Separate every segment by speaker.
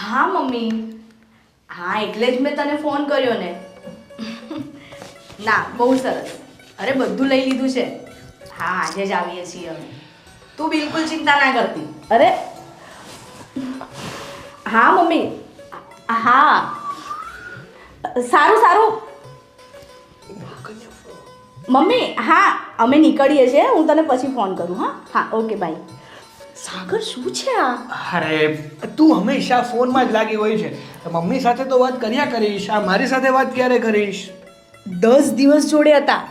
Speaker 1: હા મમ્મી, હા એટલે જ મેં તને ફોન કર્યો ને. ના બહુ સરસ. અરે બધું લઈ લીધું છે. હા આજે જ આવીએ છીએ અમે. તું બિલકુલ ચિંતા ના કરતી. અરે હા મમ્મી, હા સારું સારું. મમ્મી હા અમે નીકળીએ છીએ. હું તને પછી ફોન કરું. હા હા ઓકે બાય. સાગર શું છે આ?
Speaker 2: અરે તું હંમેશા ફોનમાં જ લાગી હોય છે. મમ્મી સાથે તો વાત કર્યા કરીશ, આ મારી સાથે વાત ક્યારે કરીશ?
Speaker 1: 10 દિવસ જોડે હતા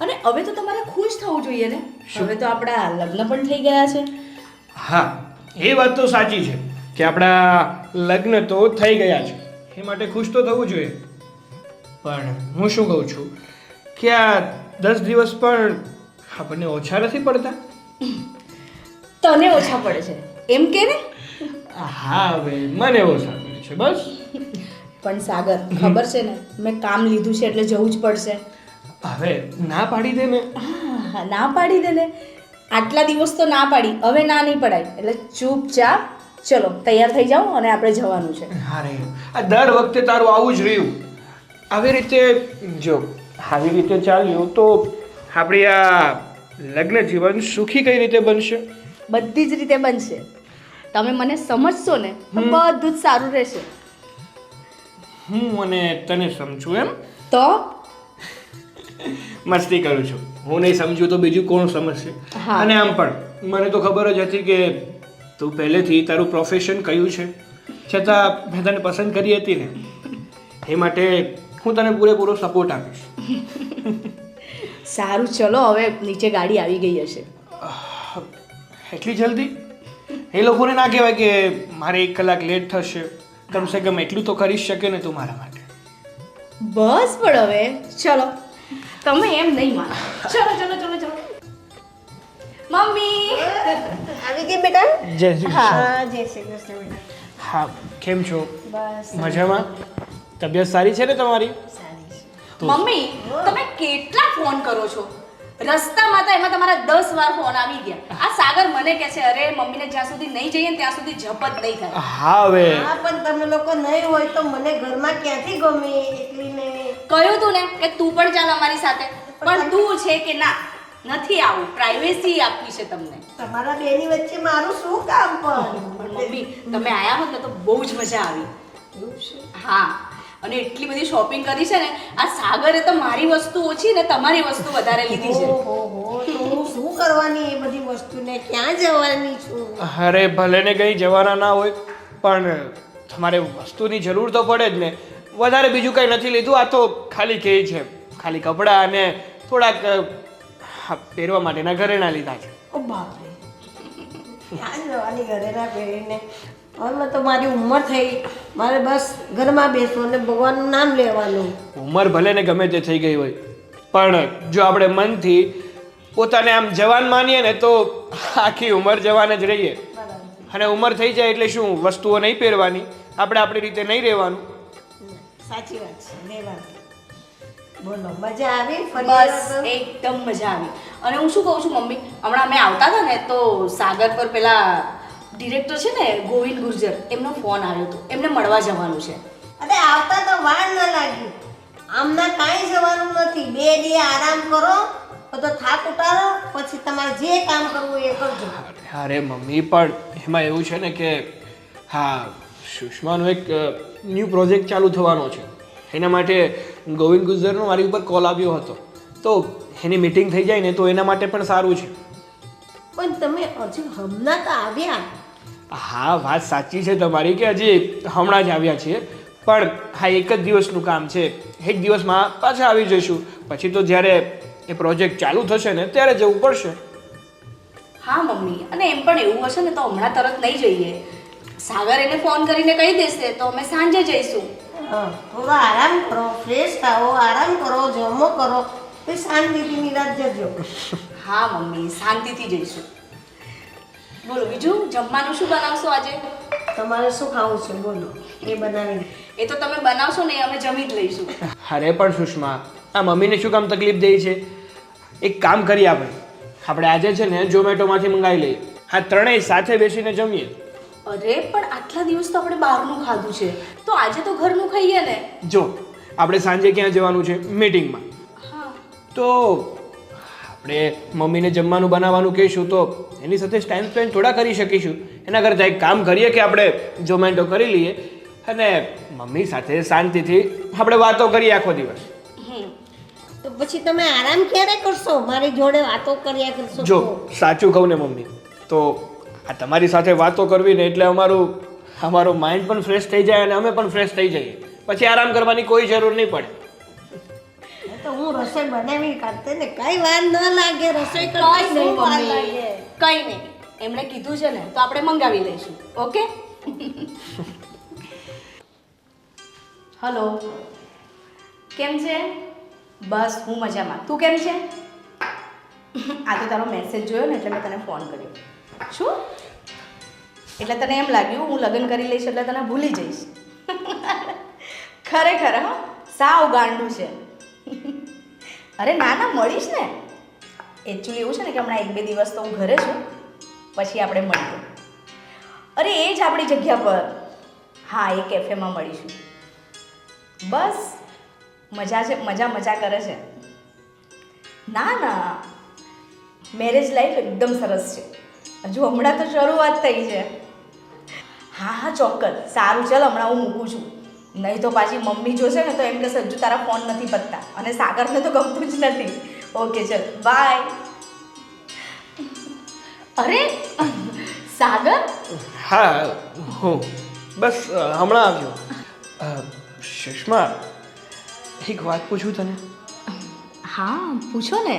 Speaker 1: અને હવે તો તમારે ખુશ થવું જોઈએ ને. હવે તો આપણા લગ્ન પણ થઈ ગયા છે.
Speaker 2: હા એ વાત તો સાચી છે કે આપણા લગ્ન તો થઈ ગયા છે, એ માટે ખુશ તો થવું જોઈએ. પણ હું શું કહું છું કે આ 10 દિવસ પણ આપણને ઓછા નથી પડતા?
Speaker 1: તને ઓછા પડે છે એમ કે ને.
Speaker 2: હા હવે મને ઓછા પડે છે બસ.
Speaker 1: પણ સાગર ખબર છે ને મેં કામ લીધું છે એટલે જવું જ પડશે.
Speaker 2: હવે ના પાડી દે ને.
Speaker 1: હા ના પાડી દે ને. આટલા દિવસ તો ના પાડી, હવે ના નહીં પડાય. એટલે ચૂપચાપ ચલો તૈયાર થઈ જાઓ અને આપણે જવાનું છે.
Speaker 2: હા રે આ દર વખતે તારું આવું જ રહ્યું. આવી રીતે જો આવી રીતે ચાલ્યું તો આપણી આ લગ્ન જીવન સુખી કઈ રીતે બનશે?
Speaker 1: બધી જ રીતે બનશે. તમે મને સમજશો ને તો બધું જ સારું રહેશે.
Speaker 2: હું અને તને સમજું એમ?
Speaker 1: તો
Speaker 2: મસ્તી કરું છું. હું નહીં સમજું તો બીજું કોણ સમજશે?
Speaker 1: હા.
Speaker 2: અને આમ પણ મને તો ખબર જ હતી કે તું પહેલેથી તારું પ્રોફેશન કયું છે, છતાં મેં તને પસંદ કરી હતી ને, એ માટે હું તને પૂરેપૂરો સપોર્ટ આપીશ.
Speaker 1: સારું ચલો હવે નીચે ગાડી આવી ગઈ હશે.
Speaker 2: એટલી જલ્દી? એ લોકોને ના કહેવાય કે મારે 1 કલાક લેટ થશે. કમસે કમ એટલું તો કરી શકે ને તું મારા માટે.
Speaker 1: બસ પણ હવે ચલો. તમે એમ નહીં માનો. ચલો ચલો ચલો ચલો. મમ્મી
Speaker 3: આવી ગઈ બેટા?
Speaker 2: જય શ્રી કૃષ્ણ.
Speaker 3: હા જય શ્રી કૃષ્ણ બેટા.
Speaker 2: હા કેમ છો?
Speaker 3: બસ
Speaker 2: મજામાં? તબિયત સારી છે ને તમારી?
Speaker 3: સારી છે.
Speaker 1: મમ્મી તમે કેટલા ફોન કરો છો? રસ્તામાં તો એમાં તમારા 10 વાર ફોન આવી ગયા. આ સાગર મને કહે છે અરે મમ્મીને જ્યાં સુધી નહીં જઈએ ને ત્યાં સુધી જપત નહીં થાય.
Speaker 2: હા હવે
Speaker 3: હા પણ તમે લોકો નહીં હોય તો મને ઘરમાં ક્યાંથી ગમે એકલીને?
Speaker 1: કહ્યું તું ને કે તું પણ ચાલ અમારી સાથે, પણ તું છે કે ના નથી આવું. પ્રાઇવેસી આપવી છે તમને.
Speaker 3: તમારા બેની વચ્ચે મારું શું કામ પણ?
Speaker 1: પણ મમ્મી તમે આયા હોત ને તો બહુ જ મજા આવી.
Speaker 3: એવું છે?
Speaker 1: હા અને એટલી બધી શોપિંગ કરી છે ને. આ સાગરે તો મારી વસ્તુ ઓછી ને તમારી વસ્તુ વધારે લીધી છે.
Speaker 3: ઓહો તો હું શું કરવાની એ બધી વસ્તુને? ક્યાં જવાની છું?
Speaker 2: અરે ભલે ને કંઈ જવાના ના હોય પણ તમારે વસ્તુની જરૂર તો પડે જ ને. વધારે બીજું કંઈ નથી લીધું. આ તો ખાલી કહે છે, ખાલી કપડાં અને થોડાક પહેરવા માટેના ઘરેણાં લીધા છે.
Speaker 3: ઓ બાપરે, ક્યાં જવાની ઘરેના પહેરીને? હવે તો મારી ઉંમર થઈ, મારે બસ ઘરમાં બેસવું અને ભગવાનનું નામ લેવાનું.
Speaker 2: ઉંમર ભલે ને ગમે તે થઈ ગઈ હોય પણ જો આપણે મનથી પોતાને આમ જવાન માનીએ ને તો આખી ઉંમર જવાન જ રહીએ. અને ઉંમર થઈ જાય એટલે શું વસ્તુઓ નહીં પહેરવાની, આપણે આપણી રીતે નહીં રહેવાનું.
Speaker 3: સાચી વાત છે. રહેવાનું. બોલો મજા આવી?
Speaker 1: બસ એકદમ મજા આવી. અને હું શું કહું છું મમ્મી, હમણાં અમે આવતા હતા ને તો સાગર પર પેલા ડિરેક્ટર છે ને ગોવિંદ ગુર્જર, એમનો ફોન આવ્યો હતો. એમને મળવા જવાનું છે.
Speaker 3: અરે આવતા તો વાર ન લાગ્યું. આમના કાંઈ જવાનું નથી. 2 દી આરામ કરો, બધો થાક ઉતારો, પછી તમારે જે કામ કરવું એ કરજો.
Speaker 2: અરે મમ્મી પણ એમાં એવું છે ને કે હા સુષ્માનો એક ન્યૂ પ્રોજેક્ટ ચાલુ થવાનો છે. એના માટે ગોવિંદ ગુજરનો મારી ઉપર કોલ આવ્યો હતો, તો એની મીટિંગ થઈ જાય ને તો એના માટે પણ સારું છે.
Speaker 3: પણ તમે હજુ હમણાં તો આવ્યા.
Speaker 2: હા વાત સાચી છે તમારી કે હજી હમણાં જ આવ્યા છીએ, પણ હા 1 જ દિવસનું કામ છે. 1 દિવસમાં પાછા આવી જઈશું. પછી તો જ્યારે એ પ્રોજેક્ટ ચાલુ થશે ને ત્યારે જવું પડશે.
Speaker 1: હા મમ્મી, અને એમ પણ એવું હશે ને તો હમણાં તરત નહીં જઈએ. સાગર એને ફોન કરીને કહી દેશે તો અમે સાંજે જઈશું.
Speaker 3: હા થોડો આરામ કરો, ફ્રેશ થાઓ, આરામ કરો, જમો કરો, પછી શાંતિથી નિરાંત જજો.
Speaker 1: હા મમ્મી શાંતિથી જઈશું. બોલો બીજું જમવાનું શું બનાવશો આજે?
Speaker 3: તમારે શું ખાવું છે બોલો, એ બનાવી દે.
Speaker 1: એ તો તમે બનાવશો ને અમે જમી જ લઈશું.
Speaker 2: અરે પણ સુષ્મા આ મમ્મીને શું કામ તકલીફ દે છે? એક કામ કરીએ આપણે આજે છે ને ઝોમેટોમાંથી મંગાવી લઈએ. હા ત્રણેય સાથે બેસીને જમીએ.
Speaker 1: અરે પણ આટલા દિવસ તો આપણે બહારનું ખાધું છે, તો આજે તો ઘરનું ખાઈએ ને.
Speaker 2: જો આપણે સાંજે ક્યાં જવાનું છે? મીટિંગમાં.
Speaker 1: હા.
Speaker 2: તો આપણે મમ્મીને જમવાનું બનાવવાનું કહીશું તો એની સાથે ટાઈમ સ્પેન્ડ થોડા કરી શકીશું. એના કરતાં એક કામ કરીએ કે આપણે ઝોમેટો કરી લઈએ અને મમ્મી સાથે શાંતિથી આપણે વાતો કરીએ આખો દિવસ.
Speaker 3: તો પછી તમે આરામ ક્યારે કરશો? મારી જોડે વાતો કર્યા કરશો
Speaker 2: જો
Speaker 3: તો?
Speaker 2: સાચું કહું ને મમ્મી, તો આ તમારી સાથે વાતો કરવી ને એટલે અમારું માઇન્ડ પણ ફ્રેશ થઈ જાય અને અમે પણ ફ્રેશ થઈ જઈએ. પછી આરામ કરવાની કોઈ જરૂર નહીં પડે.
Speaker 3: તો હું રસોઈ બનાવી કાઢતે ને કઈ વાર ન લાગે. રસોઈ કરતા
Speaker 1: કઈ નહીં
Speaker 3: શું વાર
Speaker 1: મમ્મી,
Speaker 3: લાગે?
Speaker 1: કઈ નહીં. એમણે કીધું છે ને તો આપણે મંગાવી લઈશું. ઓકે. હલો, કેમ છે? બસ હું મજામાં. તું કેમ છે? આ તો તારો મેસેજ જોયો ને એટલે મેં તને ફોન કર્યો. શું? એટલે તને એમ લાગ્યું હું લગ્ન કરી લઈશ એટલે તને ભૂલી જઈશ? ખરેખર હા, સાવ ગાંડું છે. અરે ના ના, મળીશ ને. એકચ્યુઅલી એવું છે ને કે હમણાં 1-2 દિવસ તો હું ઘરે છું, પછી આપણે મળીએ. અરે એ જ આપણી જગ્યા પર. હા, એ કેફેમાં મળીશું. બસ મજા છે, મજા કરે છે. ના ના, મેરેજ લાઈફ એકદમ સરસ છે. હજુ હમણાં તો શરૂઆત થઈ છે. હા હા ચોક્કસ. સારું, ચાલ હમણાં હું મૂકું છું, નહીં તો પાછી મમ્મી જોશે ને તો એમ કહેશે હજુ તારા ફોન નથી પતતા, અને સાગરને તો ગમતું જ નથી. ઓકે ચાલ, બાય. અરે સાગર.
Speaker 2: હા, હું બસ હમણાં આવ્યો. સુષ્મા, એક વાત પૂછું તને?
Speaker 1: હા પૂછો ને.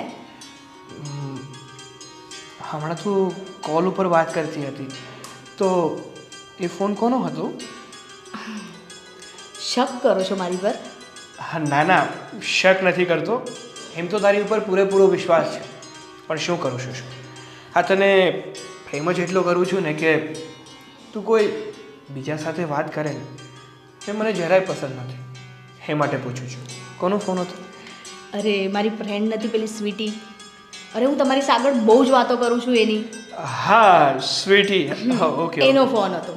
Speaker 2: હમણાં તું કોલ ઉપર વાત કરતી હતી, તો એ ફોન કોનો હતો?
Speaker 1: શક કરો છો મારી પર?
Speaker 2: હા, ના ના, શક નથી કરતો. એમ તો તારી ઉપર પૂરેપૂરો વિશ્વાસ છે, પણ શું કરું છું? હા, તને પ્રેમ જ એટલો કરું છું ને કે તું કોઈ બીજા સાથે વાત કરે ને એ મને જરાય પસંદ નથી. એ માટે પૂછું છું, કોનો ફોન હતો?
Speaker 1: અરે મારી ફ્રેન્ડ નથી પેલી સ્વીટી? અરે હું તમારી સાગર બહુ જ વાતો કરું છું એની.
Speaker 2: હા, સ્વીટી. ઓકે.
Speaker 1: એનો ફોન હતો.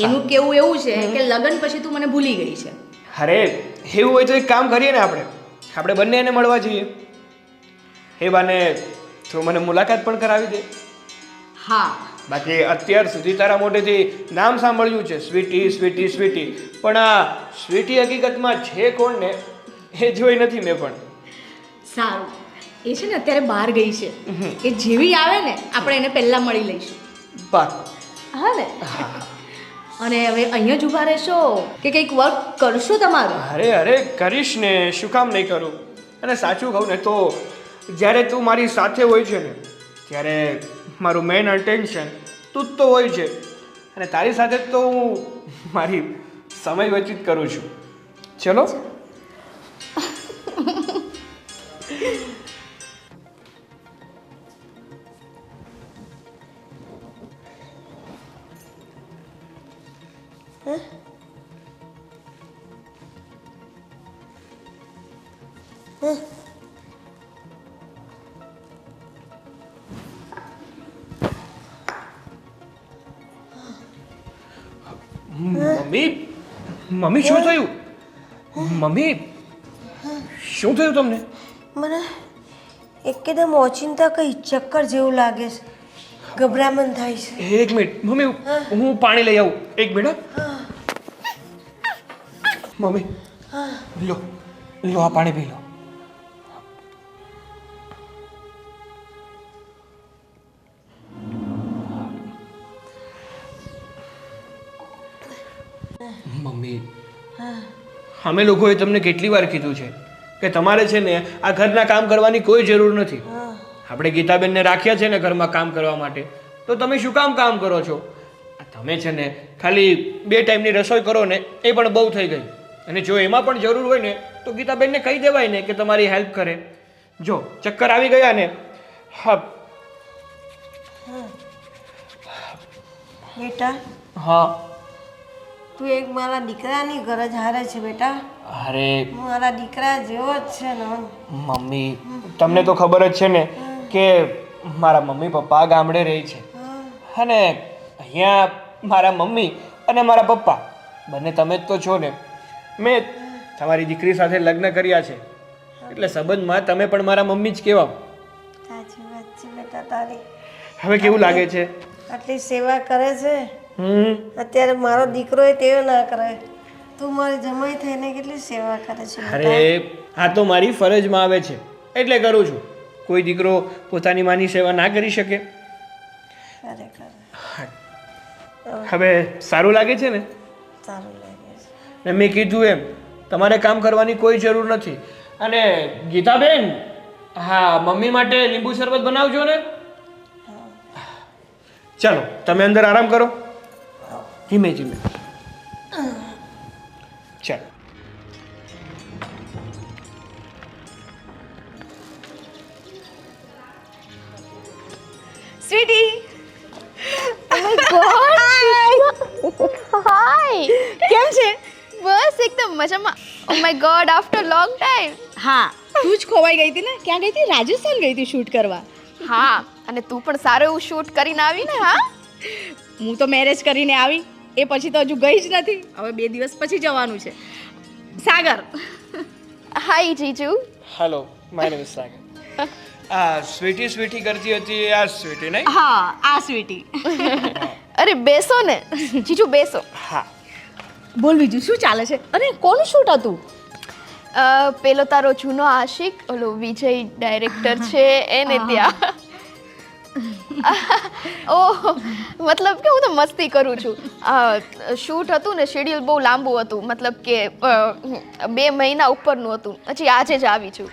Speaker 1: એનું કેવું એવું છે કે લગ્ન પછી તું મને ભૂલી ગઈ છે.
Speaker 2: અરે એવું હોય તો એક કામ કરીએ ને, આપણે બંને એને મળવા જઈએ. એ બાને તું મને મુલાકાત પણ કરાવી દે.
Speaker 1: હા.
Speaker 2: બાકી અત્યાર સુધી તારા મોઢેથી નામ સાંભળ્યું છે સ્વીટી સ્વીટી સ્વીટી, પણ આ સ્વીટી હકીકતમાં છે કોણ ને એ જોઈ નથી મેં પણ.
Speaker 1: સારું, એ છે ને અત્યારે બહાર ગઈ છે. એ જેવી આવે ને આપણે એને પહેલા મળી લઈશું.
Speaker 2: પાક્કું.
Speaker 1: હા ને? અને હવે અહીંયા જ ઊભા રહેશો કે કંઈક વર્ક કરશો તમારું?
Speaker 2: અરે કરીશ ને, શું કામ નહીં કરું. અને સાચું કહું ને તો જ્યારે તું મારી સાથે હોય છે ને ત્યારે મારું મેઇન અટેન્શન તું જ તો હોય છે, અને તારી સાથે તો હું મારી સમય વ્યતીત કરું છું. ચલો. મમ્મી શું થયું? મમ્મી શું થયું તમને?
Speaker 3: મને એકદમ ઓચિંતા કઈ ચક્કર જેવું લાગે છે, ગભરામણ થાય છે.
Speaker 2: એક મિનિટ મમ્મી, હું પાણી લઈ આવું. એક મિનિટ. મમ્મી લો આ પાણી પી લો. મમ્મી, અમે લોકોએ તમને કેટલી વાર કીધું છે કે તમારે છે ને આ ઘરના કામ કરવાની કોઈ જરૂર નથી. આપણે ગીતાબેનને રાખ્યા છે ને ઘરમાં કામ કરવા માટે, તો તમે શું કામ કરો છો? તમે છે ને ખાલી 2 ટાઈમની રસોઈ કરો ને એ પણ બહુ થઈ ગઈ. અને જો એમાં પણ જરૂર હોય ને તો ગીતાબેનને કહી દેવાય ને કે તમારી હેલ્પ કરે. જો ચક્કર આવી ગયા ને. હા
Speaker 3: બેટા.
Speaker 2: હા.
Speaker 3: તું એક મારા દીકરાની ગરજ હારે છે બેટા.
Speaker 2: અરે
Speaker 3: મારા દીકરા જેવો જ છે ને.
Speaker 2: મમ્મી, તમને તો ખબર જ છે ને કે મારા મમ્મી પપ્પા ગામડે રહે છે, અને અહીંયા મારા મમ્મી અને મારા પપ્પા બંને તમે જ તો છો ને. મેં તમારી દીકરી સાથે લગ્ન કર્યા છે એટલે સંબંધમાં તમે પણ મારા મમ્મી જ કહેવાઓ.
Speaker 3: સાચી વાત છે બેટા તારી.
Speaker 2: હવે કેવું લાગે છે?
Speaker 3: આટલી સેવા કરે છે,
Speaker 2: અત્યારે
Speaker 3: મારો દીકરો એ તેવો ના કરે. તું મારી જમાઈ થઈને કેટલી સેવા કરે છે બેટા.
Speaker 2: અરે આ તો મારી ફરજમાં આવે છે એટલે કરું છું. કોઈ દીકરો પોતાની માની સેવા ના કરી શકે?
Speaker 3: ખરેખર
Speaker 2: હવે સારું લાગે છે ને?
Speaker 3: સારું લાગે છે.
Speaker 2: ને મેં કીધું એમ તમારે કામ કરવાની કોઈ જરૂર નથી. અને ગીતાબેન, હા મમ્મી માટે લીંબુ શરબત બનાવજો ને. ચાલો તમે અંદર આરામ કરો, ધીમે ધીમે. ચાલો.
Speaker 1: સ્વીટી,
Speaker 4: હાય,
Speaker 1: કેમ છે?
Speaker 4: બસ એકદમ મજામાં. Oh my God, after long time.
Speaker 1: હા, તું જ ખોવાઈ ગઈ હતી ને. ક્યાં ગઈ હતી? રાજસ્થાન ગઈ હતી શૂટ કરવા.
Speaker 4: હા, અને તું પણ સારું એવું શૂટ કરીને આવી ને. હા,
Speaker 1: હું તો મેરેજ કરીને આવી, એ પછી તો હજુ ગઈ જ નથી. હવે 2 દિવસ પછી જવાનું છે. સાગર.
Speaker 4: હાય જીજુ.
Speaker 2: હેલો, માય નેમ ઇઝ સાગર. આ સ્વીટી સ્વીટી કરતી હતી, આ સ્વીટી નહીં?
Speaker 1: હા, આ સ્વીટી.
Speaker 4: અરે બેસો ને જીજુ, બેસો.
Speaker 2: હા.
Speaker 1: બોલ બીજું શું ચાલે છે? અરે કોનું શૂટ હતું?
Speaker 4: પેલો તારો જૂનો આશિક, ઓલો વિજય ડાયરેક્ટર છે એને ત્યાં. ઓહ, મતલબ કે હું તો મસ્તી કરું છું. શૂટ હતું ને, શેડ્યુલ બહુ લાંબુ હતું, મતલબ કે 2 મહિના ઉપરનું હતું. હજી આજે જ આવી છું.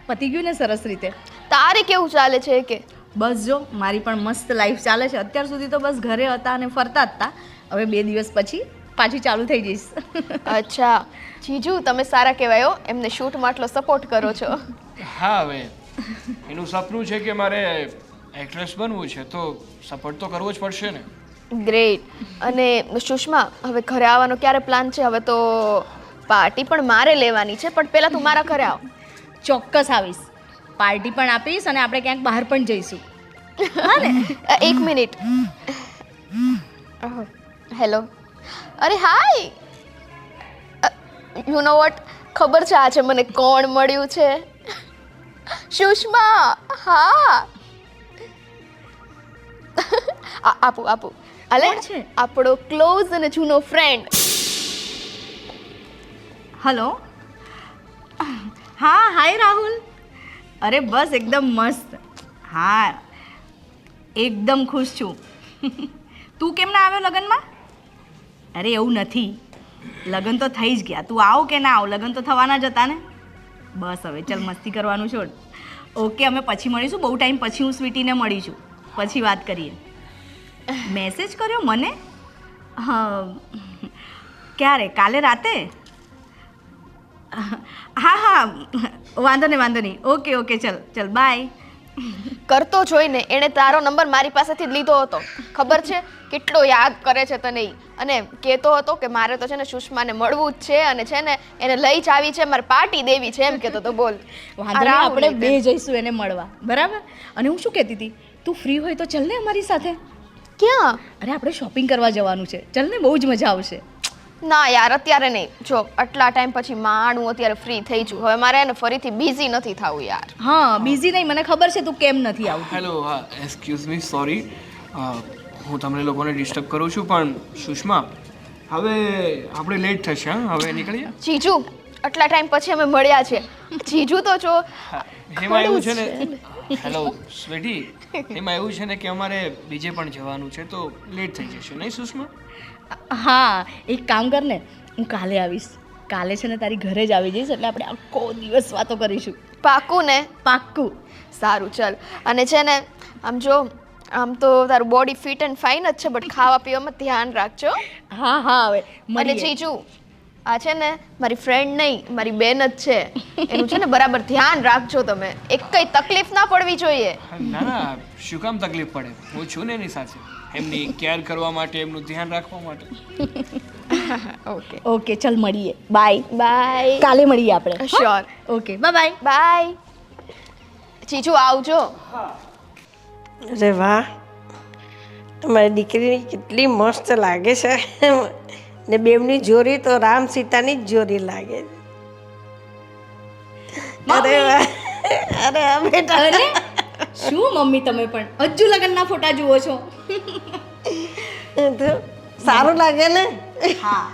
Speaker 1: પતી ગયું ને સરસ રીતે?
Speaker 4: તારે કેવું ચાલે છે કે?
Speaker 1: બસ જો, મારી પણ મસ્ત લાઈફ ચાલે છે. અત્યાર સુધી તો બસ ઘરે હતા અને ફરતા જ હતા. હવે 2 દિવસ પછી પાછી ચાલુ થઈ જઈશ.
Speaker 4: અચ્છા જીજુ, તમે સારા કહેવાય હો, એમને શૂટમાં આટલો સપોર્ટ કરો છો.
Speaker 2: હા, હવે એનું સપનું છે કે મારે એક્ટ્રેસ બનવું છે તો સપોર્ટ તો કરવો જ પડશે ને.
Speaker 4: ગ્રેટ. અને સુષ્મા, હવે ઘરે આવવાનો ક્યારે પ્લાન છે? હવે તો પાર્ટી પણ મારે લેવાની છે, પણ પહેલાં તું મારા ઘરે આવ.
Speaker 1: ચોક્કસ આવીશ. પાર્ટી પણ આપીશ અને આપણે ક્યાંક બહાર પણ જઈશું.
Speaker 4: એક મિનિટ. હેલો. અરે હાય. યુ નો વોટ, ખબર છે આજે મને કોણ મળ્યું છે? સુષ્મા. હા. આપું અલે,
Speaker 1: કોણ છે?
Speaker 4: આપણો ક્લોઝ અને જૂનો ફ્રેન્ડ.
Speaker 1: હલો. હા, હાય રાહુલ. અરે બસ એકદમ મસ્ત. હા, એકદમ ખુશ છું. તું કેમ ના આવ્યો લગ્નમાં? અરે એવું નથી, લગ્ન તો થઈ જ ગયા. તું આવ કે ના આવ, લગ્ન તો થવાના જ હતા ને. બસ હવે ચાલ મસ્તી કરવાનું છોડ. ઓકે, અમે પછી મળીશું. બહુ ટાઈમ પછી હું સ્વીટીને મળી છું. પછી વાત કરીએ. મેસેજ કર્યો મને? હા. ક્યારે? કાલે રાતે? હા, વાંધો નહીં. ઓકે, ચલ બાય.
Speaker 4: કરતો જોઈને એણે તારો નંબર મારી પાસેથી જ લીધો હતો. ખબર છે કેટલો યાદ કરે છે તને ઈ. અને કહેતો હતો કે મારે તો છે ને સુષ્માને મળવું જ છે અને છે ને એને લઈ જ આવી છે, મારે પાર્ટી દેવી છે એમ કહેતો તો. બોલ.
Speaker 1: વાંધો નહીં, આપણે 2 જઈશું એને મળવા, બરાબર? અને હું શું કહેતી હતી, તું ફ્રી હોય તો ચલ ને અમારી સાથે.
Speaker 4: ક્યાં?
Speaker 1: અરે આપણે શોપિંગ કરવા જવાનું છે. ચલ ને, બહુ જ મજા આવશે.
Speaker 4: ના યાર, અત્યારે નહીં. જો આટલા ટાઈમ પછી હું અત્યારે ફ્રી થઈ છું. હવે મારે એને ફરીથી બિઝી નથી થવું યાર.
Speaker 1: હા, બિઝી નહીં, મને ખબર છે તું કેમ નથી આવતી.
Speaker 2: હેલો, હા, એક્સક્યુઝ મી, સોરી. હું તમને લોકોને ડિસ્ટર્બ કરું છું, પણ સુષ્મા, હવે આપણે લેટ થશે. હા, હવે નીકળીએ.
Speaker 4: જીજુ, આટલા ટાઈમ પછી અમે મળ્યા છે. જીજુ તો જો.
Speaker 2: એમાં એવું છે ને, હેલો સ્વીટી, એમાં એવું છે ને કે અમારે બીજે પણ જવાનું છે તો લેટ થઈ જશે, નહીં સુષ્મા?
Speaker 1: હા, એક કામ કર ને, હું કાલે આવીશ. કાલે છે ને તારી ઘરે જ આવી જઈશ, એટલે આપણે આખો દિવસ વાતો કરીશું.
Speaker 4: પાક્કું ને?
Speaker 1: પાક્કું.
Speaker 4: સારું, ચાલ. અને છે ને આમ જો, આમ તો તારું બોડી ફિટ એન્ડ ફાઇન જ છે, બટ ખાવા પીવામાં ધ્યાન રાખજો.
Speaker 1: હા, હવે
Speaker 4: અને
Speaker 1: મળીએ.
Speaker 4: જીજુ, આ છે ને મારી ફ્રેન્ડ નહીં, મારી બેન જ છે. એનું છે ને બરાબર ધ્યાન રાખજો તમે. એક કઈ તકલીફ ના પડવી જોઈએ.
Speaker 2: ના, શું કામ તકલીફ પડે? હું છું ને એની સાથે, એમની કેર કરવા માટે, એમનું ધ્યાન રાખવા માટે.
Speaker 1: ઓકે, ચલ મળીએ. બાય.
Speaker 4: બાય.
Speaker 1: કાલે મળીએ આપણે.
Speaker 4: શ્યોર.
Speaker 1: Okay, bye.
Speaker 4: બાય. જીજુ આવજો.
Speaker 3: અરે વાહ, તમારી દીકરી કેટલી મસ્ત લાગે છે ને બેવની જોડી તો રામ સીતાની જ જોડી લાગે છે અરે વાહ અરે હા બેટા
Speaker 1: અરે શું મમ્મી તમે પણ હજુ લગ્નના ફોટા જુઓ છો?
Speaker 3: તો સારું લાગે ને
Speaker 1: હા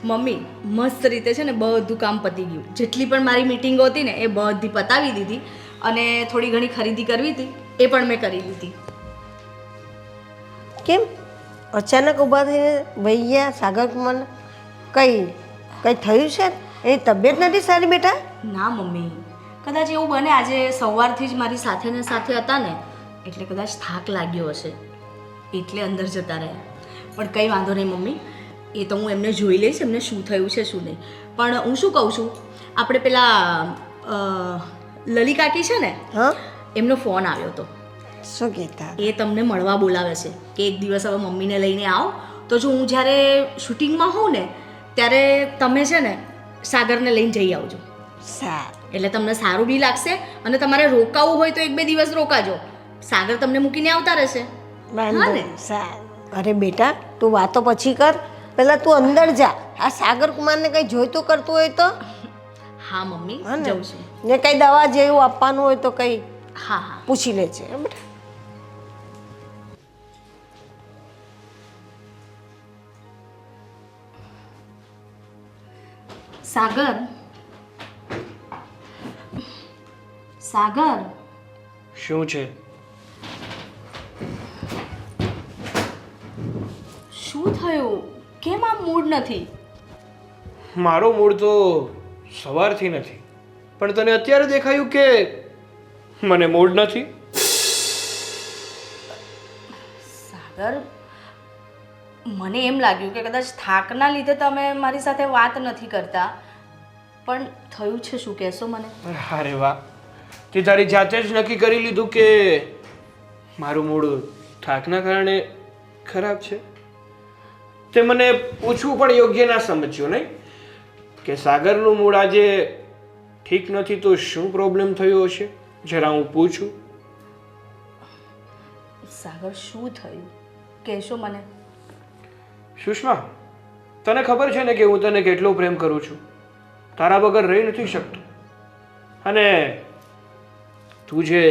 Speaker 1: મમ્મી મસ્ત રીતે છે ને બધું કામ પતી ગયું. જેટલી પણ મારી મીટિંગો હતી ને એ બધી પતાવી દીધી અને થોડી ઘણી ખરીદી કરવી હતી એ પણ મેં કરી લીધી.
Speaker 3: કેમ અચાનક ઊભા થઈને ભૈયા સાગર કુમાર કઈ થયું છે? એની તબિયત નથી સારી બેટા?
Speaker 1: ના મમ્મી કદાચ એવું બને આજે સવારથી જ મારી સાથે ને સાથે હતા ને એટલે કદાચ થાક લાગ્યો હશે એટલે અંદર જતા રહ્યા. પણ કંઈ વાંધો નહીં મમ્મી, એ તો હું એમને જોઈ લઈશ એમને શું થયું છે શું નહીં. પણ હું શું કહું છું, આપણે પેલા લલી કાકી છે ને
Speaker 3: હા
Speaker 1: એમનો ફોન આવ્યો હતો.
Speaker 3: શું કહેતા?
Speaker 1: એ તમને મળવા બોલાવે છે કે એક દિવસ હવે મમ્મીને લઈને આવો તો જો હું જ્યારે શૂટિંગમાં હોઉં ને ત્યારે તમે છે ને સાગરને લઈને જઈ આવજો.
Speaker 3: સારું
Speaker 1: એટલે તમને સારું બી લાગશે અને તમારે રોકાવું હોય તો 1-2 દિવસ રોકાજો. સાગર તમને મૂકીને આવતા રહેશે.
Speaker 3: વાંધો
Speaker 1: હા ને?
Speaker 3: નહીં. સારું. અરે બેટા તું વાતો પછી કર, પહેલા તું અંદર જા. આ સાગર કુમારને કઈ જોઈતું કરતું હોય તો
Speaker 1: હા મમ્મી
Speaker 3: હા ને?
Speaker 1: જવું છે.
Speaker 3: ને કઈ દવા જેવું આપવાનું હોય તો કઈ
Speaker 1: હા હા
Speaker 3: પૂછી લેજે હો બેટા.
Speaker 1: સાગર સાગર
Speaker 2: શું છે?
Speaker 1: શું થયું? કેમ આમ મૂડ નથી?
Speaker 2: મારો મૂડ તો સવારથી નથી, પણ તને અત્યારે દેખાયું કે મને મૂડ નથી?
Speaker 1: સાગર મને એમ લાગ્યું કે કદાચ થાકના લીધે તમે મારી સાથે વાત નથી કરતા, પણ થયું છે શું કહેશો મને?
Speaker 2: અરે વાહ, તે તારી જાતે જ નક્કી કરી લીધું કે મારું મૂડ થાકના કારણે ખરાબ છે. તે મને પૂછવું પણ યોગ્ય ના સમજ્યો નહીં કે સાગરનું મૂડ આજે ઠીક નથી તો શું પ્રોબ્લેમ થયો હશે? જરા હું પૂછું.
Speaker 1: સાગર શું થયું કહેશો મને?
Speaker 2: સુષ્મા, તને ખબર છે ને કે હું તને કેટલો પ્રેમ કરું છું. તારા વગર રહી નથી શકતો. અને તું જે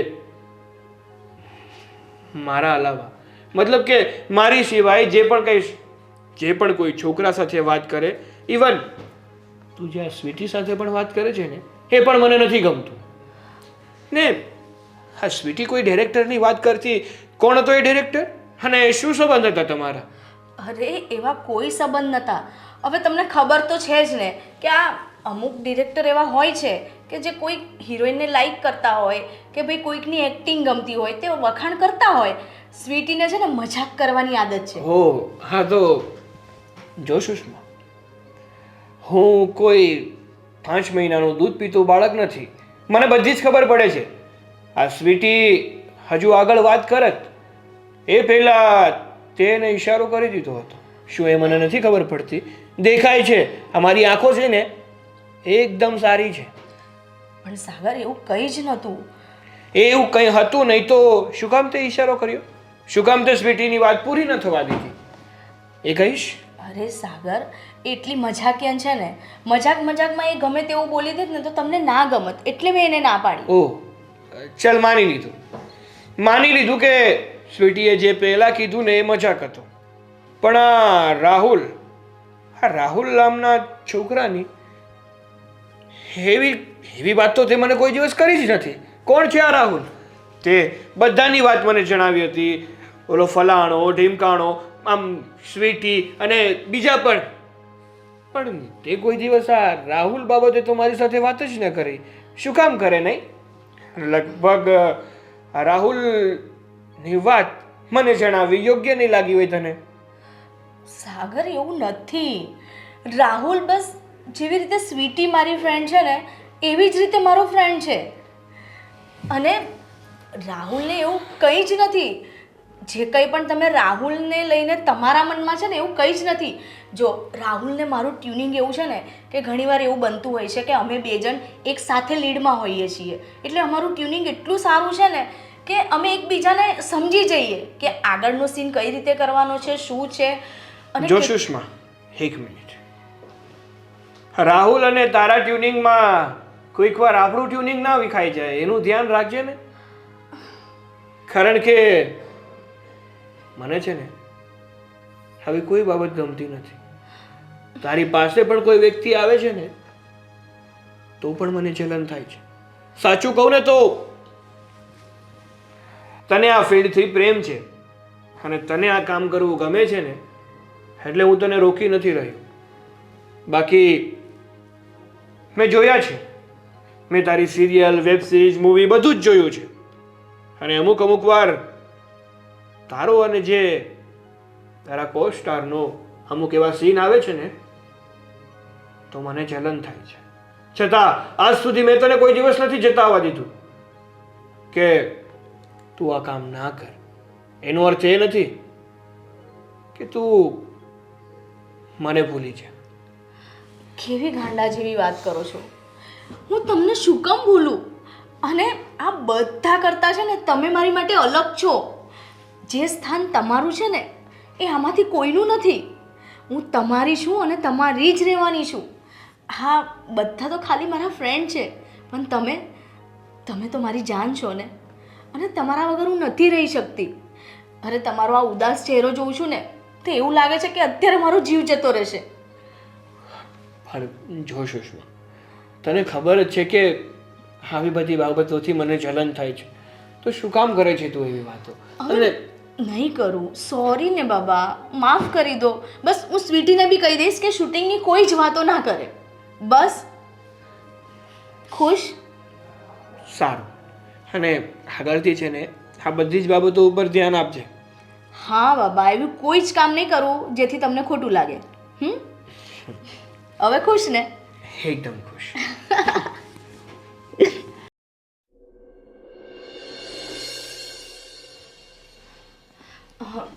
Speaker 2: મારા અલાવા મતલબ કે મારી સિવાય જે પણ કોઈ છોકરા સાથે વાત કરે, ઇવન તું જે આ સ્વીટી સાથે પણ વાત કરે છે ને એ પણ મને નથી ગમતું. ને હા, સ્વીટી કોઈ ડિરેક્ટરની વાત કરતી, કોણ હતો એ ડિરેક્ટર અને શું સંબંધ હતા તમારા?
Speaker 1: અરે એવા કોઈ સંબંધ નહોતા. હવે તમને ખબર તો છે જ ને કે આ અમુક ડિરેક્ટર એવા હોય છે કે જે કોઈ હિરોઈનને લાઈક કરતા હોય કે ભાઈ કોઈકની એક્ટિંગ ગમતી હોય તે વખાણ કરતા હોય. સ્વીટીને છે ને મજાક કરવાની આદત છે.
Speaker 2: હો હા, તો જો સુષ્મા, હું કોઈ 5 મહિનાનું દૂધ પીતું બાળક નથી. મને બધી જ ખબર પડે છે. આ સ્વીટી હજુ આગળ વાત કરત એ પહેલાં તેને ઈશારો કરી દીધો હતો. શું એ મને નથી ખબર પડતી? દેખાય છે, અમારી આંખો છે ને એકદમ સારી છે.
Speaker 1: પણ સાગર એવું કંઈ જ નહોતું.
Speaker 2: એવું કંઈ હતું નહીં તો શું કામ તે ઈશારો કર્યો? શું કામ તે સ્વીટીની વાત પૂરી ન થવા દીધી? એ કહીશ?
Speaker 1: અરે સાગર એટલી મજાકિયન છે ને, મજાકમાં એ ગમે તેવું બોલી દે ને તો તમને ના ગમત એટલે મેં એને ના પાડી.
Speaker 2: ઓહ, ચાલ માની લીધું કે સ્વીટીએ જે પહેલાં કીધું ને એ મજાક હતો. પણ આ રાહુલ નામના છોકરાની એવી વાત તો તે મને કોઈ દિવસ કરી જ નથી. કોણ છે આ રાહુલ? તે બધાની વાત મને જણાવી હતી, ઓલો ફલાણો ઢીમકાણો, આમ સ્વીટી અને બીજા પણ તે કોઈ દિવસ આ રાહુલ બાબતે તો મારી સાથે વાત જ ન કરી. શું કામ કરે નહીં? લગભગ આ રાહુલની વાત મને જણાવી યોગ્ય નહીં લાગી હોય તને?
Speaker 1: સાગર એવું નથી. રાહુલ બસ જેવી રીતે સ્વીટી મારી ફ્રેન્ડ છે ને એવી જ રીતે મારો ફ્રેન્ડ છે. અને રાહુલને એવું કંઈ જ નથી. જે કંઈ પણ તમે રાહુલને લઈને તમારા મનમાં છે ને એવું કંઈ જ નથી. જો રાહુલને મારું ટ્યુનિંગ એવું છે ને કે ઘણીવાર એવું બનતું હોય છે કે અમે બે જણ એક સાથે લીડમાં હોઈએ છીએ એટલે અમારું ટ્યુનિંગ એટલું સારું છે ને કે અમે એકબીજાને સમજી જઈએ કે આગળનો સીન કઈ રીતે કરવાનો છે, શું છે. અને
Speaker 2: જો સુષ્મા, એક મિનિટ. રાહુલ અને તારા ટ્યુનિંગમાં કોઈક વાર આપણું ટ્યુનિંગ ના વિખાઈ જાય એનું ધ્યાન રાખજે ને. કારણ કે મને છે ને હવે કોઈ બાબત ગમતી નથી. તારી પાસે પણ કોઈ વ્યક્તિ આવે છે ને તો પણ મને જલન થાય છે. સાચું કહું ને તો તને આ ફિલ્ડથી પ્રેમ છે અને તને આ કામ કરવું ગમે છે ને એટલે હું તને રોકી નથી રહ્યો. બાકી મેં જોયા છે, મેં તારી સિરિયલ, વેબ સિરીઝ, મૂવી બધું જ જોયું છે. અને અમુક વાર તારો અને જે તારા કો સ્ટારનો અમુક એવા સીન આવે છે ને તો મને જલન થાય છે. છતાં આજ સુધી મેં તને કોઈ દિવસ નથી જતાવવા દીધું કે તું આ કામ ના કર. એનો અર્થ એ નથી કે તું મને ભૂલી જા.
Speaker 1: કેવી ગાંડા જેવી વાત કરો છો. હું તમને શું કામ ભૂલું? અને આ બધા કરતા છે ને તમે મારી માટે અલગ છો. જે સ્થાન તમારું છે ને એ આમાંથી કોઈનું નથી. હું તમારી છું અને તમારી જ રહેવાની છું. હા, બધા તો ખાલી મારા ફ્રેન્ડ છે, પણ તમે તો મારી જાન છો ને. અને તમારા વગર હું નથી રહી શકતી. અરે તમારો આ ઉદાસ ચહેરો જોઉં છું ને તો એવું લાગે છે કે અત્યારે મારો જીવ જતો રહેશે.
Speaker 2: પણ જો સુષ્મા, તને ખબર જ છે કે આવી બધી બાબતોથી મને જલન થાય છે તો શું કામ કરે છે તું એવી વાતો? અને
Speaker 1: નહીં કરું. સોરી ને બાબા, માફ કરી દો. બસ હું સ્વીટીને બી કહી દઈશ કે શૂટિંગની કોઈ જ વાતો ના કરે. બસ. ખુશ?
Speaker 2: સારું. અને આગળથી છે ને આ બધી જ બાબતો ઉપર ધ્યાન આપજે.
Speaker 1: હા બાબા, એવું કોઈ જ કામ નહીં કરું જેથી તમને ખોટું લાગે. હવે ખુશ ને?
Speaker 2: એકદમ ખુશ.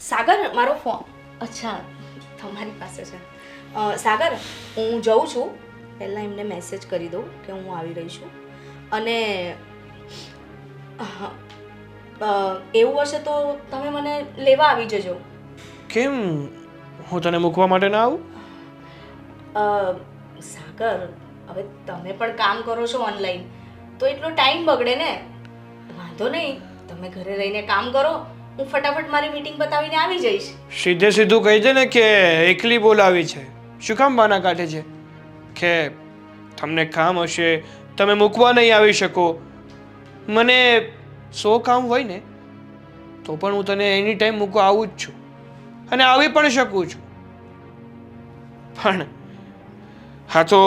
Speaker 1: સાગર, મારો ફોન. અચ્છા, તમારી પાસે છે. સાગર, હું જઉં છું. પહેલાં એમને મેસેજ કરી દઉં કે હું આવી રહી છું. અને એવું હશે તો તમે મને લેવા આવી જજો.
Speaker 2: કેમ હું તને મૂકવા માટે ના આવું?
Speaker 1: સાગર, હવે તમે પણ કામ કરો છો ઓનલાઈન તો એટલો ટાઈમ બગડે ને. વાંધો નહીં, તમે ઘરે રહીને કામ કરો. હું ફટાફટ મારી મીટિંગ બતાવીને આવી જઈશ.
Speaker 2: સીધે સીધું કહી દે ને કે એકલી બોલાવી છે. શું કામ બાના કાઢે છે કે તમને કામ હશે, તમે મૂકવા નહીં આવી શકો? મને 100 કામ હોય ને તો પણ હું તને એની ટાઈમ મૂકવા આવું જ છું અને આવી પણ શકું છું. પણ હા, તો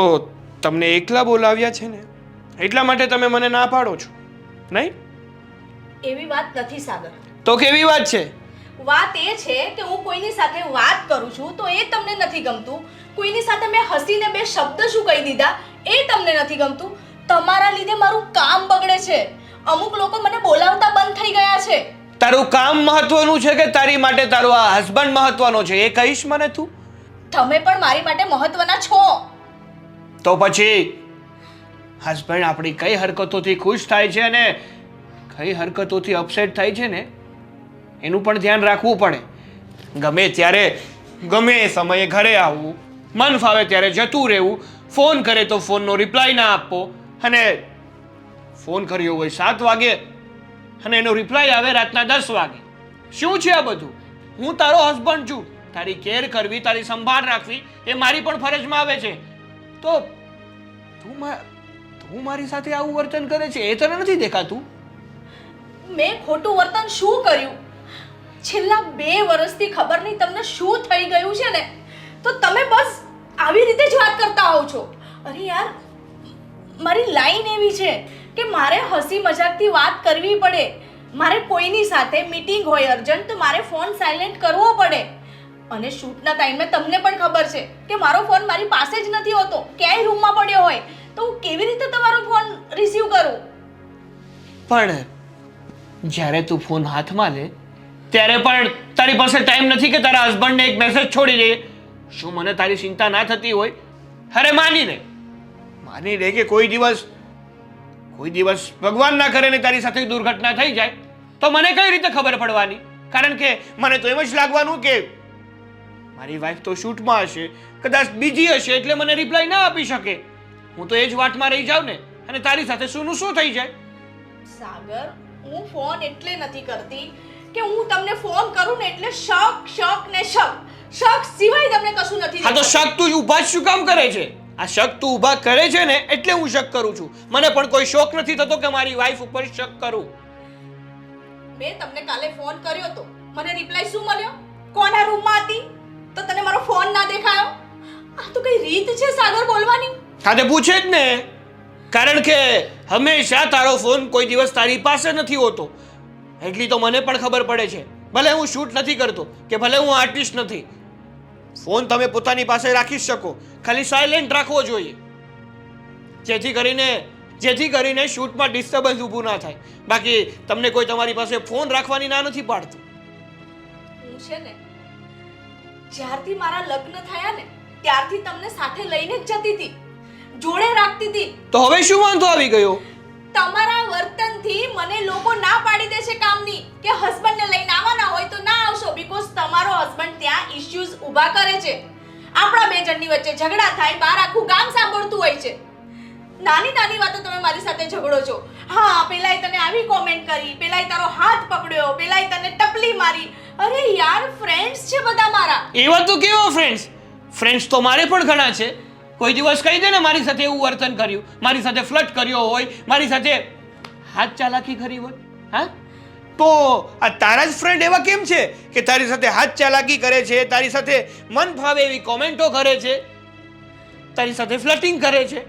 Speaker 2: તમને એકલા બોલાવ્યા છે ને એટલા માટે તમે મને ના પાડો છો, નહીં?
Speaker 1: એવી વાત નથી સાગર.
Speaker 2: તો કેવી વાત છે?
Speaker 1: વાત એ છે કે હું કોઈની સાથે વાત કરું છું તો એ તમને નથી ગમતું. કોઈની સાથે મેં હસીને 2 શબ્દ શું કહી દીધા એ તમને નથી ગમતું. તમારા લીધે મારું કામ બગડે છે. અમુક લોકો મને બોલાવતા બંધ થઈ ગયા છે.
Speaker 2: તારું કામ મહત્વનું છે કે તારી માટે તારો આ હસબન્ડ મહત્વનો છે એ કહીશ મને તું?
Speaker 1: તમે પણ મારી માટે મહત્વના છો.
Speaker 2: તો પછી હસબન્ડ આપણી કઈ હરકતોથી ખુશ થાય છે અને કઈ હરકતોથી અપસેટ થાય છે ને એનું પણ ધ્યાન રાખવું પડે. ગમે ત્યારે ગમે એ સમયે ઘરે આવવું, મન ફાવે ત્યારે જતું રહેવું, ફોન કરે તો ફોનનો રિપ્લાય ના આપવો, અને ફોન કર્યો હોય 7 વાગે અને એનો રિપ્લાય આવે રાતના 10 વાગે. શું છે આ બધું? હું તારો હસબન્ડ છું. તારી કેર કરવી, તારી સંભાળ રાખવી એ મારી પણ ફરજમાં આવે છે. તો તું મારી સાથે આવું વર્તન કરે છે એ તને નથી દેખાતું?
Speaker 1: મેં ખોટું વર્તન શું કર્યું? છેલ્લા 2 વર્ષથી ખબર નહીં તમને શું થઈ ગયું છે ને તો તમે બસ આવી રીતે જ વાત કરતા હોવ છો. અરે યાર, મારી લાઈન એવી છે કે મારે હસી મજાકથી વાત કરવી પડે. મારે કોઈની સાથે મીટિંગ હોય અર્જન્ટ તો મારે ફોન સાયલેન્ટ કરવો પડે. અને શૂટના ટાઈમે તમને પણ ખબર છે કે મારો ફોન મારી પાસે જ નથી હોતો, ક્યાંય રૂમમાં પડ્યો હોય તો હું કેવી રીતે તમારો ફોન રિસીવ કરું?
Speaker 2: પણ જ્યારે તું ફોન હાથમાં લે ત્યારે પણ તારી પાસે ટાઈમ નથી કે તારા હસબન્ડને એક મેસેજ છોડી દે. શું મને તારી ચિંતા ના થતી હોય? અરે માની લે કે કોઈ દિવસ ભગવાન ના કરે ને તારી સાથે દુર્ઘટના થઈ જાય તો મને કઈ રીતે ખબર પડવાની? કારણ કે મને તો એમ જ લાગવાનું કે મારી વાઈફ તો શૂટમાં હશે, કદાચ બીજી હશે, એટલે મને રિપ્લાય ના આપી શકે. હું તો એ જ વાતમાં રહી જાઉં ને, અને તારી સાથે શું થઈ જાય.
Speaker 1: સાગર, હું ફોન એટલે નથી કરતી કે હું તમને ફોન કરું ને એટલે શક ને શક સિવાય તમને કશું નથી
Speaker 2: હા તો
Speaker 1: દેખાતું.
Speaker 2: શક તું ઊભા જ શું કામ કરે છે? આ શક તું ઊભા કરે છે ને એટલે હું શક કરું છું. મને પણ કોઈ શોખ નથી થતો કે મારી વાઈફ ઉપર શક કરું.
Speaker 1: મેં તમને કાલે ફોન કર્યો તો, મને રિપ્લાય શું મળ્યો? કોના રૂમમાં હતી તો તને મારો ફોન ના દેખાયો? આ તો કઈ રીત છે સાગર બોલવાની?
Speaker 2: હા તે પૂછે જ ને, કારણ કે હંમેશા તારો ફોન કોઈ દિવસ તારી પાસે નથી હોતો. એટલી તો મને પણ ખબર પડે છે. ભલે હું શૂટ નથી કરતો કે ભલે હું આર્ટિસ્ટ નથી, ફોન તમે પોતાની પાસે રાખી શકો, ખાલી સાયલેન્ટ રાખવો જોઈએ, જેથી કરીને શૂટમાં ડિસ્ટર્બન્સ ઊભું ના થાય. બાકી તમને કોઈ તમારી પાસે ફોન રાખવાની ના નથી પાડતું.
Speaker 1: હું છે ને જ્યારથી મારા લગ્ન થયા ને ત્યારથી તમને સાથે લઈને જ જતી હતી, જોડે રાખતી હતી.
Speaker 2: તો હવે શું વાંધો આવી ગયો?
Speaker 1: તમારા વર્તનથી મને લોકો ના પાડી દે છે કામની કે હસબન્ડને લઈને આવવાના હોય તો ના આવશો, બીકોઝ તમારો હસબન્ડ ત્યાં ઇશ્યુઝ ઊભા કરે છે. આપણા બે જણની વચ્ચે ઝઘડા થાય, બહાર આખું ગામ સાંભળતું હોય છે. નાની નાની વાતો તમે મારી સાથે ઝઘડો છો. હા, પેલાય તને આવી કોમેન્ટ કરી, પેલાય તારો હાથ પકડ્યો, પેલાય તને ટપલી મારી. અરે યાર, ફ્રેન્ડ્સ છે બધા મારા.
Speaker 2: એવા તો કેવા ફ્રેન્ડ્સ તો મારે પણ ઘણા છે. કોઈ દિવસ કહી દે ને મારી સાથે એવું વર્તન કર્યું, મારી સાથે ફ્લર્ટ કર્યો હોય, મારી સાથે હાથ ચાલાકી કરી હોય. હા, તો આ તારા જ ફ્રેન્ડ એવા કેમ છે કે તારી સાથે હાથ ચાલાકી કરે છે, તારી સાથે મન ફાવે એવી કોમેન્ટો કરે છે, તારી સાથે ફ્લર્ટિંગ કરે છે?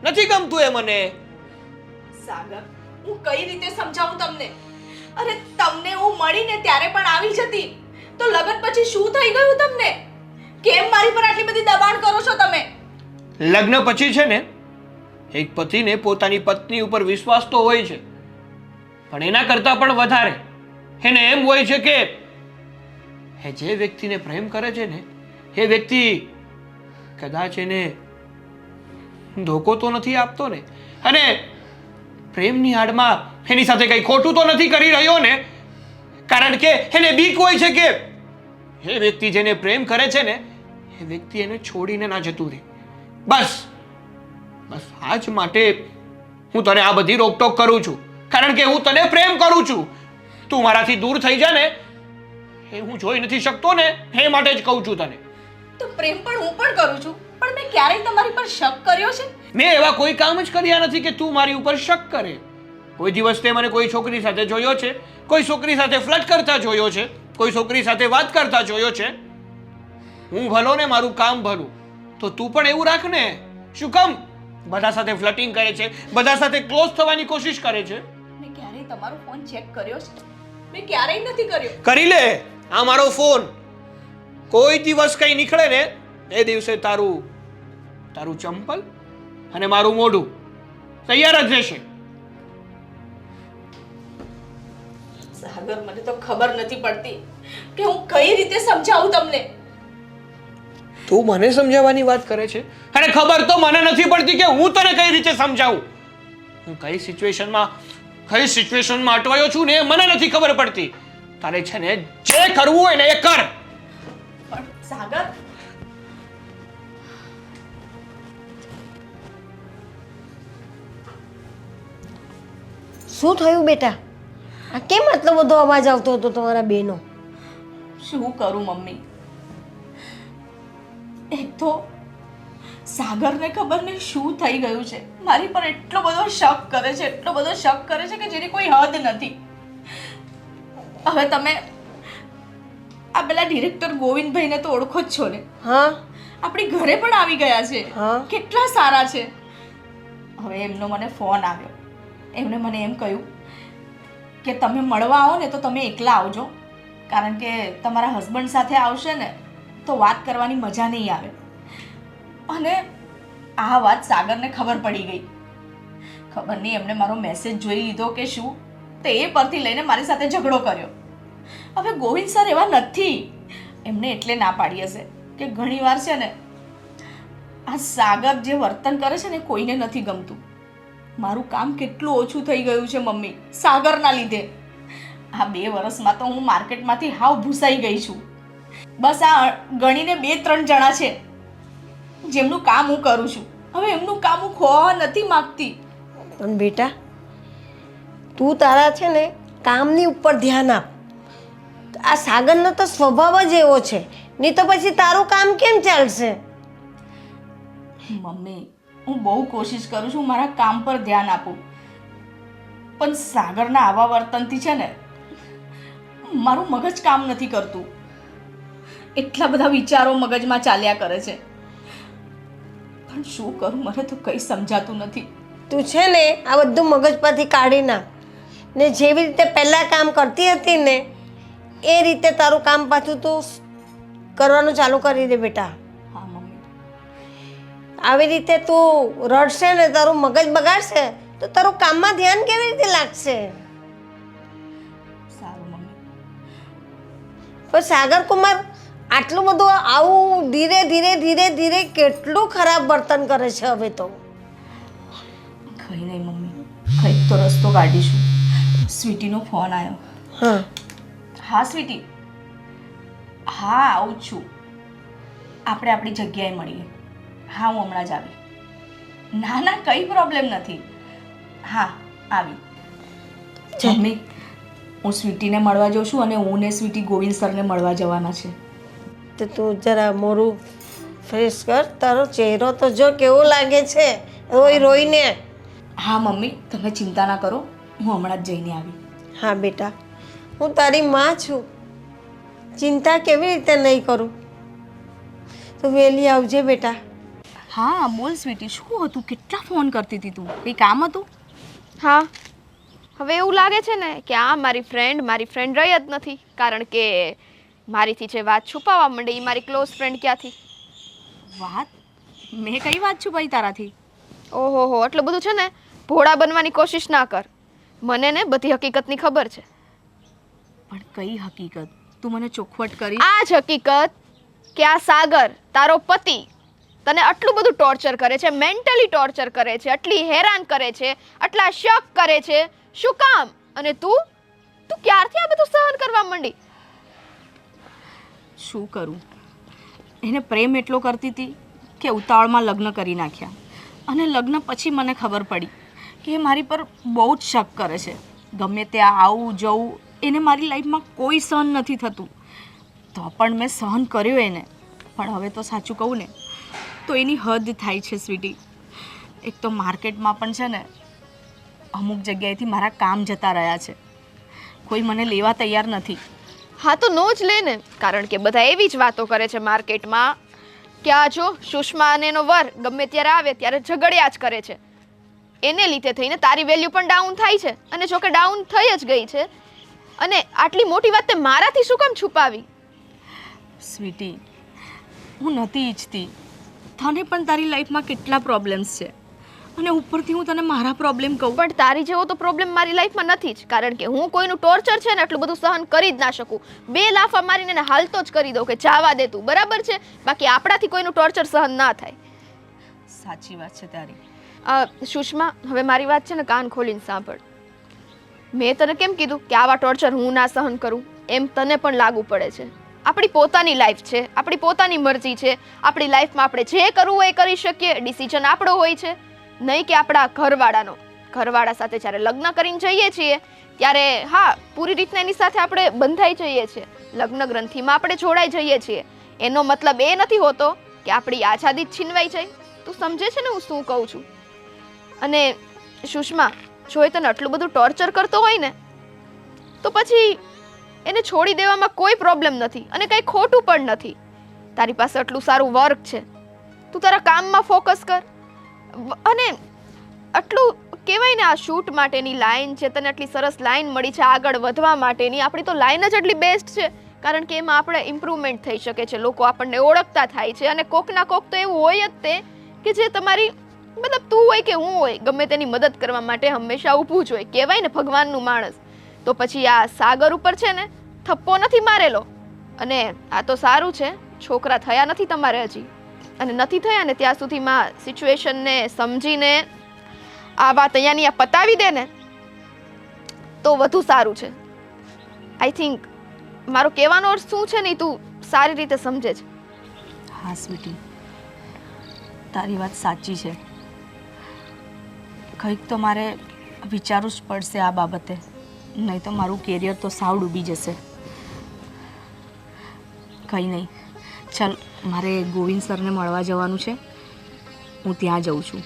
Speaker 2: નથી ગમતું એ મને.
Speaker 1: સાગર, હું કઈ રીતે સમજાવું તમને? અરે તમને હું મળીને ત્યારે પણ આવી જતી, તો લગ્ન પછી શું થઈ ગયું તમને? કેમ મારી પર આટલી બધી દબાણ કરો છો તમે?
Speaker 2: લગ્ન પછી છે ને એક પતિને પોતાની પત્ની ઉપર વિશ્વાસ તો હોય છે, પણ એના કરતાં પણ વધારે એને એમ હોય છે કે એ જે વ્યક્તિને પ્રેમ કરે છે ને એ વ્યક્તિ કદાચ એને ધોકો તો નથી આપતો ને, અને પ્રેમની આડમાં એની સાથે કંઈ ખોટું તો નથી કરી રહ્યો ને, કારણ કે એને બીક હોય છે કે એ વ્યક્તિ જેને પ્રેમ કરે છે ને એ વ્યક્તિ એને છોડીને ના જતું રહે. બસ આ જ માટે હું તને આ બધી રોકટોક કરું છું, કારણ કે હું તને પ્રેમ કરું છું. તું મારાથી દૂર થઈ જા ને એ હું જોઈ નથી શકતો ને, એ માટે જ કહું છું તને.
Speaker 1: તો પ્રેમ પણ હું પણ કરું છું, પણ મેં ક્યારેય તમારી પર શક કર્યો છે?
Speaker 2: મેં એવા કોઈ કામ જ કર્યા નથી કે તું મારી ઉપર શક કરે. કોઈ દિવસ તે મને કોઈ છોકરી સાથે જોયો છે, કોઈ છોકરી સાથે ફ્લર્ટ કરતા જોયો છે, કોઈ છોકરી સાથે વાત કરતા જોયો છે? હું ભલો ને મારું કામ ભલું, તો તું પણ એવું રાખ ને. શું કામ બધા સાથે ફ્લર્ટિંગ કરે છે, બધા સાથે ક્લોઝ થવાની કોશિશ કરે છે?
Speaker 1: મેં ક્યારેય તમારો ફોન ચેક કર્યો છે? મેં ક્યારેય નથી કર્યો.
Speaker 2: કરી લે આ મારો ફોન. કોઈ દિવસ કઈ નીકળે ને એ દિવસે તારું ચંપલ અને મારું મોઢું તૈયાર જ રહેશે.
Speaker 1: સાગર, મને તો ખબર નથી પડતી કે હું કઈ રીતે સમજાવું તમને.
Speaker 2: તું મને સમજાવવાની વાત કરે છે, અને ખબર તો મને નથી પડતી કે હું તને કઈ રીતે સમજાવું. હું કઈ સિચ્યુએશનમાં અટવાયો છું ને એ મને નથી ખબર પડતી. તારે છે ને જે કરવું હોય ને એ કર.
Speaker 1: પણ સાગર,
Speaker 3: શું થયું બેટા? આ કેમ આટલો બધો અવાજ આવતો હતો તમારા બેનો?
Speaker 1: શું કરું મમ્મી? એક તો સાગરને ખબર નહીં શું થઈ ગયું છે, મારી પર એટલો બધો શક કરે છે કે જેની કોઈ હદ નથી. હવે તમે આ પેલા ડિરેક્ટર ગોવિંદભાઈને તો ઓળખો જ છો ને?
Speaker 3: હા,
Speaker 1: આપણી ઘરે પણ આવી ગયા છે.
Speaker 3: હા.
Speaker 1: કેટલા સારા છે. હવે એમનો મને ફોન આવ્યો. એમણે મને એમ કહ્યું કે તમે મળવા આવો ને તો તમે એકલા આવજો, કારણ કે તમારા હસબન્ડ સાથે આવશે ને તો વાત કરવાની મજા નહીં આવે. અને આ વાત સાગરને ખબર પડી ગઈ. ખબર નહીં એમણે મારો મેસેજ જોઈ લીધો કે શું, તો એ પરથી લઈને મારી સાથે ઝઘડો કર્યો. હવે ગોવિંદ સર એવા નથી, એમને એટલે ના પાડી હશે કે ઘણીવાર છે ને આ સાગર જે વર્તન કરે છે ને કોઈને નથી ગમતું. મારું કામ કેટલું ઓછું થઈ ગયું છે મમ્મી સાગરના લીધે. આ 2 વર્ષમાં તો હું માર્કેટમાંથી હાવ ભૂસાઈ ગઈ છું. બસ આ ગણીને 2-3 જણા છે જેમનું કામ હું કરું છું. હવે એમનું કામ હું ખોવા નથી માંગતી.
Speaker 3: પણ બેટા તું તારા છે ને કામની ઉપર ધ્યાન આપ. આ સાગરનો તો સ્વભાવ જ એવો છે, નહીં તો પછી તારું કામ કેમ ચાલશે?
Speaker 1: મમ્મી, હું બહુ કોશિશ કરું છું મારા કામ પર ધ્યાન આપું, પણ સાગરના આવા વર્તનથી છે ને મારું મગજ કામ નથી કરતું. એટલા બધા વિચારો મગજમાં ચાલ્યા કરે છે, પણ શું કરું મને તો કંઈ સમજાતું નથી.
Speaker 3: તું છે ને આ બધું મગજ પરથી કાઢી નાખ ને જેવી રીતે પહેલાં કામ કરતી હતી ને એ રીતે તારું કામ પાછું તું કરવાનું ચાલુ કરી દે બેટા.
Speaker 1: હા મમ્મી.
Speaker 3: આવી રીતે તું રડશે ને તારું મગજ બગાડશે તો તારું કામમાં ધ્યાન કેવી રીતે લાગશે?
Speaker 1: સારું મમ્મી.
Speaker 3: પણ સાગર કુમાર આટલું બધું આવું ધીરે ધીરે ધીરે ધીરે કેટલું ખરાબ વર્તન કરે છે હવે તો.
Speaker 1: કંઈ નહીં મમ્મી, કંઈક તો રસ્તો કાઢીશું. સ્વીટીનો ફોન આવ્યો.
Speaker 3: હા
Speaker 1: હા સ્વીટી, હા આવું જ છું. આપણે આપણી જગ્યાએ મળીએ. હા હું હમણાં જ આવી. ના ના કંઈ પ્રોબ્લેમ નથી. હા આવી. મમ્મી, હું સ્વીટીને મળવા જાઉં છું અને હું ને સ્વીટી ગોવિંદ સરને મળવા જવાના છે.
Speaker 3: તો તું જરા મોરું ફ્રેશ કર, તારો ચહેરો તો જો કેવો લાગે છે રોઈ રોઈને.
Speaker 1: હા મમ્મી, તમે ચિંતા ના કરો, હું હમણાં જ જઈને આવી.
Speaker 3: હા બેટા, હું તારી માં છું, ચિંતા કેવી રીતે નહીં કરું. તો વહેલી આવજે બેટા.
Speaker 1: હા બોલ સ્વીટી, શું હતું? કેટલા ફોન કરતી હતી તું? કંઈ કામ હતું?
Speaker 4: હા, હવે એવું લાગે છે ને કે આ મારી ફ્રેન્ડ રહી જ નથી, કારણ કે મારીથી જે વાત છુપાવવા માંડે એ મારી ક્લોઝ ફ્રેન્ડ ક્યાંથી?
Speaker 1: વાત? મેં કઈ વાત છું ભાઈ તારાથી?
Speaker 4: ઓહો હો, એટલું બધું છે ને ભોળા બનવાની કોશિશ ના કર. મને ને બધી હકીકતની ખબર છે.
Speaker 1: પણ કઈ હકીકત? તું મને ચોખવટ કરી.
Speaker 4: આ જ હકીકત કે આ સાગર તારો પતિ તને આટલું બધું ટોર્ચર કરે છે, મેન્ટલી ટોર્ચર કરે છે, આટલી હેરાન કરે છે, આટલા શક કરે છે. શું કામ? અને તું ક્યારથી આ બધું સહન કરવા માંડી?
Speaker 1: શું કરું? એને પ્રેમ એટલો કરતી હતી કે ઉતાવળમાં લગ્ન કરી નાખ્યા, અને લગ્ન પછી મને ખબર પડી કે એ મારી પર બહુ જ શક કરે છે. ગમે ત્યાં આવું જવું એને મારી લાઈફમાં કોઈ સહન નથી થતું. તો પણ મેં સહન કર્યો એને. પણ હવે તો સાચું કહું ને તો એની હદ થાય છે સ્વીટી. એક તો માર્કેટમાં પણ છે ને અમુક જગ્યાએથી મારા કામ જતા રહ્યા છે, કોઈ મને લેવા તૈયાર નથી.
Speaker 4: હા તો નો જ લે ને, કારણ કે બધા એવી જ વાતો કરે છે માર્કેટમાં કે આ જો સુષ્મા અને એનો વર ગમે ત્યારે આવે ત્યારે ઝઘડ્યા જ કરે છે. એને લીધે થઈને તારી વેલ્યુ પણ ડાઉન થાય છે, અને જો કે ડાઉન થઈ જ ગઈ છે. અને આટલી મોટી વાત તે મારાથી શું કામ છુપાવી?
Speaker 1: સ્વીટી, હું નથી ઈચ્છતી. તને પણ તારી લાઈફમાં કેટલા પ્રોબ્લેમ્સ છે, અને ઉપરથી હું તને મારા પ્રોબ્લેમ કહું.
Speaker 4: પણ તારી જેવો તો પ્રોબ્લેમ મારી લાઈફમાં નથી જ, કારણ કે હું કોઈનું ટોર્ચર છે ને એટલું બધું સહન કરી જ ના શકું. 2 લાફા મારીને એને હાલતો જ કરી દઉં કે જાવા દે તું, બરાબર છે? બાકી આપણાથી કોઈનું ટોર્ચર સહન ના થાય.
Speaker 1: સાચી વાત છે તારી.
Speaker 4: સુષ્મા, હવે મારી વાત છે ને કાન ખોલીને સાંભળ. મેં તને કેમ કીધું કે આવા ટોર્ચર હું ના સહન કરું, એમ તને પણ લાગુ પડે છે. આપણી પોતાની લાઈફ છે, આપણી પોતાની મરજી છે. આપણી લાઈફમાં આપણે જે કરવું હોય એ કરી શકીએ, ડિસિઝન આપણો હોય છે, નહીં કે આપણા ઘરવાળાનો. ઘરવાળા સાથે જ્યારે લગ્ન કરીને જઈએ છીએ ત્યારે હા પૂરી રીતના એની સાથે આપણે બંધાઈ જઈએ છીએ, લગ્ન ગ્રંથિમાં આપણે જોડાઈ જઈએ છીએ. એનો મતલબ એ નથી હોતો કે આપણી આઝાદી જ છીનવાઈ જાય. તું સમજે છે ને હું શું કહું છું? અને સુષ્મા, જો એ તને આટલું બધું ટોર્ચર કરતો હોય ને તો પછી એને છોડી દેવામાં કોઈ પ્રોબ્લેમ નથી, અને કંઈ ખોટું પણ નથી. તારી પાસે આટલું સારું વર્ક છે, તું તારા કામમાં ફોકસ કર. અને આટલું કહેવાય ને આ શૂટ માટેની લાઈન છે, તને આટલી સરસ લાઈન મળી છે આગળ વધવા માટેની. આપણી તો લાઈન જ એટલી બેસ્ટ છે, કારણ કે એમાં આપણે ઇમ્પ્રુવમેન્ટ થઈ શકે છે, લોકો આપણને ઓળખતા થાય છે. અને કોક ના કોક તો એવું હોય જ તે કે જે તમારી મતલબ તું હોય કે હું હોય ગમે તેની મદદ કરવા માટે હંમેશા ઊભું જ હોય. કહેવાય ને ભગવાનનું માણસ. તો પછી આ સાગર ઉપર છે ને થપ્પો નથી મારેલો. અને આ તો સારું છે છોકરા થયા નથી તમારે હજી, અને નથી થયા ને ત્યાં સુધીમાં સિચ્યુએશનને સમજીને આ વાત અહીંયાની પતાવી દે ને તો વધુ સારું છે. આઈ થિંક મારો કહેવાનો અર્થ શું છે ને ઈ તું સારી રીતે સમજે છે.
Speaker 1: હા સ્વીટી, તારી વાત સાચી છે. કંઈક તો મારે વિચારવું જ પડશે આ બાબતે, નહીં તો મારું કેરિયર તો સાવ ડૂબી જશે. કંઈ નહીં, ચાલ મારે ગોવિંદ સરને મળવા જવાનું છે, હું ત્યાં જઉં છું.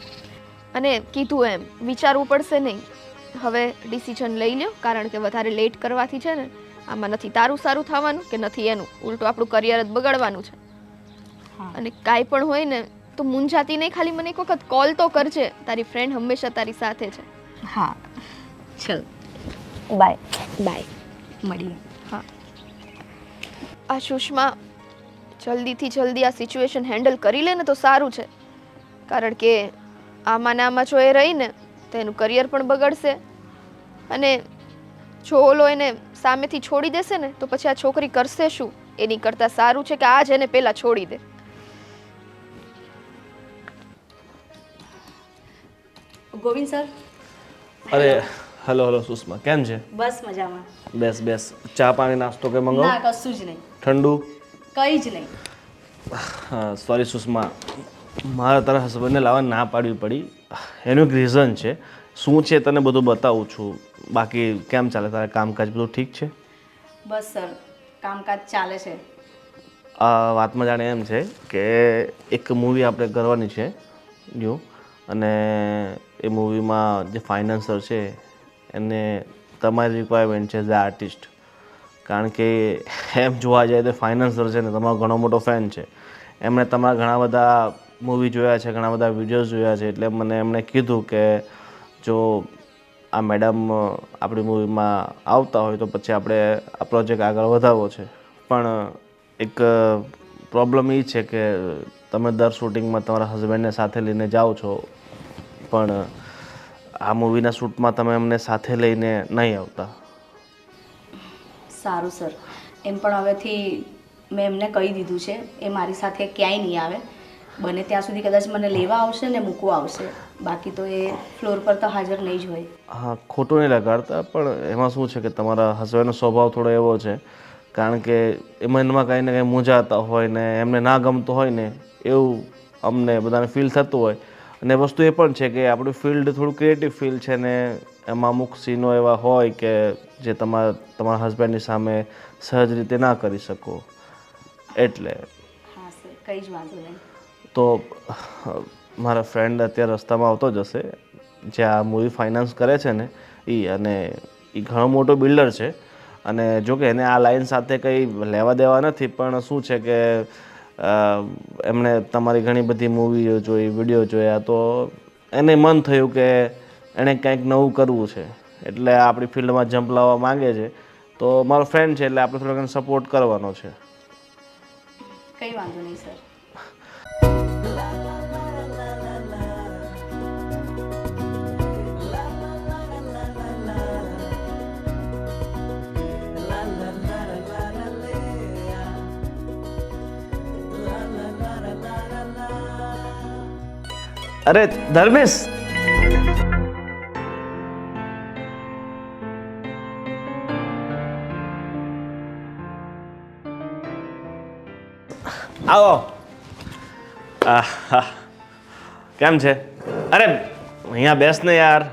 Speaker 4: અને કીધું એમ વિચારવું પડશે નહીં. હવે ડિસિઝન લઈ લ્યો, કારણ કે વધારે લેટ કરવાથી છે ને આમાં નથી તારું સારું થવાનું કે નથી એનું, ઉલટું આપણું કરિયર જ બગાડવાનું છે.
Speaker 1: હા.
Speaker 4: અને કાંઈ પણ હોય ને તો મૂંઝાતી નહીં, ખાલી મને એક વખત કોલ તો કરજે. તારી ફ્રેન્ડ હંમેશા તારી સાથે છે.
Speaker 1: હા ચલ,
Speaker 4: બાય બાય.
Speaker 1: મળીએ.
Speaker 4: હા. આ સુષ્મા જલ્દીથી જલ્દી આ સિચ્યુએશન હેન્ડલ કરી લે ને તો સારું છે, કારણ કે આમાં ને આમાં જો એ રહીને તો એનું કરિયર પણ બગડશે. અને જો ઓલો એને સામેથી છોડી દેશે ને તો પછી આ છોકરી કરશે શું? એની કરતાં સારું છે કે આજ એને પહેલાં છોડી દે.
Speaker 1: ગોવિંદ સર.
Speaker 5: અરે હેલો હેલો સુષ્મા, કેમ છે?
Speaker 1: બસ મજામાં.
Speaker 5: બેસ બેસ. ચા પાણી નાસ્તો કે મંગાવો?
Speaker 1: ના, કશું જ નહીં,
Speaker 5: ઠંડુ?
Speaker 1: કંઈ જ નહીં.
Speaker 5: હા સોરી સુષ્મા, મારે તારા હસબન્ડને લાવવા ના પાડવી પડી. એનું એક રીઝન છે. શું છે તને બધું બતાવું છું. બાકી કેમ ચાલે તારે કામકાજ બધું ઠીક છે?
Speaker 1: બસ સર, કામકાજ ચાલે છે.
Speaker 5: આ વાતમાં જાણે એમ છે કે એક મૂવી આપણે કરવાની છે ન્યૂ, અને એ મૂવીમાં જે ફાઇનાન્સર છે એને તમારી રિક્વાયરમેન્ટ છે એઝ અ આર્ટિસ્ટ. કારણ કે એમ જોવા જાય તો ફાઇનાન્સર છે ને તમારો ઘણો મોટો ફેન છે. એમણે તમારા ઘણા બધા મૂવી જોયા છે, ઘણા બધા વિડીયોઝ જોયા છે, એટલે મને એમણે કીધું કે જો આ મેડમ આપણી મૂવીમાં આવતા હોય તો પછી આપણે આ પ્રોજેક્ટ આગળ વધારવો છે. પણ એક પ્રોબ્લેમ એ છે કે તમે દર શૂટિંગમાં તમારા હસબન્ડને સાથે લઈને જાઓ છો, પણ આ મૂવીના શૂટમાં તમે એમને સાથે લઈને નહીં આવતા.
Speaker 1: સારું સર, એમ પણ હવેથી મેં એમને કહી દીધું છે એ મારી સાથે ક્યાંય નહીં આવે. બને ત્યાં સુધી કદાચ મને લેવા આવશે ને મૂકવા આવશે, બાકી તો એ ફ્લોર પર તો હાજર નહીં જ હોય.
Speaker 5: હા ખોટું નહીં લગાડતા, પણ એમાં શું છે કે તમારા હસબન્ડનો સ્વભાવ થોડો એવો છે, કારણ કે એમાં કંઈ ને કંઈ મૂંઝાતા હોય ને એમને ના ગમતું હોય ને એવું અમને બધાને ફીલ થતું હોય. અને વસ્તુ એ પણ છે કે આપણું ફિલ્ડ થોડું ક્રિએટિવ ફિલ્ડ છે ને એમાં અમુક સીનો એવા હોય કે જે તમારા હસબન્ડની સામે સહજ રીતે ના કરી શકો. એટલે
Speaker 1: હા સર, કંઈ જ વાંધો નહીં.
Speaker 5: તો મારા ફ્રેન્ડ અત્યારે રસ્તામાં આવતો જ હશે, જે આ મૂવી ફાઇનાન્સ કરે છે ને અને એ ઘણો મોટો બિલ્ડર છે. અને જો કે એને આ લાઈન સાથે કંઈ લેવા દેવા નથી, પણ શું છે કે એમણે તમારી ઘણી બધી મૂવીઓ જોઈ, વિડીયો જોયા, તો એને મન થયું કે એણે કંઈક નવું કરવું છે, એટલે આપણી ફિલ્ડમાં જમ્પ લાવવા માંગે છે. તો મારો ફ્રેન્ડ છે એટલે આપણે થોડોક સપોર્ટ કરવાનો છે.
Speaker 1: કંઈ વાંધો નહીં સર.
Speaker 5: અરે ધર્મેશ, આવો. કેમ છે? અરે અહીંયા બેસ ને યાર.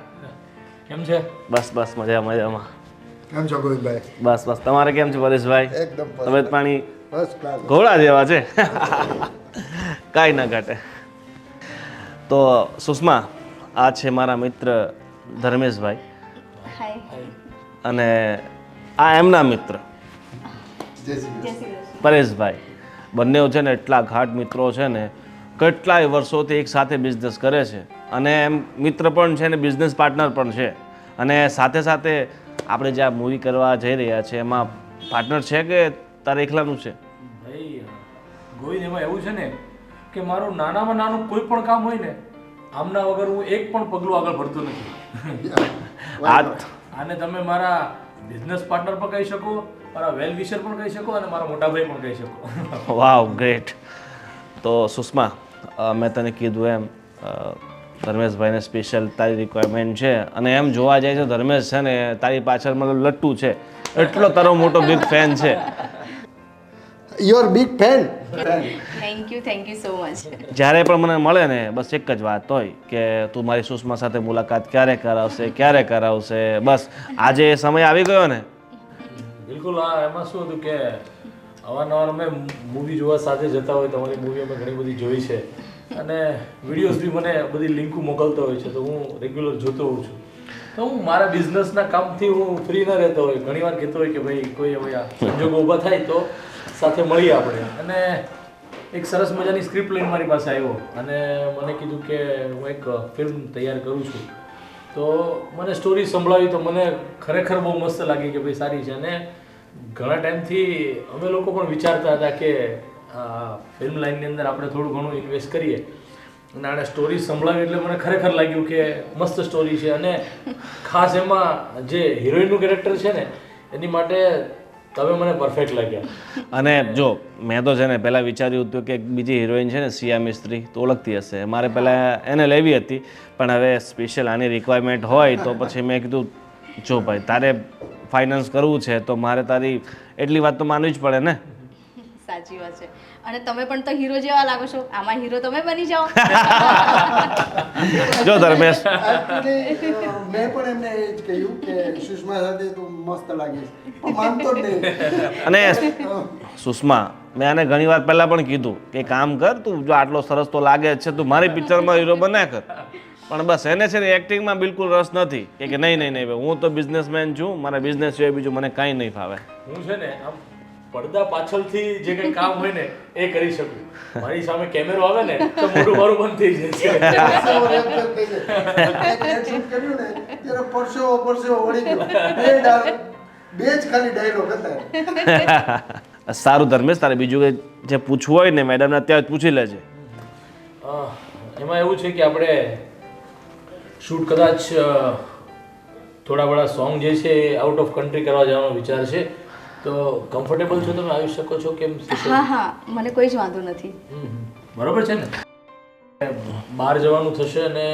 Speaker 2: કેમ છે?
Speaker 5: બસ બસ મજા મજામાં.
Speaker 6: કેમ છો ગોવિંદભાઈ?
Speaker 5: બસ બસ. તમારે કેમ છે પરેશભાઈ?
Speaker 6: એકદમ
Speaker 5: તબિયત પાણી
Speaker 6: ફર્સ્ટ ક્લાસ.
Speaker 5: ઘોડા જેવા છે. કાંઈ ના ઘટે. તો સુષ્મા, આ છે મારા મિત્ર ધર્મેશભાઈ,
Speaker 1: હાય.
Speaker 5: અને આ એમના મિત્ર
Speaker 6: જય શ્રી કૃષ્ણ.
Speaker 5: પરેશભાઈ. બંને છે ને એટલા ઘાટ મિત્રો છે ને, કેટલાય વર્ષોથી એક સાથે બિઝનેસ કરે છે, અને એમ મિત્ર પણ છે ને બિઝનેસ પાર્ટનર પણ છે. અને સાથે સાથે આપણે જે આ મૂવી કરવા જઈ રહ્યા છે એમાં પાર્ટનર છે કે તારે એકલાનું છે?
Speaker 7: ભાઈ ગોવિંદ, એમાં એવું છે ને કે મારું નાનામાં નાનું કોઈ પણ કામ હોય ને, આમના વગર હું એક પણ પગલું આગળ ભરતો નથી. આને તમે મારા બિઝનેસ પાર્ટનર પણ કહી શકો, મારા વેલ વિશર પણ કહી શકો, અને મારા મોટા ભાઈ પણ કહી શકો.
Speaker 5: વાવ ગ્રેટ. તો સુષ્મા, મેં તને કીધું એમ ધર્મેશભાઈને સ્પેશિયલ તારી રિક્વાયરમેન્ટ છે અને એમ જોવા જાય છે ધર્મેશ છે ને તારી પાછળ મતલબ લટ્ટુ છે એટલો તારો મોટો બિગ ફેન છે.
Speaker 6: Your big fan.
Speaker 1: Thank you so much.
Speaker 5: જ્યારે પણ મને મળે ને બસ એક જ વાત હોય કે તું મારી સુષ્મા સાથે મુલાકાત ક્યારે કરાવશે. બસ આજે એ સમય આવી ગયો ને.
Speaker 7: બિલકુલ. હા, એમાં શું હતું કે અવારનવાર અમે મૂવી જોવા સાથે જતા હોય, તમારી મૂવી અમે ઘણી બધી જોઈ છે અને વિડીયોઝ બી મને બધી લિંકો મોકલતો હોય છે, તો હું રેગ્યુલર જોતો હોઉં છું. તો હું મારા બિઝનેસના કામથી હું ફ્રી ન રહેતો હોય, ઘણીવાર કહેતો હોય કે ભાઈ કોઈ હવે આ સંજોગો ઊભા થાય તો સાથે મળીએ આપણે. અને એક સરસ મજાની સ્ક્રિપ્ટ લઈને મારી પાસે આવ્યો અને મને કીધું કે હું એક ફિલ્મ તૈયાર કરું છું. તો મને સ્ટોરી સંભળાવી તો મને ખરેખર બહુ મસ્ત લાગી કે ભાઈ સારી છે. અને ઘણા ટાઈમથી અમે લોકો પણ વિચારતા હતા કે ફિલ્મ લાઇનની અંદર આપણે થોડું ઘણું ઇન્વેસ્ટ કરીએ અને આને સ્ટોરી સંભળાવી એટલે મને ખરેખર લાગ્યું કે મસ્ત સ્ટોરી છે. અને ખાસ એમાં જે હિરોઈનનું કેરેક્ટર છે ને એની માટે તમે મને પરફેક્ટ લાગ્યા.
Speaker 5: અને જો મેં તો છે ને પહેલાં વિચાર્યું હતું કે બીજી હિરોઈન છે ને સિયા મિસ્ત્રી તો ઓળખતી હશે, મારે પહેલાં એને લેવી હતી પણ હવે સ્પેશિયલ આની રિક્વાયરમેન્ટ હોય તો પછી મેં કીધું જો ભાઈ તારે ફાઇનાન્સ કરવું છે તો મારે તારી એટલી વાત તો માનવી જ પડે ને.
Speaker 1: સાચી વાત છે. અને તમે પણ તો હીરો જેવા લાગો છો, આમાં હીરો તમે બની જાઓ.
Speaker 5: જો ધર્મેશ
Speaker 6: મેં પણ એમને એ જ કહ્યું કે સુષ્મા સાથે તું મસ્ત લાગીશ, પણ માનતો જ નહીં.
Speaker 5: અને સુષ્મા મેં આને ઘણી વાર પહેલાં પણ કીધું કે કામ કર તું, જો આટલો સરસ તો લાગે જ છે તું મારી પિક્ચરમાં હીરો બન્યા કર. પણ બસ એને છે ને એક્ટિંગમાં બિલકુલ રસ નથી કે નહીં હું તો બિઝનેસમેન છું, મારા બિઝનેસ સિવાય બીજું મને કાંઈ નહીં ફાવે.
Speaker 7: હું છે ને આમ પડદા પાછળથી જે કંઈ કામ હોય ને એ કરી શકું. મારી સામે કેમેરો આવે ને તો મોઢું મારું બંધ થઈ જાય છે.
Speaker 6: શૂટ કર્યું ને ત્યારે પરસેવો વળી ગયો. બે જ ખાલી ડાયલોગ હતા.
Speaker 5: સારું ધર્મેશ, તારે બીજું કંઈ જે પૂછવું હોય ને મેડમને અત્યારે પૂછી લેજે.
Speaker 7: એમાં એવું છે કે આપણે શૂટ કદાચ થોડા બડા સોંગ જે છે એ આઉટ ઓફ કન્ટ્રી કરવા જવાનો વિચાર છે. તો કમ્ફર્ટેબલ છો તમે, આવી શકો છો? કેમ?
Speaker 1: હા, મને કોઈ જ વાંધો નથી.
Speaker 7: બરોબર છે ને? બહાર જવાનું થશે અને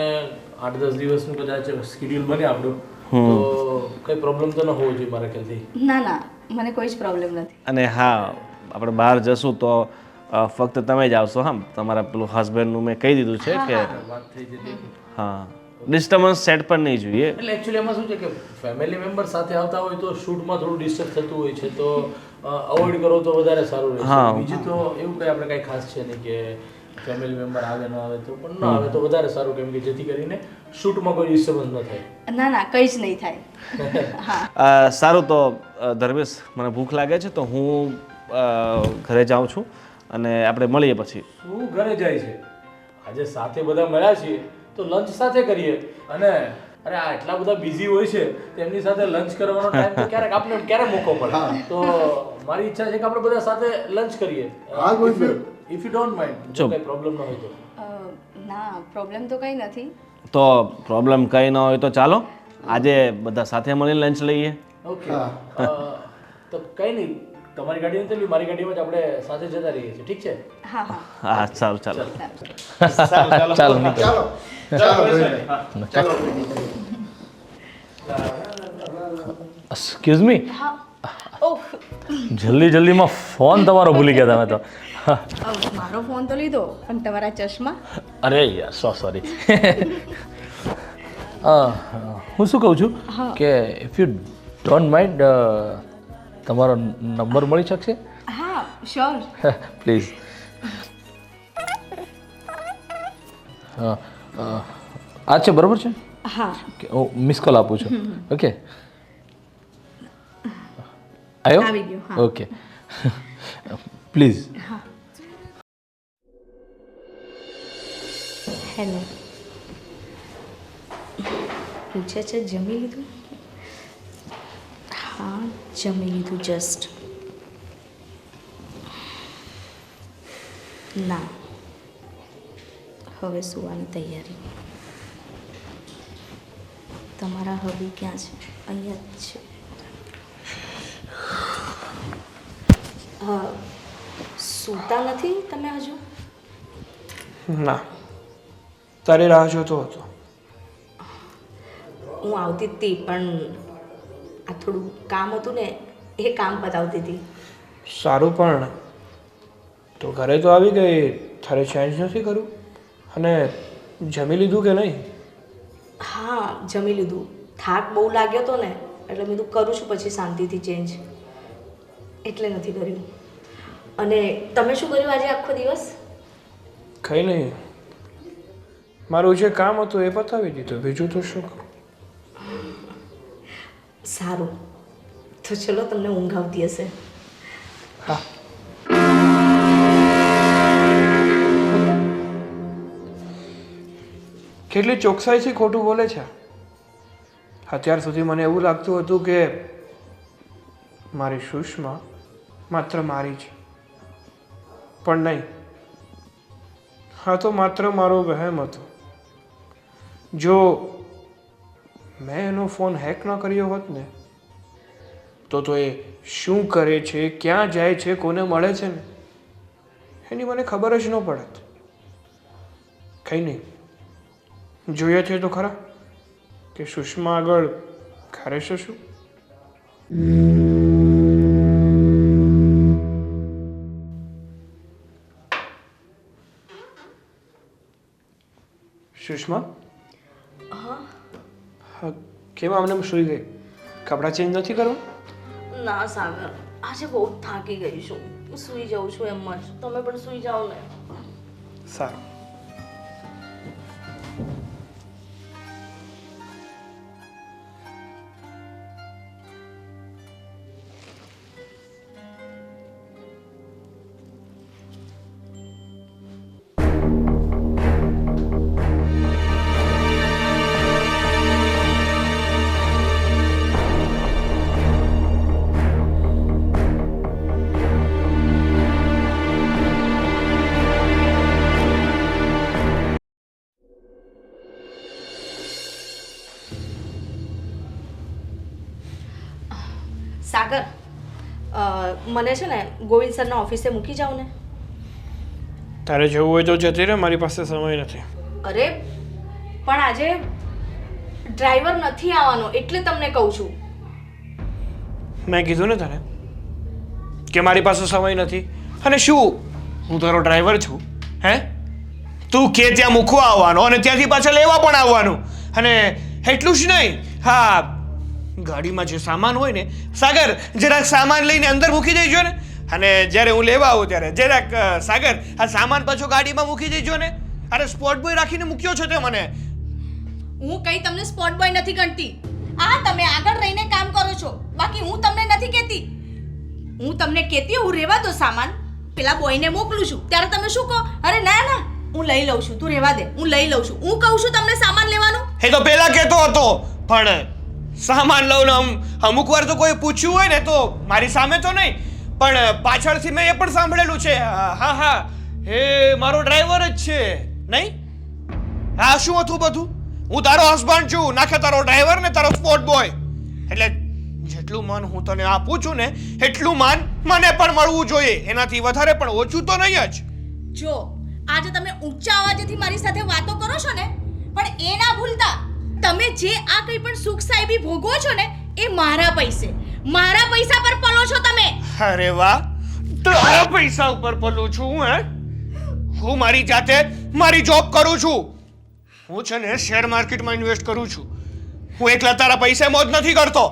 Speaker 7: 8-10 દિવસનું કદાચ સ્કેડ્યુલ બને આપણું તો કઈ પ્રોબ્લેમ તો ન હોવો જોઈએ મારા ખ્યાલથી.
Speaker 1: ના, મને કોઈ જ પ્રોબ્લેમ નથી.
Speaker 5: અને હા, આપણે બહાર જશું તો ફક્ત તમે જ આવશો. હા, તમારા પેલું હસબન્ડનું મેં કહી દીધું છે કે
Speaker 7: વાત થઈ જતી.
Speaker 5: હા, ડિસ્ટર્બન્સ સેટ પણ નહીં જોઈએ.
Speaker 7: એટલે એકચ્યુઅલી એમાં શું છે કે ફેમિલી મેમ્બર સાથે આવતા હોય તો શૂટમાં થોડું ડિસ્ટર્બ થતું હોય છે, તો અવોઇડ કરો તો વધારે સારું રહેશે. બીજું તો એવું કંઈ આપણે કાંઈ ખાસ છે નહીં કે ફેમિલી મેમ્બર આવે ન આવે તો પણ ન આવે તો વધારે સારું, કેમ કે જેથી કરીને શૂટમાં કોઈ ડિસ્ટર્બન્સ ન થાય.
Speaker 1: ના, કંઈ જ નહીં થાય.
Speaker 5: સારું, તો ધર્મેશ મને ભૂખ લાગે છે તો હું ઘરે જાઉં છું અને આપણે મળીએ પછી.
Speaker 7: શું ઘરે જાય છે? આજે સાથે બધા મળ્યા છીએ તો લંચ સાથે કરીએ. અને અરે આ એટલા બધા બિઝી હોય છે તેમની સાથે લંચ કરવાનો ટાઈમ તો ક્યારેક મોકો મળે. તો મારી ઈચ્છા છે કે આપણે બધા સાથે લંચ કરીએ. ઇફ યુ ડોન્ટ માઇન્ડ, જો કંઈ પ્રોબ્લેમ ન હોય તો.
Speaker 1: ના, પ્રોબ્લેમ તો કંઈ નથી.
Speaker 5: તો પ્રોબ્લેમ કંઈ ન હોય તો ચાલો આજે બધા સાથે મળીને લંચ લઈએ.
Speaker 7: ઓકે, તો કંઈ નહીં, તમારી ગાડી નથી, મારી ગાડીમાં જ આપણે સાથે જતા રહીએ છીએ. ઠીક છે?
Speaker 5: હા, સારું, ચાલો.
Speaker 7: એક્સક્યુઝ મી, જલ્દીમાં ફોન તમારો ભૂલી ગયા તમે તો.
Speaker 1: મારો ફોન તો લીધો પણ તમારા ચશ્મા.
Speaker 7: અરે યાર, સોરી. હું શું કહું છું કે ઇફ યુ ડોન્ટ માઇન્ડ તમારો નંબર મળી શકશે?
Speaker 1: હા, શ્યોર.
Speaker 7: પ્લીઝ. આ છે, બરાબર છે?
Speaker 1: હા.
Speaker 7: હું મિસ કોલ આપું છું. ઓકે,
Speaker 1: આવી ગયો. હા.
Speaker 7: Okay, please.
Speaker 1: હેલો. પૂછે છે જમી લીધું? હા, જમી લીધું જસ્ટ. ના, હવે સુવાની તૈયારી. તમારા હબી ક્યાં છે? અહીંયા જ છે. સૂતા નથી તમે હજુ?
Speaker 2: ના, તારી રાહ જોતો હતો.
Speaker 1: હું આવતી જ હતી પણ આ થોડું કામ હતું ને એ કામ પતાવતી હતી.
Speaker 2: સારું, પણ તો ઘરે તો આવી ગઈ, તારે ચેન્જ નથી કરવું? અને જમી લીધું કે નહીં?
Speaker 1: હા, જમી લીધું. થાક બહુ લાગ્યો હતો ને એટલે મેં કીધું કરું છું પછી શાંતિથી ચેન્જ, એટલે નથી કર્યું. અને તમે શું કર્યું આજે આખો દિવસ?
Speaker 2: કંઈ નહીં, મારું જે કામ હતું એ પતાવી દીધું, બીજું તો શું.
Speaker 1: સારું, તો ચલો તમને ઊંઘ આવતી હશે.
Speaker 2: હા. કેટલી ચોકસાઈથી ખોટું બોલે છે. અત્યાર સુધી મને એવું લાગતું હતું કે મારી સુષ્મા માત્ર મારી છે, પણ નહીં, હા તો માત્ર મારો વહેમ હતો. જો મેં એનો ફોન હેક ન કર્યો હોત ને તો એ શું કરે છે, ક્યાં જાય છે, કોને મળે છે ને એની મને ખબર જ ન પડત. કંઈ નહીં, જોઈએ છે તો ખરા કે સુષ્મા આગળ કરે છે શું. સુષ્મા, હા, કેમ આમને સૂઈ ગઈ? કપડાં ચેન્જ નથી કરવા?
Speaker 1: ના સાગર, આજે બહુ થાકી ગઈ છું, સૂઈ જાઉં છું એમ જ. તમે પણ સૂઈ જાઓ ને.
Speaker 2: સારું.
Speaker 1: સાગર, મને છે ને ગોવિંદ સરના ઓફિસે મૂકી જાઓ ને.
Speaker 2: તારે જવું હોય તો જતી રહે, મારી પાસે સમય નથી.
Speaker 1: અરે પણ આજે ડ્રાઈવર નથી આવવાનો એટલે તમને કહું છું.
Speaker 2: મેં કીધું ને તને કે મારી પાસે સમય નથી. અને શું હું તારો ડ્રાઈવર છું? હે, તું કે ત્યાં મૂકવા આવવાનો અને ત્યાંથી પાછા લેવા પણ આવવાનું. અને એટલું જ નહીં, હા, ગાડીમાં જે સામાન હોય ને સાગર, જરાક સામાન લઈને અંદર મૂકી દેજો ને. અને જ્યારે હું લેવા આવું ત્યારે જરાક સાગર આ સામાન પાછો ગાડીમાં મૂકી દેજો ને. અરે સ્પોટ બોય રાખીને મૂક્યો છો તે મને.
Speaker 1: હું કઈ તમને સ્પોટ બોય નથી ગણતી. આ તમે આગળ રહીને કામ કરો છો, બાકી હું તમને નથી કહેતી. હું તમને કહેતી હું રહેવા દો સામાન, પેલા બોયને મોકલું છું ત્યારે તમે શું કહો? અરે ના ના, હું લઈ લઉં છું, તું રહેવા દે, હું લઈ લઉં છું. હું કહું છું તમને સામાન લેવાનું.
Speaker 2: એ તો પેલા કહેતો હતો, પણ સામાન લઉં ને અમુક વાર તો કોઈ પૂછ્યું હોય ને તો મારી સામે તો નહીં, પણ પાછળથી મેં એ પણ સાંભળેલું છે. હા હા, એ મારો ડ્રાઈવર જ છે નહીં. હા, શું હતું બધું? હું તારો હસબન્ડ છું, નાખે તારો ડ્રાઈવર ને તારો સ્પોટ બોય. એટલે જેટલું માન હું તને આપું છું ને એટલું માન મને પણ મળવું જોઈએ, એનાથી વધારે પણ ઓછું તો નહીં જ.
Speaker 1: જો આજે તમે ઊંચા અવાજેથી મારી સાથે વાતો કરો છો ને, પણ એ ના ભૂલતા તમે જે આ કંઈ પણ સુખ સાહેબી ભોગવો છો ને એ મારા પૈસા પર પલો છો તમે.
Speaker 2: અરે વાહ, તારા પૈસા ઉપર પલું છું? હે, હું મારી જાતે મારી જોબ કરું છું. હું છે ને શેર માર્કેટમાં ઇન્વેસ્ટ કરું છું. હું એકલા તારા પૈસા મોજ નથી કરતો.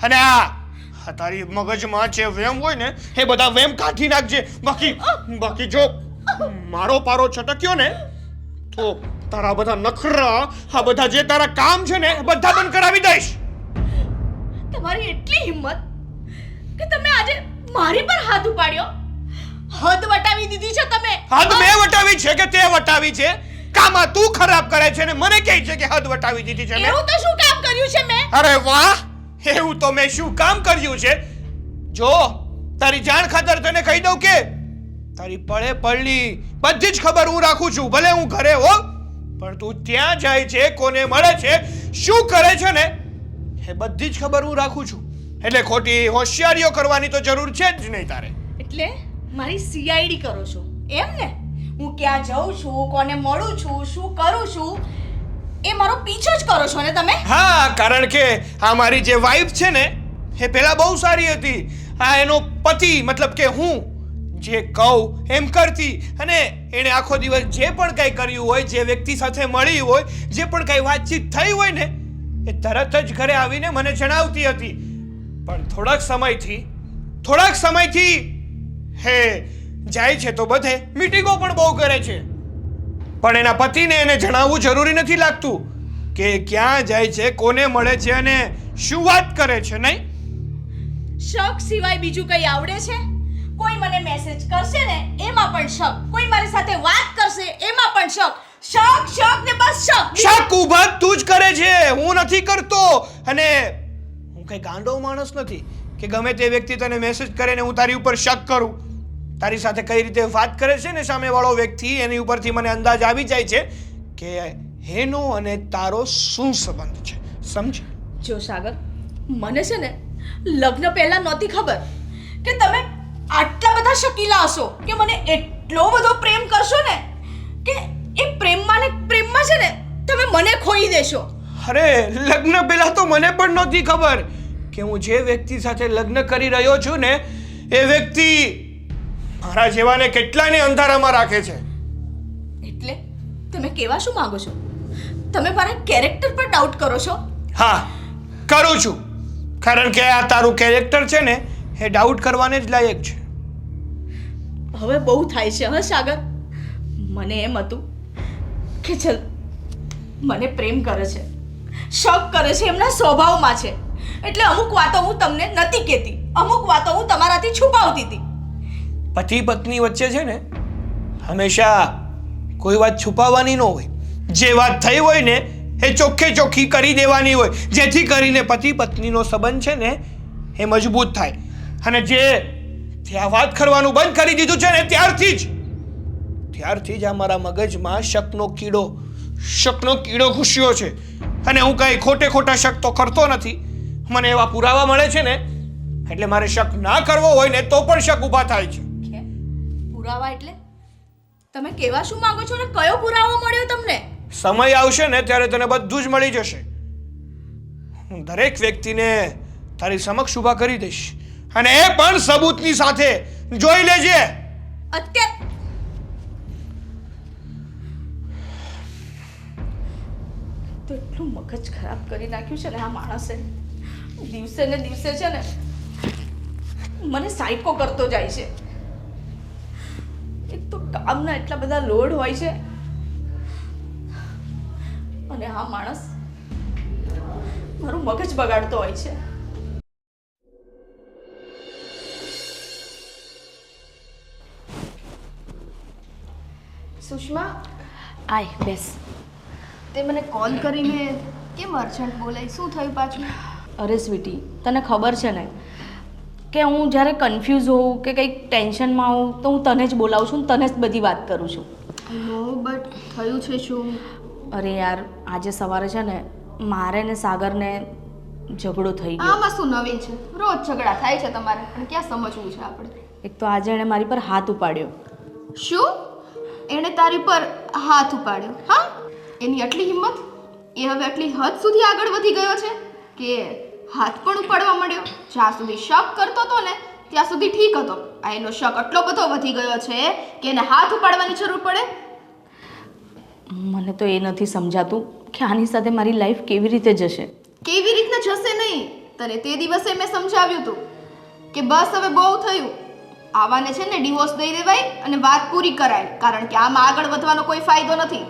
Speaker 2: અને આ તારી મગજમાં જે વેમ હોય ને એ બધા વેમ કાઢી નાખજે. બાકી જો મારો પારો છટક્યો ને તો તારા બધા નખરા, આ બધા જે તારા કામ છે ને બધા બંધ કરાવી દઈશ.
Speaker 1: તમારી એટલી હિંમત કે તમે આજે મારી પર હાથ ઉપાડ્યો. હદ વટાવી દીધી છે તમે.
Speaker 2: હદ મેં વટાવી છે કે તે વટાવી છે? કામમાં તું ખરાબ કરે છે ને મને કહે છે કે હદ વટાવી દીધી છે મેં.
Speaker 1: એવું તો શું કામ કર્યું છે મેં?
Speaker 2: અરે વાહ, એવું તો મેં શું કામ કર્યું છે? જો તારી જાણ ખાતર તને કહી દઉં કે તારી પડે પડલી બધી જ ખબર હું રાખું છું. ભલે હું ઘરે હો, પણ તું ત્યાં જાય છે, કોને મળે છે, શું કરે છે ને એ બધી જ ખબર હું રાખું છું. એટલે ખોટી હોશિયારીઓ કરવાની તો જરૂર છે જ નહીં તારે.
Speaker 1: એટલે મારી સીઆઈડી કરો છો એમ ને? હું ક્યાં જાઉં છું, કોને મળું છું, શું કરું છું, એ મારો પીછો જ કરો છો ને તમે?
Speaker 2: હા, કારણ કે આ મારી જે વાઈફ છે ને એ પહેલા બહુ સારી હતી. આ એનો પતિ મતલબ કે હું જે કહું એમ કરતી, અને એણે આખો દિવસ જે પણ કંઈ કર્યું હોય, જે વ્યક્તિ સાથે મળી હોય, જે પણ કંઈ વાતચીત થઈ હોય ને એ તરત જ ઘરે આવીને મને જણાવતી હતી. પણ થોડાક સમયથી હે જાય છે તો બધે મીટિંગો પણ બહુ કરે છે, પણ એના પતિને એને જણાવવું જરૂરી નથી લાગતું કે ક્યાં જાય છે, કોને મળે છે અને શું વાત કરે છે. નહીં,
Speaker 1: શક સિવાય બીજું કંઈ આવડે છે? કોઈ મને મેસેજ કરશે ને એમાં પણ શક, કોઈ મારી સાથે વાત કરશે એમાં પણ શક ને બસ શક.
Speaker 2: શક ઊભા તું જ કરે છે, હું નથી કરતો. અને હું કઈ ગાંડો માણસ નથી કે ગમે તે વ્યક્તિ તને મેસેજ કરે ને હું તારી ઉપર શક કરું. તારી સાથે કઈ રીતે વાત કરે છે ને સામેવાળો વ્યક્તિ, એની ઉપરથી મને અંદાજ આવી જાય છે કે એનો અને તારો શું સંબંધ છે. સમજ?
Speaker 1: જો સાગર, મને છે ને લગ્ન પહેલા નહોતી ખબર કે તમે આટલા બધા શકીલા હશો, કે મને એટલો બધો પ્રેમ કરશો ને કે એ પ્રેમમાં છે ને તમે મને ખોઈ દેશો.
Speaker 2: અરે લગ્ન પહેલા તો મને પણ નહોતી ખબર કે હું જે વ્યક્તિ સાથે લગ્ન કરી રહ્યો છું ને એ વ્યક્તિ મારા જેવાને કેટલાને અંધારામાં રાખે છે.
Speaker 1: એટલે તમે કેવા શું માંગો છો? તમે મારા કેરેક્ટર પર ડાઉટ કરો છો?
Speaker 2: હા, કરું છું, કારણ કે આ તારું કેરેક્ટર છે ને એ ડાઉટ કરવાને જ લાયક છે.
Speaker 1: હવે બહુ થાય છે હા સાગર. મને એમ હતું કે ચલ મને પ્રેમ કરે છે, શક કરે છે, એમના સ્વભાવમાં છે, એટલે અમુક વાતો હું તમને નથી કહેતી, અમુક વાતો હું તમારાથી છુપાવતી હતી.
Speaker 2: પતિ પત્ની વચ્ચે છે ને હંમેશા કોઈ વાત છુપાવવાની ન હોય. જે વાત થઈ હોય ને એ ચોખ્ખે ચોખ્ખી કરી દેવાની હોય, જેથી કરીને પતિ પત્નીનો સંબંધ છે ને એ મજબૂત થાય. અને જે આ વાત કરવાનું બંધ કરી દીધું છે ને ત્યારથી જ આ મારા મગજમાં શકનો કીડો ઘૂસ્યો છે. અને હું કઈ ખોટા શક તો કરતો નથી. મને એવા પુરાવા મળે છે ને એટલે મારે શક ના કરવો હોય ને તો પણ શક ઊભા થાય છે.
Speaker 1: પુરાવા એટલે તમે કેવા શું માંગો છો ને કયો પુરાવો મળ્યો તમને?
Speaker 2: સમય આવશે ને ત્યારે તને બધું જ મળી જશે. હું દરેક વ્યક્તિને તારી સમક્ષ ઊભા કરી દઈશ, અને એ પણ સબૂતની સાથે. જોઈ લેજે.
Speaker 1: અત્યારે તો એટલું મગજ ખરાબ કરી નાખ્યું છે ને આ માણસે. દિવસે ને દિવસે છે ને મને સાયકો કરતો જાય છે. એક તો કામના એટલા બધા લોડ હોય છે, અને આ માણસ મારું મગજ બગાડતો હોય છે.
Speaker 4: સુષ્મા, આય બેસ. તે મને કોલ કરીને કેમ અર્જન્ટ બોલાય? શું થયું પાછું?
Speaker 1: અરે સ્વીટી, તને ખબર છે ને કે હું જ્યારે કન્ફ્યુઝ હોઉં કે કંઈક ટેન્શનમાં હોઉં તો હું તને જ બોલાવું છું, તને જ બધી વાત કરું છું.
Speaker 4: નો બટ થયું છે શું?
Speaker 1: અરે યાર, આજે સવારે છે ને મારે ને સાગરને ઝઘડો થઈ ગયો.
Speaker 4: આમાં શું નવીન છે? રોજ ઝઘડા થાય છે તમારે, પણ ક્યાં સમજવું છે આપણે?
Speaker 1: એક તો આજે એણે મારી પર હાથ ઉપાડ્યો.
Speaker 4: શું? એણે તારી પર હાથ ઉપાડ્યો? હા, એની આટલી હિંમત? એ હવે આટલી હદ સુધી આગળ વધી ગયો છે કે હાથ પણ ઉપાડવા માંડ્યો? જ્યાં સુધી શક કરતો હતો ને ત્યાં સુધી ઠીક હતો. આ એનો શક આટલો બધો વધી ગયો છે કે એને હાથ ઉપાડવાની જરૂર પડે?
Speaker 1: મને તો એ નથી સમજાતું કે આની સાથે મારી લાઈફ કેવી રીતે જશે.
Speaker 4: કેવી રીતના જશે નહીં? તને તે દિવસે મેં સમજાવ્યું હતું કે બસ હવે બહુ થયું, આવાને છે ને ડિવોર્સ દઈ દેવાય અને વાત પૂરી કરાય, કારણ કે આમાં આગળ વધવાનો કોઈ ફાયદો નથી.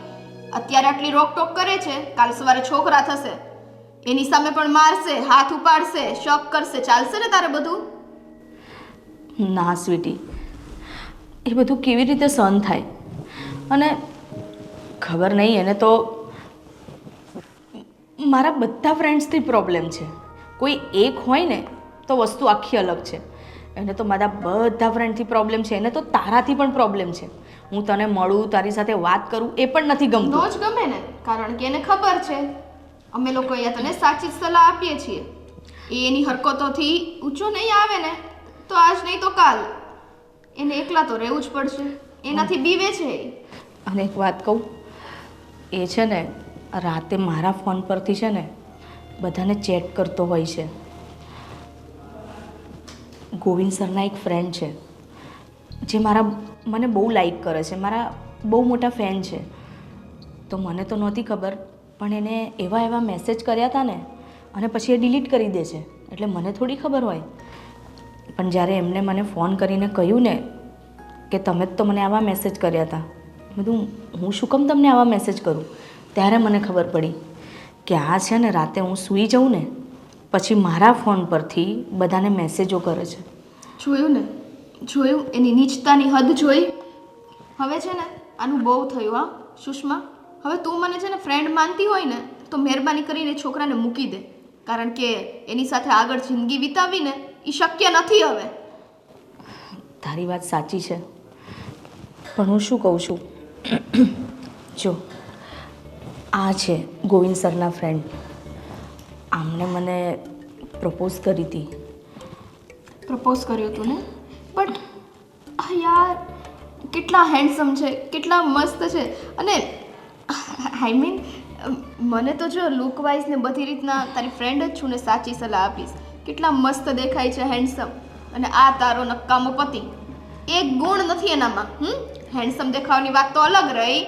Speaker 4: અત્યારે આટલી રોકટોક કરે છે, કાલ સવારે છોકરા થશે, એની સામે પણ મારશે, હાથ ઉપાડશે, શક કરશે, ચાલશે ને તારે બધું?
Speaker 1: ના સ્વીટી, એ બધું કેવી રીતે સહન થાય? અને ખબર નહીં, એને તો મારા બધા ફ્રેન્ડ્સથી પ્રોબ્લેમ છે. કોઈ એક હોય ને તો વસ્તુ આખી અલગ છે. એને તો મારા બધા ફ્રેન્ડથી પ્રોબ્લેમ છે, એને તો તારાથી પણ પ્રોબ્લેમ છે. હું તને મળું, તારી સાથે વાત કરું એ પણ નથી ગમતું.
Speaker 4: નો જ ગમે ને, કારણ કે એને ખબર છે અમે લોકો અહીંયા તને સાચી જ સલાહ આપીએ છીએ. એ એની હરકતોથી ઊંચો નહીં આવે ને તો આજ નહીં તો કાલ એને એકલા તો રહેવું જ પડશે. એનાથી બીવે છે.
Speaker 1: અને એક વાત કહું, એ છે ને રાતે મારા ફોન પરથી છે ને બધાને ચેટ કરતો હોય છે. ગોવિંદ સરના એક ફ્રેન્ડ છે જે મને બહુ લાઈક કરે છે, મારા બહુ મોટા ફેન છે. તો મને તો નહોતી ખબર, પણ એને એવા મેસેજ કર્યા હતા ને, અને પછી એ ડિલીટ કરી દે છે. એટલે મને થોડી ખબર હોય. પણ જ્યારે એમને મને ફોન કરીને કહ્યું ને કે તમે જ તો મને આવા મેસેજ કર્યા હતા, બધું હું શું કામ તમને આવા મેસેજ કરું, ત્યારે મને ખબર પડી કે આ છે ને રાતે હું સૂઈ જાઉં ને પછી મારા ફોન પરથી બધાને મેસેજો કરે છે.
Speaker 4: જોયું ને, જોયું એની નીચતાની હદ જોઈ. હવે છે ને આનું બહુ થયું હા સુષ્મા. હવે તું મને છે ને ફ્રેન્ડ માનતી હોય ને તો મહેરબાની કરીને છોકરાને મૂકી દે, કારણ કે એની સાથે આગળ જિંદગી વિતાવવી ને એ શક્ય નથી હવે.
Speaker 1: તારી વાત સાચી છે, પણ હું શું કહું છું, જો આ છે ગોવિંદ સરના ફ્રેન્ડ, આમને મને પ્રપોઝ કરી હતી.
Speaker 4: પ્રપોઝ કર્યું હતું ને? બટ યાર કેટલા હેન્ડસમ છે, કેટલા મસ્ત છે. અને આઈ મીન મને તો જો લુક વાઇઝ ને બધી રીતના તારી ફ્રેન્ડ જ છું ને સાચી સલાહ આપીશ. કેટલા મસ્ત દેખાય છે, હેન્ડસમ. અને આ તારો નક્કામો પતિ, એક ગુણ નથી એનામાં. હેન્ડસમ દેખાવાની વાત તો અલગ રહી,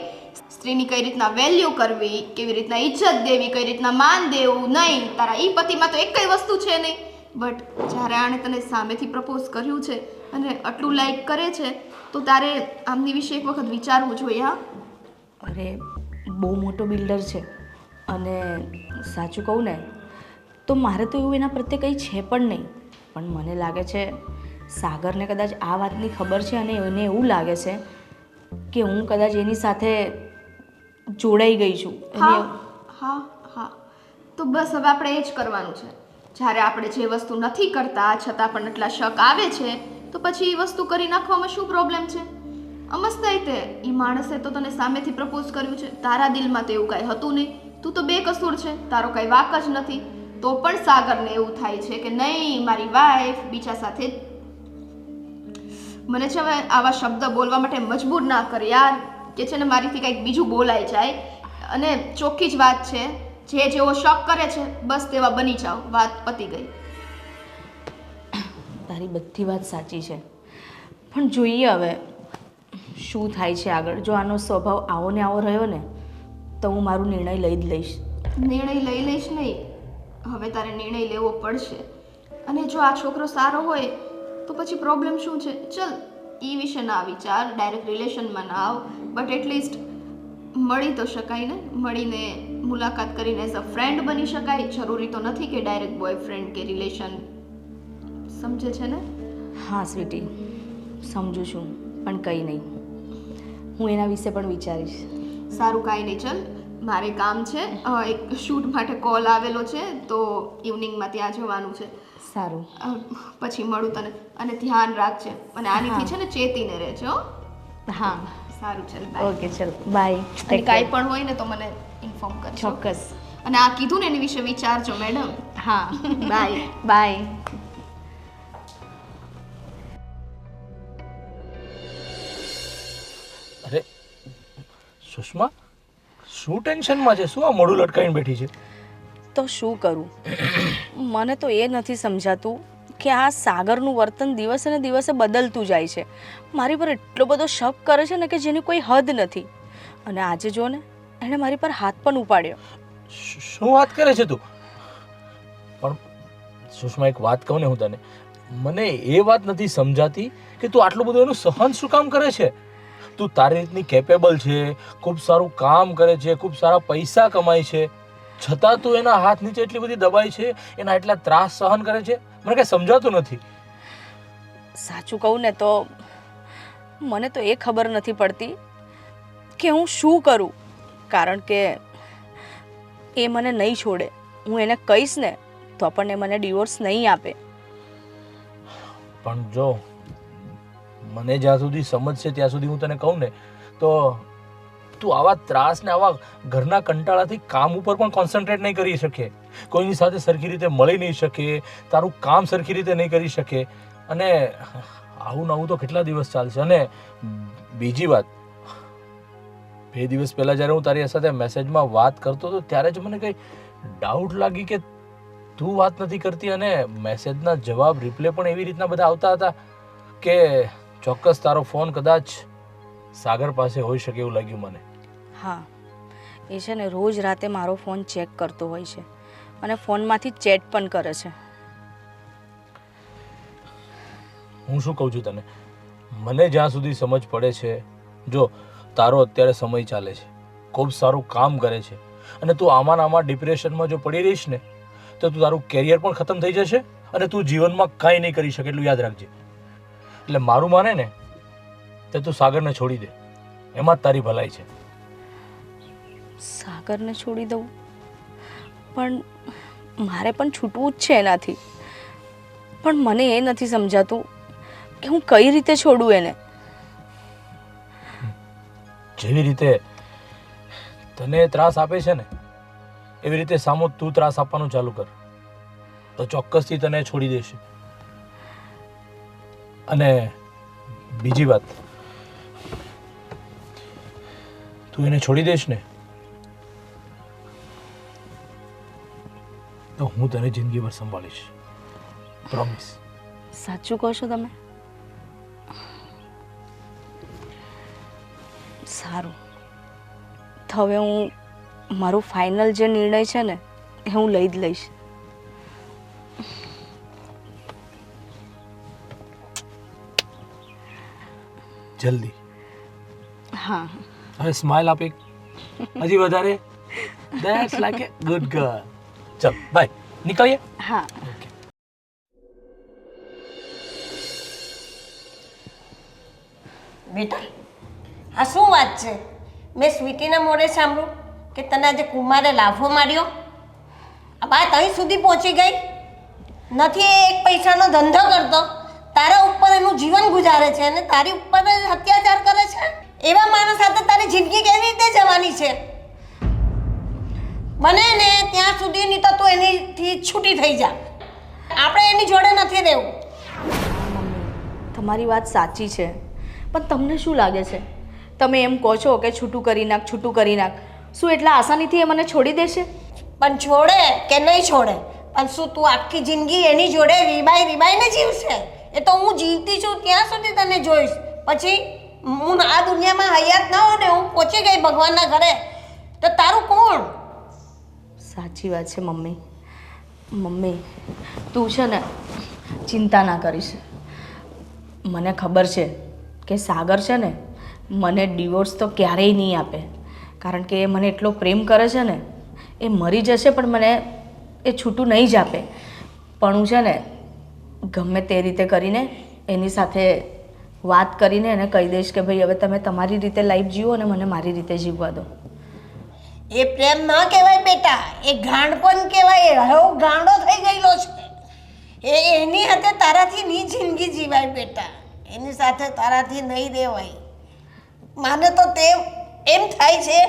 Speaker 4: સ્ત્રીની કઈ રીતના વેલ્યુ કરવી, કેવી રીતના ઇજ્જત દેવી, કઈ રીતના માન દેવું નહીં, તારા ઈ પતિમાં તો એક કઈ વસ્તુ છે નહીં. બટ જ્યારે આણે તને સામેથી પ્રપોઝ કર્યું છે અને આટલું લાઈક કરે છે તો તારે આમની વિશે એક વખત વિચારવું જોઈએ. હા,
Speaker 1: અરે બહુ મોટો બિલ્ડર છે, અને સાચું કહું ને તો મારે તો એવું એના પ્રત્યે કંઈ છે પણ નહીં. પણ મને લાગે છે સાગરને કદાચ આ વાતની ખબર છે, અને એને એવું લાગે છે કે હું કદાચ એની સાથે જોડાઈ ગઈ છું.
Speaker 4: હા હા હા, તો બસ હવે આપણે એ જ કરવાનું છે. જ્યારે આપણે જે વસ્તુ નથી કરતા છતાં પણ એટલા શક આવે છે તો પછી એ વસ્તુ કરી નાખવામાં શું પ્રોબ્લેમ છે? અમસ્તા તે એ માણસે તો તને સામેથી પ્રપોઝ કર્યું છે, તારા દિલમાં તો એવું કાંઈ હતું નહીં, તું તો બેકસૂર છે, તારો કાંઈ વાક જ નથી. તો પણ સાગરને એવું થાય છે કે નહીં, મારી વાઈફ બીજા સાથે. મને છે હવે આવા શબ્દ બોલવા માટે મજબૂર ના કર યાર, કે છે ને મારીથી કંઈક બીજું બોલાઈ જાય. અને ચોખ્ખી જ વાત છે, જે જેવો શક કરે છે બસ તેવા બની જાઓ, વાત પતી ગઈ.
Speaker 1: તારી બધી વાત સાચી છે, પણ જોઈએ હવે શું થાય છે આગળ. જો આનો સ્વભાવ આવો ને આવો રહ્યો ને તો હું મારો નિર્ણય લઈ જ લઈશ.
Speaker 4: નિર્ણય લઈ લઈશ નહીં, હવે તારે નિર્ણય લેવો પડશે. અને જો આ છોકરો સારો હોય તો પછી પ્રોબ્લેમ શું છે? ચલ એ વિશે ના વિચાર, ડાયરેક્ટ રિલેશનમાં ના આવ, બટ એટલીસ્ટ મળી તો શકાય ને. મળીને મુલાકાત કરીને એઝ અ ફ્રેન્ડ બની શકાય. જરૂરી તો નથી કે ડાયરેક્ટ બોયફ્રેન્ડ કે રિલેશન. સમજે છે ને?
Speaker 1: હા સ્વીટી, સમજુ છું, પણ કંઈ નહીં, હું એના વિશે પણ વિચારીશ.
Speaker 4: સારું, કાંઈ નહીં, ચલ મારે કામ છે, એક શૂટ માટે કોલ આવેલો છે તો ઇવનિંગમાં ત્યાં જવાનું છે.
Speaker 1: સારું,
Speaker 4: પછી મળું તને. અને ધ્યાન રાખજે, અને આનીથી છે ને ચેતીને રહેજો.
Speaker 1: હા
Speaker 4: સારું, ચલ બાય.
Speaker 1: ઓકે, ચલ બાય.
Speaker 4: અને કાંઈ પણ હોય ને તો મને ઇન્ફોર્મ કરજો.
Speaker 1: ચોક્કસ.
Speaker 4: અને આ કીધું ને એની વિશે વિચારજો મેડમ.
Speaker 1: હા,
Speaker 4: બાય.
Speaker 1: બાય.
Speaker 7: અરે સુષ્મા, શું ટેન્શનમાં છે? શું આ મોઢું લટકાઈને બેઠી છે?
Speaker 1: તો શું કરું, મને તો એ નથી સમજાતું કે આ સાગરનું વર્તન દિવસે ને દિવસે બદલતું જાય છે. મારી પર એટલો બધો શક કરે છે ને કે જેની કોઈ હદ નથી. અને આજે જો ને એણે મારી પર હાથ પણ ઉપાડ્યો.
Speaker 7: શું વાત કરે છે તું? પણ સુષ્મા, એક વાત કહું ને હું તને, મને એ વાત નથી સમજાતી કે તું આટલું બધું એનું સહન શું કામ કરે છે? તું તારી રીતની કેપેબલ છે, ખૂબ સારું કામ કરે છે, ખૂબ સારા પૈસા કમાય છે, છતાં તું એના હાથ નીચે એટલી બધી દબાઈ છે, એના એટલા ત્રાસ સહન કરે છે. મને કઈ સમજાતું નથી.
Speaker 1: સાચું કહું ને તો મને તો એ ખબર નથી પડતી કે હું શું કરું, કારણ કે એ મને નહીં છોડે. હું એને કહીશ ને તો પણ એ મને ડિવોર્સ નહીં આપે.
Speaker 7: પણ જો મને જ્યાં સુધી સમજ છે ત્યાં સુધી હું તને કહું ને તો તું આવા ત્રાસ ને આવા ઘરના કંટાળાથી કામ ઉપર પણ કોન્સન્ટ્રેટ નહીં કરી શકે, કોઈની સાથે સરખી રીતે મળી નહીં શકે, તારું કામ સરખી રીતે નહીં કરી શકે. અને આવું નવું તો કેટલા દિવસ ચાલશે? અને બીજી વાત, 2 દિવસ પહેલા જ્યારે હું તારી સાથે મેસેજમાં વાત કરતો હતો ત્યારે જ મને કંઈ ડાઉટ લાગી કે તું વાત નથી કરતી, અને મેસેજના જવાબ રિપ્લે પણ એવી રીતના બધા આવતા હતા કે ચોક્કસ તારો ફોન કદાચ સાગર પાસે હોઈ શકે એવું લાગ્યું મને.
Speaker 1: હા, એ છે ને રોજ રાતે મારો ફોન ચેક કરતો હોય છે અને ફોનમાંથી ચેટ પણ કરે છે.
Speaker 7: હું શું કહું છું તને, મને જ્યાં સુધી સમજ પડે છે, જો તારો અત્યારે સમય ચાલે છે, ખૂબ સારું કામ કરે છે, અને તું આમાં ને આમાં ડિપ્રેશનમાં જો પડી રહીશ ને તો તું તારું કેરિયર પણ ખતમ થઈ જશે અને તું જીવનમાં કાંઈ નહીં કરી શકે, એટલું યાદ રાખજે. એટલે મારું માને ને તો તું સાગરને છોડી દે, એમાં જ તારી ભલાઈ છે.
Speaker 1: સાગરને છોડી દઉં? પણ મારે પણ છૂટવું જ છે એનાથી. પણ મને એ નથી સમજાતું કે હું કઈ રીતે છોડું એને.
Speaker 7: જેવી રીતે તને ત્રાસ આપે છે ને એવી રીતે સામો તું ત્રાસ આપવાનું ચાલુ કર તો ચોક્કસથી તને છોડી દેશે. અને બીજી વાત, તું એને છોડી દઈશ ને તો હું તને જિંદગીભર સંભાળીશ, પ્રોમિસ.
Speaker 1: સાચું કહો છો તમે? સારું, તો હવે હું મારું ફાઇનલ જે નિર્ણય છે ને એ હું લઈ જ લઈશ.
Speaker 7: જલ્દી.
Speaker 1: હા.
Speaker 7: હવે સ્માઇલ આપે હજી વધારે. That's like A good girl. ચલ બાય, નીકળીએ.
Speaker 1: હા.
Speaker 3: બેટા, આ શું વાત છે? મેં સ્વીટીના મોઢે સાંભળ્યું કે તને આજે કુમારે લાફો માર્યો. આ વાત અહીં સુધી પહોંચી ગઈ. નથી એ એક પૈસાનો ધંધો કરતો, તારા ઉપર એનું જીવન ગુજારે છે અને તારી ઉપર જ અત્યાચાર કરે છે. એવા માણસ સાથે તારી જિંદગી કેવી રીતે જવાની છે? બને ને ત્યાં સુધી નહીં તો તું એનીથી છૂટી થઈ જા. આપણે એની જોડે નથી રહેવું.
Speaker 1: તમારી વાત સાચી છે, પણ તમને શું લાગે છે? તમે એમ કહો છો કે છૂટું કરી નાખ, છૂટું કરી નાખ, શું એટલા આસાનીથી એ મને છોડી દેશે?
Speaker 3: પણ છોડે કે નહીં છોડે, પણ શું તું આખી જિંદગી એની જોડે રીબાઈને જીવશે? એ તો હું જીવતી છું ત્યાં સુધી તને જોઈશ. પછી હું આ દુનિયામાં હયાત ના હોય ને હું પહોંચી ગઈ ભગવાનના ઘરે તો તારું કોણ?
Speaker 1: સાચી વાત છે મમ્મી. મમ્મી, તું છે ને ચિંતા ના કરીશ. મને ખબર છે કે સાગર છે ને મને ડિવોર્સ તો ક્યારેય નહીં આપે, કારણ કે એ મને એટલો પ્રેમ કરે છે ને. એ મરી જશે પણ મને એ છૂટું નહીં જ આપે. પણ હું છે ને ગમે તે રીતે કરીને એની સાથે વાત કરીને એને કહી દઈશ કે ભાઈ હવે તમે તમારી રીતે લાઈફ જીવો અને મને મારી રીતે જીવવા દો.
Speaker 3: એ પ્રેમ ના કહેવાય બેટા, એ ગાંડપણ કહેવાય. હવે હું ગાંડો થઈ ગયેલો છે. એની સાથે તારાથી નહીં જિંદગી જીવાય બેટા, એની સાથે તારાથી નહીં રહેવાય. માને તો તે એમ થાય છે,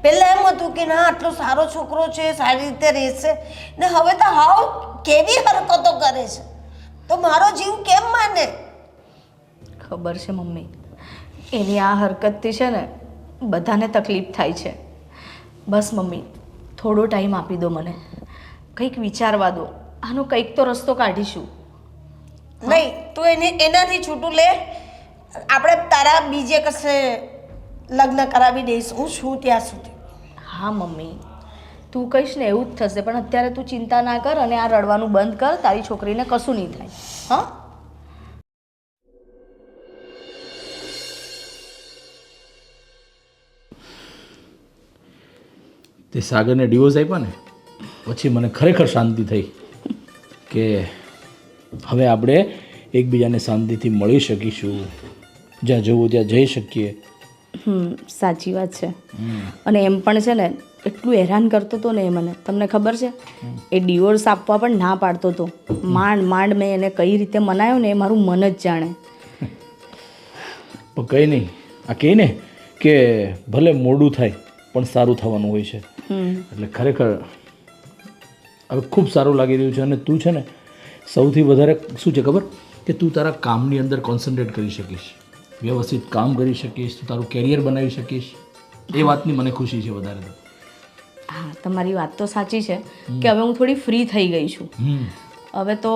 Speaker 3: પહેલાં એમ હતું કે ના આટલો સારો છોકરો છે, સારી રીતે રહેશે, ને હવે તો હાવ કેવી હરકતો કરે છે, તો મારો જીવ કેમ માને?
Speaker 1: ખબર છે મમ્મી, એની આ હરકતથી છે ને બધાને તકલીફ થાય છે. બસ મમ્મી, થોડો ટાઈમ આપી દો મને, કંઈક વિચારવા દો, આનો કંઈક તો રસ્તો કાઢીશું.
Speaker 3: નહીં, તું એનાથી છૂટું લે. આપણે તારા બીજે કશે લગ્ન કરાવી દઈશ હું છું ત્યાં સુધી.
Speaker 1: હા મમ્મી, તું કહીશ ને એવું જ થશે, પણ અત્યારે તું ચિંતા ના કર અને આ રડવાનું બંધ કર. તારી છોકરીને કશું નહીં થાય. હા.
Speaker 7: તે સાગરને ડિવોર્સ આપ્યા ને પછી મને ખરેખર શાંતિ થઈ કે હવે આપણે એકબીજાને શાંતિથી મળી શકીશું, જ્યાં જવું ત્યાં જઈ શકીએ.
Speaker 1: સાચી વાત છે. અને એમ પણ છે ને એટલું હેરાન કરતો હતો ને એ મને, તમને ખબર છે? એ ડિવોર્સ આપવા પણ ના પાડતો હતો. માંડ મેં એને કઈ રીતે મનાયો ને એ મારું મન જ જાણે.
Speaker 7: પણ કંઈ નહીં, આ કહે ને કે ભલે મોડું થાય પણ સારું થવાનું હોય છે. એટલે ખરેખર હવે ખૂબ સારું લાગી રહ્યું છે. અને તું છે ને સૌથી વધારે શું છે ખબર, કે તું તારા કામની અંદર કોન્સન્ટ્રેટ કરી શકીશ. વ્યવસ્થિત કામ કરી શકીશ, તું તારું કેરિયર બનાવી શકીશ, એ વાતની મને ખુશી છે વધારે તો.
Speaker 1: હા, તમારી વાત તો સાચી છે કે હવે હું થોડી ફ્રી થઈ ગઈ છું. હવે તો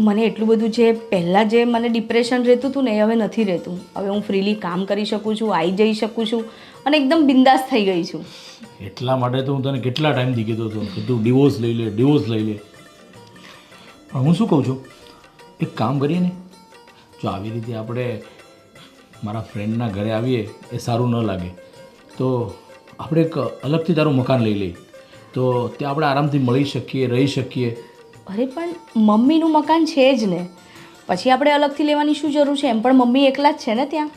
Speaker 1: મને એટલું બધું જે પહેલાં જે મને ડિપ્રેશન રહેતું હતું ને એ હવે નથી રહેતું. હવે હું ફ્રીલી કામ કરી શકું છું, આવી જઈ શકું છું અને એકદમ બિંદાસ થઈ ગઈ છું.
Speaker 7: એટલા માટે તો હું તને કેટલા ટાઈમથી કીધો હતો કે તું ડિવોર્સ લઈ લે, ડિવોર્સ લઈ લે. પણ હું શું કહું છું, એક કામ કરીએ ને, જો આવી રીતે આપણે મારા ફ્રેન્ડના ઘરે આવીએ એ સારું ન લાગે, તો આપણે એક અલગથી તારું મકાન લઈ લઈએ, તો ત્યાં આપણે આરામથી મળી શકીએ, રહી શકીએ.
Speaker 1: અરે પણ મમ્મીનું મકાન છે જ ને, પછી આપણે અલગથી લેવાની શું જરૂર છે? એમ પણ મમ્મી એકલા જ છે ને ત્યાં.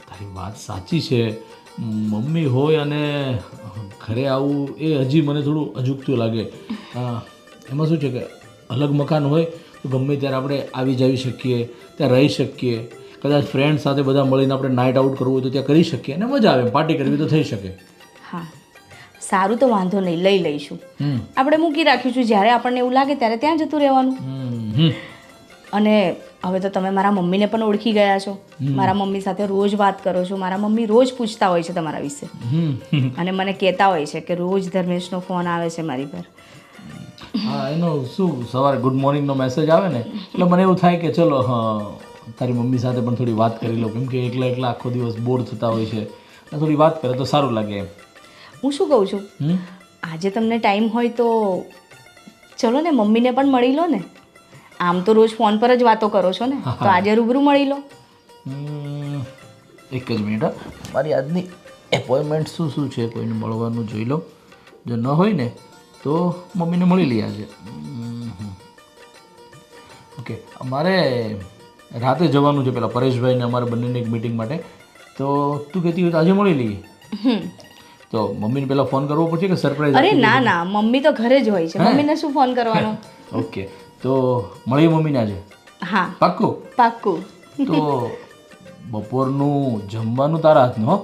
Speaker 7: તારી વાત સાચી છે, મમ્મી હોય અને ઘરે આવવું એ હજી મને થોડું અજુગતું લાગે. એમાં શું છે કે અલગ મકાન હોય તો ગમે ત્યારે આપણે આવી જઈ શકીએ, ત્યાં રહી શકીએ, કદાચ ફ્રેન્ડ સાથે બધા મળીને આપણે નાઇટ આઉટ કરવું હોય તો ત્યાં કરી શકીએ અને મજા આવે, પાર્ટી કરવી તો થઈ શકે.
Speaker 1: હા, સારું, તો વાંધો નહીં, લઈ લઈશું. આપણે મૂકી રાખીશું, જ્યારે આપણને એવું લાગે ત્યારે ત્યાં જતું રહેવાનું. અને હવે તો તમે મારા મમ્મીને પણ ઓળખી ગયા છો, મારા મમ્મી સાથે રોજ વાત કરો છો, મારા મમ્મી રોજ પૂછતા હોય છે તમારા વિશે અને મને કહેતા હોય છે કે રોજ ધર્મેશનો ફોન આવે છે મારી પર.
Speaker 7: હા, એનો શું સવારે ગુડ મોર્નિંગનો મેસેજ આવે ને એટલે મને એવું થાય કે ચલો તારી મમ્મી સાથે પણ થોડી વાત કરી લો, કેમ કે એકલા એકલા આખો દિવસ બોર થતા હોય છે, થોડી વાત કરે તો સારું લાગે એમ.
Speaker 1: હું શું કહું છું, આજે તમને ટાઈમ હોય તો ચલો ને મમ્મીને પણ મળી લો ને. આમ તો રોજ ફોન પર જ વાતો કરો છો ને, તો આજે રૂબરૂ મળી લો.
Speaker 7: એક જ મિનિટ, મારી આજની એપોઇન્ટમેન્ટ શું છે કોઈને મળવાનું જોઈ લો, જો ન હોય ને તો મમ્મીને મળી લઈએ આજે. ઓકે, અમારે રાતે જવાનું છે પેલા પરેશભાઈને અમારે બંનેની એક મિટિંગ માટે, તો તું કહેતી હોય તો આજે મળી લઈએ. તો મમ્મીને પહેલાં ફોન કરવો પડશે કે સરપ્રાઈઝ?
Speaker 1: અરે ના ના, મમ્મી તો ઘરે જ હોય છે, મમ્મીને શું ફોન કરવાનો.
Speaker 7: ઓકે, તો મળીએ મમ્મીને આજે.
Speaker 1: હા,
Speaker 7: પાક્કું
Speaker 1: પાક્કું.
Speaker 7: તો બપોરનું જમવાનું તારા હાથનું હો?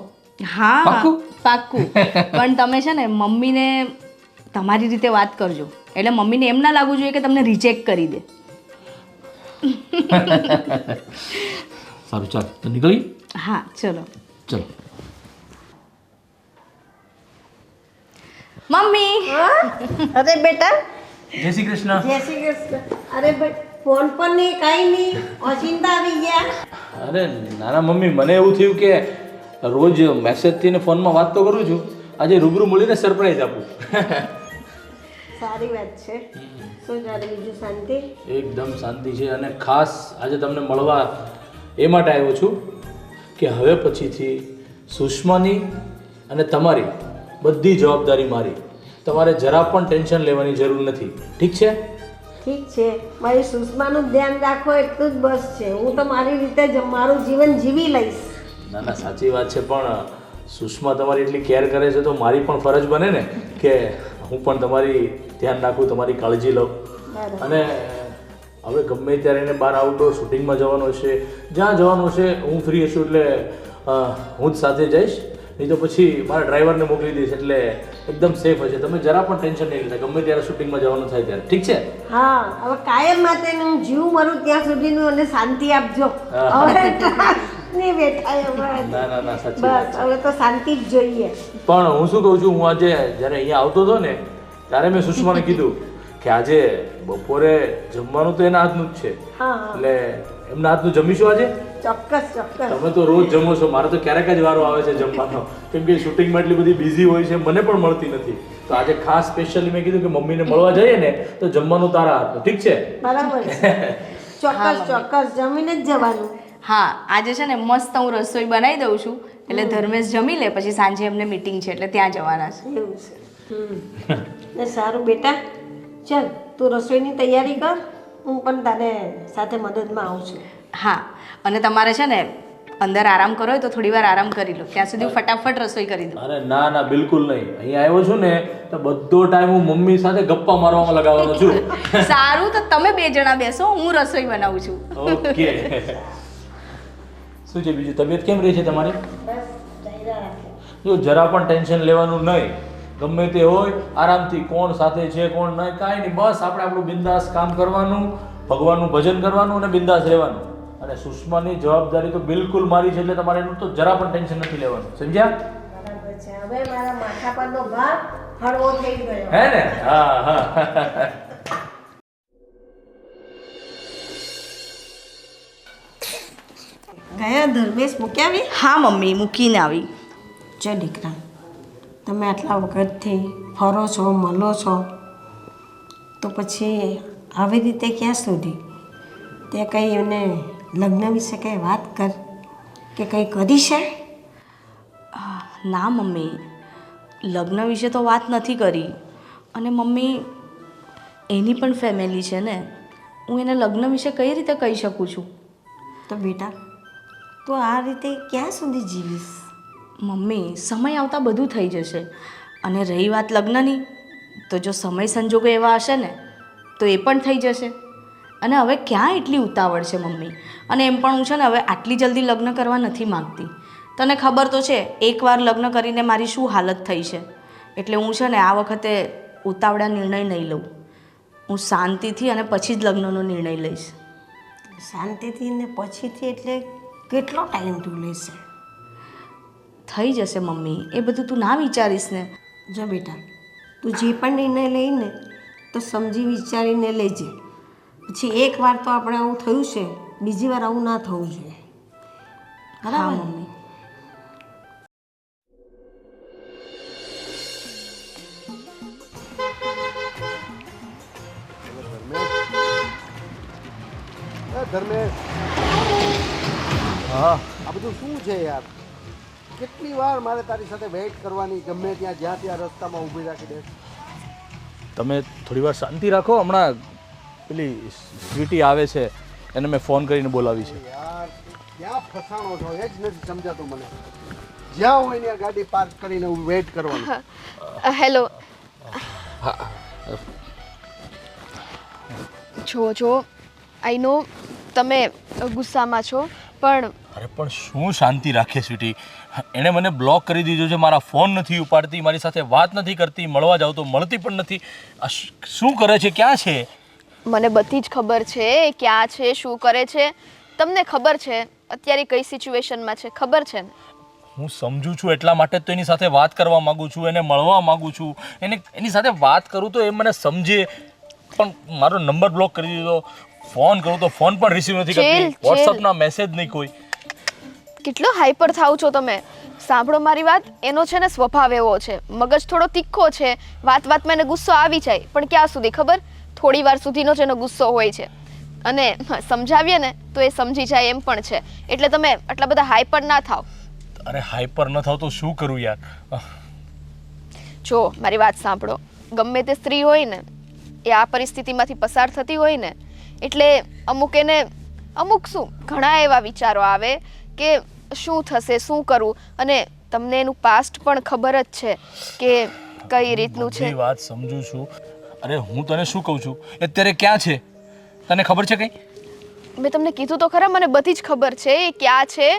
Speaker 1: હા
Speaker 7: પાક્કું?
Speaker 1: પાક્કું. પણ તમે છે ને મમ્મીને તમારી રીતે વાત કરજો, એટલે મમ્મીને એમ ના લાગવું જોઈએ કે તમને રિજેક્ટ કરી દે.
Speaker 7: સારું, ચાલ તો નીકળી.
Speaker 1: હા, ચલો.
Speaker 7: ચલો.
Speaker 1: મમ્મી!
Speaker 3: અરે બેટા,
Speaker 7: જય શ્રી કૃષ્ણ.
Speaker 3: જય શ્રી કૃષ્ણ. અરે ફોન પર નહીં, કાંઈ નહીં, ઓચિંતા આવી ગયા.
Speaker 7: અરે નાના મમ્મી, મને એવું થયું કે રોજ મેસેજથી ને ફોનમાં વાત તો કરું છું, આજે રૂબરૂ મળીને સરપ્રાઈઝ આપું.
Speaker 3: સારી વાત છે. શું ચાલે બીજું, શાંતિ?
Speaker 7: એકદમ શાંતિ છે, અને ખાસ આજે તમને મળવા એ માટે આવ્યો છું કે હવે પછીથી સુષ્માની અને તમારી બધી જવાબદારી મારી. તમારે જરા પણ ટેન્શન લેવાની જરૂર નથી, ઠીક છે?
Speaker 3: ઠીક છે, મારી સુષ્માનું ધ્યાન રાખો એટલું જ બસ છે. હું તો મારી રીતે જ મારું જીવન જીવી લઈશ.
Speaker 7: ના ના, સાચી વાત છે, પણ સુષ્મા તમારી એટલી કેર કરે છે તો મારી પણ ફરજ બને ને કે હું પણ તમારી ધ્યાન રાખું, તમારી કાળજી લઉં. અને હવે ગમે ત્યારે એને બહાર આઉટડોર શૂટિંગમાં જવાનું હશે, જ્યાં જવાનું હશે હું ફ્રી હશું એટલે હું જ સાથે જઈશ, નહીં તો પછી મારા ડ્રાઈવરને મોકલી દઈશ, એટલે એકદમ સેફ હશે. તમે જરા પણ ટેન્શન નહીં લેતા, ગમે ત્યારે શૂટિંગમાં જવાનું થાય ત્યારે, ઠીક છે?
Speaker 3: હા, હવે કાયમ માટેનું જીવ મરું ત્યાં સુધીનું અને શાંતિ આપજો. હવે નહીં બેઠા હવે.
Speaker 7: ના ના ના, સાચી વાત.
Speaker 3: બસ હવે તો શાંતિ જ જોઈએ.
Speaker 7: પણ હું શું કહું છું, હું આજે જ્યારે અહીંયા આવતો હતો ને ત્યારે મેં સુષ્માને કીધું કે આજે બપોરે જમવાનું તો એના હાથનું જ છે, એટલે એમના હાથનું જમીશું આજે.
Speaker 3: ચોક્કસ ચોક્કસ.
Speaker 7: તમે તો રોજ જમો છો, મારે તો ક્યારેક જ વારો આવે છે જમવાનો, કેમ કે શૂટિંગમાં એટલી બધી બિઝી હોય છે, મને પણ મળતી નથી. તો આજે ખાસ સ્પેશિયલી મેં કીધું કે મમ્મીને મળવા જઈએ ને તો જમવાનું તારા હાથનું, ઠીક છે?
Speaker 3: બરાબર છે. ચોક્કસ ચોક્કસ જમીને જ જવાનું.
Speaker 1: હા, આજે છે ને મસ્ત હું રસોઈ બનાવી દઉં છું, એટલે ધર્મેશ જમી લે, પછી સાંજે એમને મીટિંગ છે એટલે ત્યાં જવાના છે.
Speaker 3: એવું છે. ને સારું બેટા, ચાલ તું રસોઈની તૈયારી કર, હું પણ તારે સાથે મદદમાં આવું છું.
Speaker 1: હા, અને તમારે છે ને અંદર આરામ કરો હોય તો થોડી વાર આરામ કરી લો, ત્યાં સુધી હું ફટાફટ રસોઈ કરી દઉં.
Speaker 7: અરે ના ના, બિલકુલ નહીં. અહીંયા આવ્યો છું ને તો બધો ટાઈમ હું મમ્મી સાથે ગપ્પા મારવામાં લગાવવાનો છું.
Speaker 1: સારું, તો તમે બે જણા બેસો, હું રસોઈ બનાવું છું.
Speaker 7: ઓકે. શું છે બીજું, તબિયત કેમ રહી છે તમારી?
Speaker 3: બસ ડાયરા રાખે.
Speaker 7: જો જરા પણ ટેન્શન લેવાનું નહીં, ગમે તે હોય આરામથી, કોણ સાથે છે કોણ નહીં કાંઈ નહીં, બસ આપણે આપણું બિંદાસ કામ કરવાનું, ભગવાનનું ભજન કરવાનું અને બિંદાસ રહેવાનું, અને સુષ્માની જવાબદારી તો બિલકુલ મારી છે, એટલે તમારે એનું તો જરા પણ ટેન્શન નથી લેવાનું, સમજ્યા?
Speaker 3: બરાબર છે. હવે મારા માથા પરનો ભાર હળવો થઈ ગયો.
Speaker 7: હે ને? હા હા.
Speaker 3: ગયા ધર્મેશ મૂક્યા આવી?
Speaker 1: હા મમ્મી, મૂકીને આવી.
Speaker 3: જો દીકરા, તમે આટલા વખતથી ફરો છો, મળો છો, તો પછી આવી રીતે ક્યાં સુધી? તે કંઈ એમને લગ્ન વિશે કંઈ વાત કર કે કંઈ કરી છે?
Speaker 1: ના મમ્મી, લગ્ન વિશે તો વાત નથી કરી. અને મમ્મી, એની પણ ફેમિલી છે ને, હું એને લગ્ન વિશે કઈ રીતે કહી શકું છું?
Speaker 3: તો બેટા, તો આ રીતે ક્યાં સુધી જીવીશ?
Speaker 1: મમ્મી, સમય આવતા બધું થઈ જશે. અને રહી વાત લગ્નની, તો જો સમય સંજોગો એવા હશે ને તો એ પણ થઈ જશે. અને હવે ક્યાં એટલી ઉતાવળ છે મમ્મી? અને એમ પણ હું છે ને હવે આટલી જલ્દી લગ્ન કરવા નથી માગતી. તને ખબર તો છે એકવાર લગ્ન કરીને મારી શું હાલત થઈ છે. એટલે હું છે ને આ વખતે ઉતાવળા નિર્ણય નહીં લઉં. હું શાંતિથી અને પછી જ લગ્નનો નિર્ણય લઈશ.
Speaker 3: શાંતિથી ને પછીથી એટલે કેટલો ટાઈમ તું લેશે?
Speaker 1: થઈ જશે મમ્મી, એ બધું તું ના વિચારીશ ને.
Speaker 3: જો બેટા, તું જે પણ નિર્ણય લઈને તો સમજી વિચારીને લેજે. પછી એકવાર તો આપણે આવું થયું છે, બીજી વાર આવું ના થવું જોઈએ.
Speaker 1: હા
Speaker 3: બરાબર?
Speaker 1: મમ્મી.
Speaker 6: ધર્મેશ,
Speaker 7: હા
Speaker 6: આ બધું શું છે યાર? કેટલી વાર મારે તારી સાથે વેઇટ કરવાની, ગમે ત્યાં જ્યાં ત્યાં રસ્તામાં ઊભી રાખી દે.
Speaker 7: તમે થોડી વાર શાંતિ રાખો. હમણાં પેલી સ્વીટી આવે છે, એને મેં ફોન કરીને બોલાવી છે.
Speaker 6: યાર ક્યાં ફસાણો છો એ જ નથી સમજાતું મને. જ્યાં હોય ત્યાં ગાડી પાર્ક કરીને વેઇટ કરવાની.
Speaker 4: હેલો. જો આઈ નો તમે ગુસ્સામાં છો, પણ
Speaker 7: અરે પણ શું શાંતિ રાખે સ્વીટી? એણે મને બ્લોક કરી દીધો છે, મારા ફોન નથી ઉપાડતી, મારી સાથે વાત નથી કરતી, મળવા જાવ તો મળતી પણ નથી. આ શું કરે છે? ક્યાં છે?
Speaker 4: મને બધી જ ખબર છે એ ક્યાં છે, શું કરે છે. તમને ખબર છે અત્યારે કઈ સિચ્યુએશનમાં છે, ખબર છે ને?
Speaker 7: હું સમજુ છું, એટલા માટે તો એની સાથે વાત કરવા માંગુ છું, એને મળવા માંગુ છું, એની સાથે વાત કરું તો એ મને સમજે. પણ મારો નંબર બ્લોક કરી દીધો, ફોન કરું તો ફોન પણ રિસીવ નથી કરતી, વોટ્સઅપના મેસેજ નહીં કોઈ.
Speaker 4: કેટલો હાઈપર થાવ છો તમે. સાંભળો મારી વાત, એનો છે ને સ્વભાવ એવો છે, મગજ થોડો તીખો છે, વાતમાં એને ગુસ્સો આવી જાય, પણ ક્યાં સુધી ખબર? થોડી વાર સુધીનો જ એનો ગુસ્સો હોય છે. અને સમજાવીએ ને તો એ સમજી જાય એમ પણ છે. એટલે તમે આટલા બધા હાઈપર ના થાવ.
Speaker 7: અરે હાઈપર ન થાવ તો શું કરું યાર?
Speaker 4: જો મારી વાત સાંભળો, ગમે તે સ્ત્રી હોય ને, એ આ પરિસ્થિતિમાંથી પસાર થતી હોય ને, એટલે અમુક શું ઘણા એવા વિચારો આવે કે શું થશે, શું કરું. અને તમને એનું પાસ્ટ પણ ખબર જ છે કે કઈ રીતનું છે.
Speaker 7: બધી વાત સમજુ છું. અરે હું તને શું કહું છું, એ અત્યારે ક્યાં છે તને ખબર છે? કંઈ
Speaker 4: મેં તમને કીધું તો ખરા, મને બધી જ ખબર છે એ ક્યાં છે.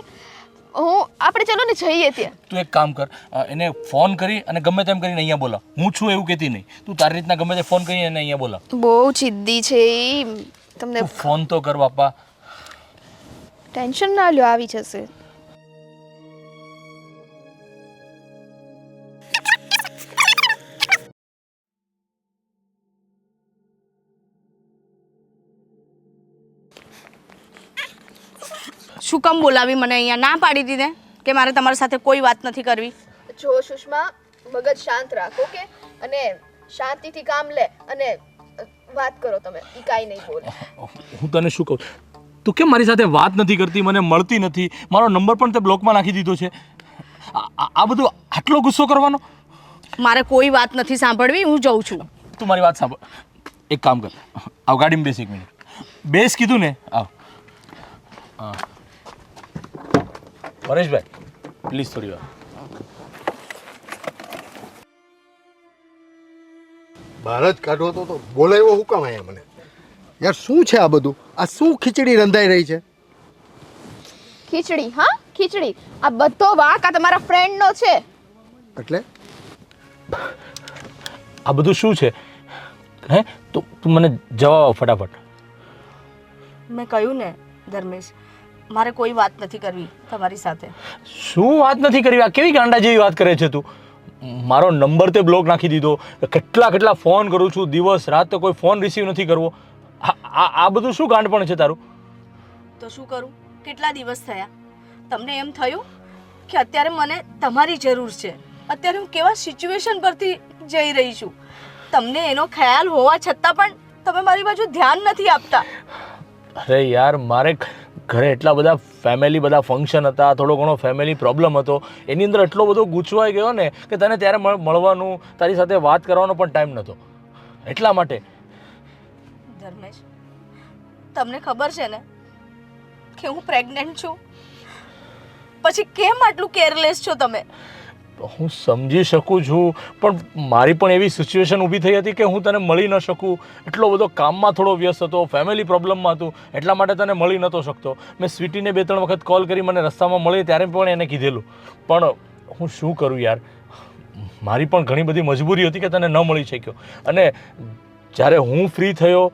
Speaker 4: આપણે ચલો ને જઈએ ત્યાં.
Speaker 7: તું એક કામ કર, એને ફોન કરી અને ગમે તેમ કરીને અહીંયા બોલા. હું છું એવું કહેતી નહીં, તું તારી રીતના ગમે તે ફોન કરીને એને અહીંયા બોલા.
Speaker 4: બહુ જિદ્દી છે એ. તમને
Speaker 7: તું ફોન તો કર બાપા.
Speaker 4: ટેન્શન ના લ્યો, આવી જશે.
Speaker 1: શું કામ બોલાવી મને અહીંયા? ના પાડી દીધે કે મારે તમારી સાથે કોઈ વાત નથી કરવી.
Speaker 4: જો સુષ્મા, મગજ શાંત રાખો કે, અને શાંતિથી કામ લે અને વાત કરો. તમે ઈ કાંઈ નહીં બોલે.
Speaker 7: હું તને શું કહું, તું કેમ મારી સાથે વાત નથી કરતી, મને મળતી નથી, મારો નંબર પણ તે બ્લોકમાં નાખી દીધો છે. આ બધું આટલો ગુસ્સો કરવાનો?
Speaker 1: મારે કોઈ વાત નથી સાંભળવી, હું જઉં છું.
Speaker 7: તું મારી વાત સાંભળ. એક કામ કર, આવ ગાડીમાં બેસ. 1 મિનિટ બેસ કીધું ને. આવ. હા પરેશભાઈ, પ્લીઝ થોડી વાર.
Speaker 6: બહાર જ કાઢો તો બોલાવ્યો હું કામ આયા મને? યાર શું છે આ બધું? આ શું ખીચડી રંધાઈ રહી છે?
Speaker 4: ખીચડી? હા ખીચડી. આ બધો વાંક આ તમારા ફ્રેન્ડનો છે.
Speaker 6: એટલે
Speaker 7: આ બધું શું છે? હે તું મને જવાબ આપ ફટાફટ.
Speaker 1: મેં કહ્યું ને ધર્મેશ, મારે કોઈ વાત નથી કરવી તમારી સાથે.
Speaker 7: શું વાત નથી કરવી? આ કેવી ગાંડા જેવી વાત કરે છે તું? મારો નંબર તે બ્લોક નાખી દીધો, કેટલા ફોન કરું છું, દિવસ રાત તો કોઈ ફોન રિસીવ નથી કરવો. આ બધું શું ગાંડપણ છે તારું?
Speaker 1: તો શું કરું? કેટલા દિવસ થયા? તમને એમ થયું કે અત્યારે મને તમારી જરૂર છે? અત્યારે હું કેવા સિચ્યુએશન પરથી જઈ રહી છું, તમને એનો ખ્યાલ હોવા છતાં પણ તમે મારી બાજુ ધ્યાન નથી આપતા.
Speaker 7: અરે યાર, મારે ઘરે એટલા બધા બધા ફંક્શન હતા, થોડો ઘણો ફેમિલી પ્રોબ્લેમ હતો, એની અંદર એટલો બધો ગૂંચવાઈ ગયો ને કે તને ત્યારે મળવાનું, તારી સાથે વાત કરવાનો પણ ટાઈમ નહોતો. એટલા માટે.
Speaker 1: ધર્મેશ, તમને ખબર છે ને કે હું પ્રેગ્નન્ટ છું, પછી કેમ આટલું કેરલેસ છો તમે?
Speaker 7: હું સમજી શકું છું, પણ મારી પણ એવી સિચ્યુએશન ઊભી થઈ હતી કે હું તને મળી ન શકું. એટલો બધો કામમાં થોડો વ્યસ્ત હતો, ફેમિલી પ્રોબ્લેમમાં હતું, એટલા માટે તને મળી નહોતો શકતો. મેં સ્વીટીને 2-3 વખત કોલ કરી, મને રસ્તામાં મળી ત્યારે પણ એને કીધેલું, પણ હું શું કરું યાર, મારી પણ ઘણી બધી મજબૂરી હતી કે તને ન મળી શક્યો. અને જ્યારે હું ફ્રી થયો,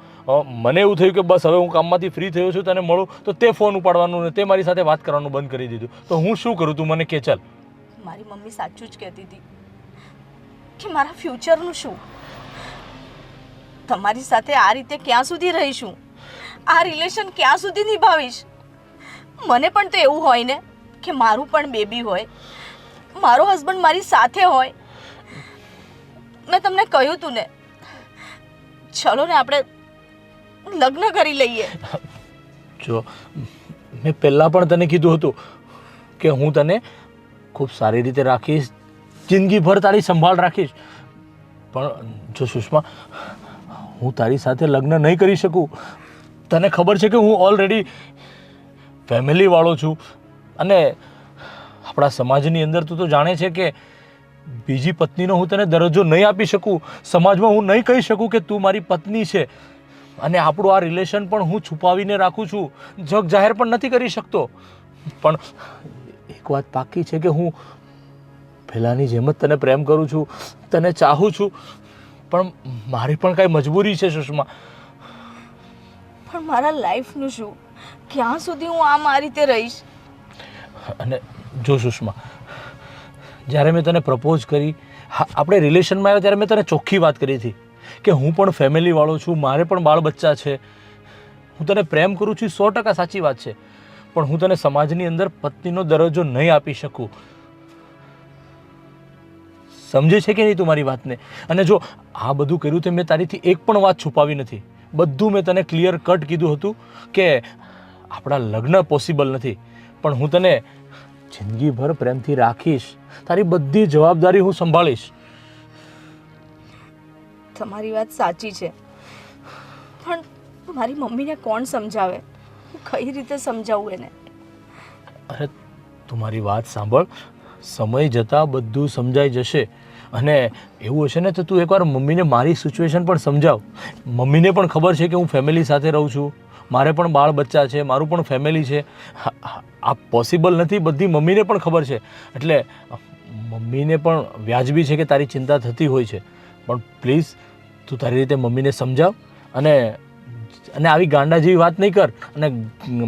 Speaker 7: મને એવું થયું કે બસ હવે હું કામમાંથી ફ્રી થયો છું, તને મળું, તો તે ફોન ઉપાડવાનું ને તે મારી સાથે વાત કરવાનું બંધ કરી દીધું. તો હું શું કરું, તું મને કે ચાલ.
Speaker 1: મારી મમ્મી સાચું જ કહેતી હતી કે મારા ફ્યુચરનું શું? તમારી સાથે આ રીતે ક્યાં સુધી રહીશું? આ રિલેશન ક્યાં સુધી નિભાવીશ? મને પણ તો એવું હોય ને કે મારું પણ બેબી હોય, મારો હસબન્ડ મારી સાથે હોય. મેં તમને કહ્યું તું ને, ચલો ને આપણે લગ્ન કરી લઈએ.
Speaker 7: જો મેં પહેલાં પણ તને કીધું હતું કે હું તને ખૂબ સારી રીતે રાખીશ, જિંદગીભર તારી સંભાળ રાખીશ, પણ જો સુષ્મા, હું તારી સાથે લગ્ન નહીં કરી શકું. તને ખબર છે કે હું ઓલરેડી ફેમિલીવાળો છું, અને આપણા સમાજની અંદર તું તો જાણે છે કે બીજી પત્નીનો હું તને દરજ્જો નહીં આપી શકું. સમાજમાં હું નહીં કહી શકું કે તું મારી પત્ની છે, અને આપણું આ રિલેશન પણ હું છુપાવીને રાખું છું, જગ જાહેર પણ નથી કરી શકતો. પણ એક વાત પાકી છે કે હું પહેલાંની જેમ જ તને પ્રેમ કરું છું, તને ચાહું છું, પણ મારી પણ કાંઈ મજબૂરી છે સુષ્મા.
Speaker 1: પણ મારા લાઈફનું શું? ક્યાં સુધી હું આ રીતે રહીશ?
Speaker 7: અને જો સુષ્મા, જ્યારે મેં તને પ્રપોઝ કરી, આપણે રિલેશનમાં આવ્યા ત્યારે મેં તને ચોખ્ખી વાત કરી હતી કે હું પણ ફેમિલીવાળો છું, મારે પણ બાળ બચ્ચા છે, હું તને પ્રેમ કરું છું, 100% સાચી વાત છે, પણ હું તને સમાજની અંદર પત્નીનો દરજ્જો નહીં આપી શકું. સમજે છે કે નહીં તું મારી વાતને? અને જો આ બધું કર્યું તો મેં તારીથી એક પણ વાત છુપાવી નથી. બધું મેં તને ક્લિયર કટ કીધું હતું કે આપણા લગ્ન પોસિબલ નથી, પણ હું તને જિંદગીભર પ્રેમથી રાખીશ, તારી બધી જવાબદારી હું સંભાળીશ.
Speaker 1: તમારી વાત સાચી છે, પણ મારી મમ્મીને કોણ સમજાવે? હું કઈ રીતે સમજાવું એને?
Speaker 7: અરે તું મારી વાત સાંભળ, સમય જતાં બધું સમજાઈ જશે. અને એવું હશે ને તો તું એકવાર મમ્મીને મારી સિચ્યુએશન પણ સમજાવ. મમ્મીને પણ ખબર છે કે હું ફેમિલી સાથે રહું છું, મારે પણ બાળ બચ્ચા છે, મારું પણ ફેમિલી છે. આ પોસિબલ નથી, બધી મમ્મીને પણ ખબર છે. એટલે મમ્મીને પણ વ્યાજબી છે કે તારી ચિંતા થતી હોય છે, પણ પ્લીઝ તું તારી રીતે મમ્મીને સમજાવ. અને આવી ગાંડા જેવી વાત નહીં કર, અને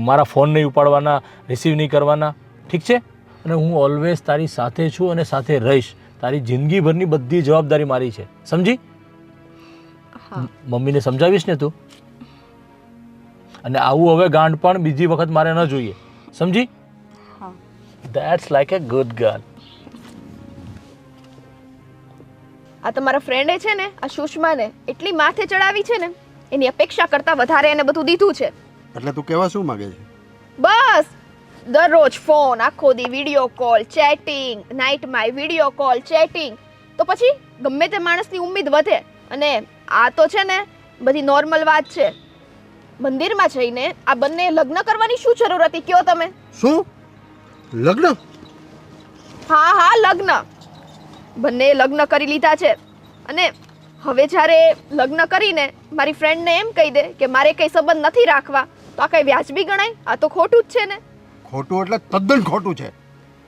Speaker 7: મારા ફોન નહીં ઉપાડવાના, રિસીવ નહીં કરવાના, ઠીક છે? અને હું ઓલવેઝ તારી સાથે છું અને સાથે રહીશ. તારી જિંદગીભરની બધી જવાબદારી મારી છે, સમજી? મમ્મીને સમજાવીશ ને તું? અને આવું હવે ગાંડ પણ બીજી વખત મારે ન જોઈએ, સમજી? That's like A good girl.
Speaker 4: આ તમારા ફ્રેન્ડે છે ને, આ સુષ્માને એટલી માથે ચડાવી છે ને, એની અપેક્ષા કરતાં વધારે એને બધું દીધું છે.
Speaker 6: એટલે તું કહેવા શું માંગે છે?
Speaker 4: બસ દરરોજ ફોન, આખો દી વિડીયો કોલ, ચેટિંગ, નાઇટમાં વિડીયો કોલ, ચેટિંગ. તો પછી ગમે તે માણસની ઉમ્મીદ વધે. અને આ તો છે ને બધી નોર્મલ વાત છે. મંદિરમાં જઈને આ બંને લગ્ન કરવાની શું જરૂર હતી, કયો તમે?
Speaker 6: શું લગ્ન?
Speaker 4: હા લગ્ન. બંને લગ્ન કરી લીધા છે, અને હવે જ્યારે લગ્ન કરીને મારી ફ્રેન્ડને એમ કહી દે કે મારે કંઈ સંબંધ નથી રાખવા, તો આ કંઈ વ્યાજબી ગણાય? આ તો ખોટું જ છે ને.
Speaker 6: ખોટું એટલે તદ્દન ખોટું છે.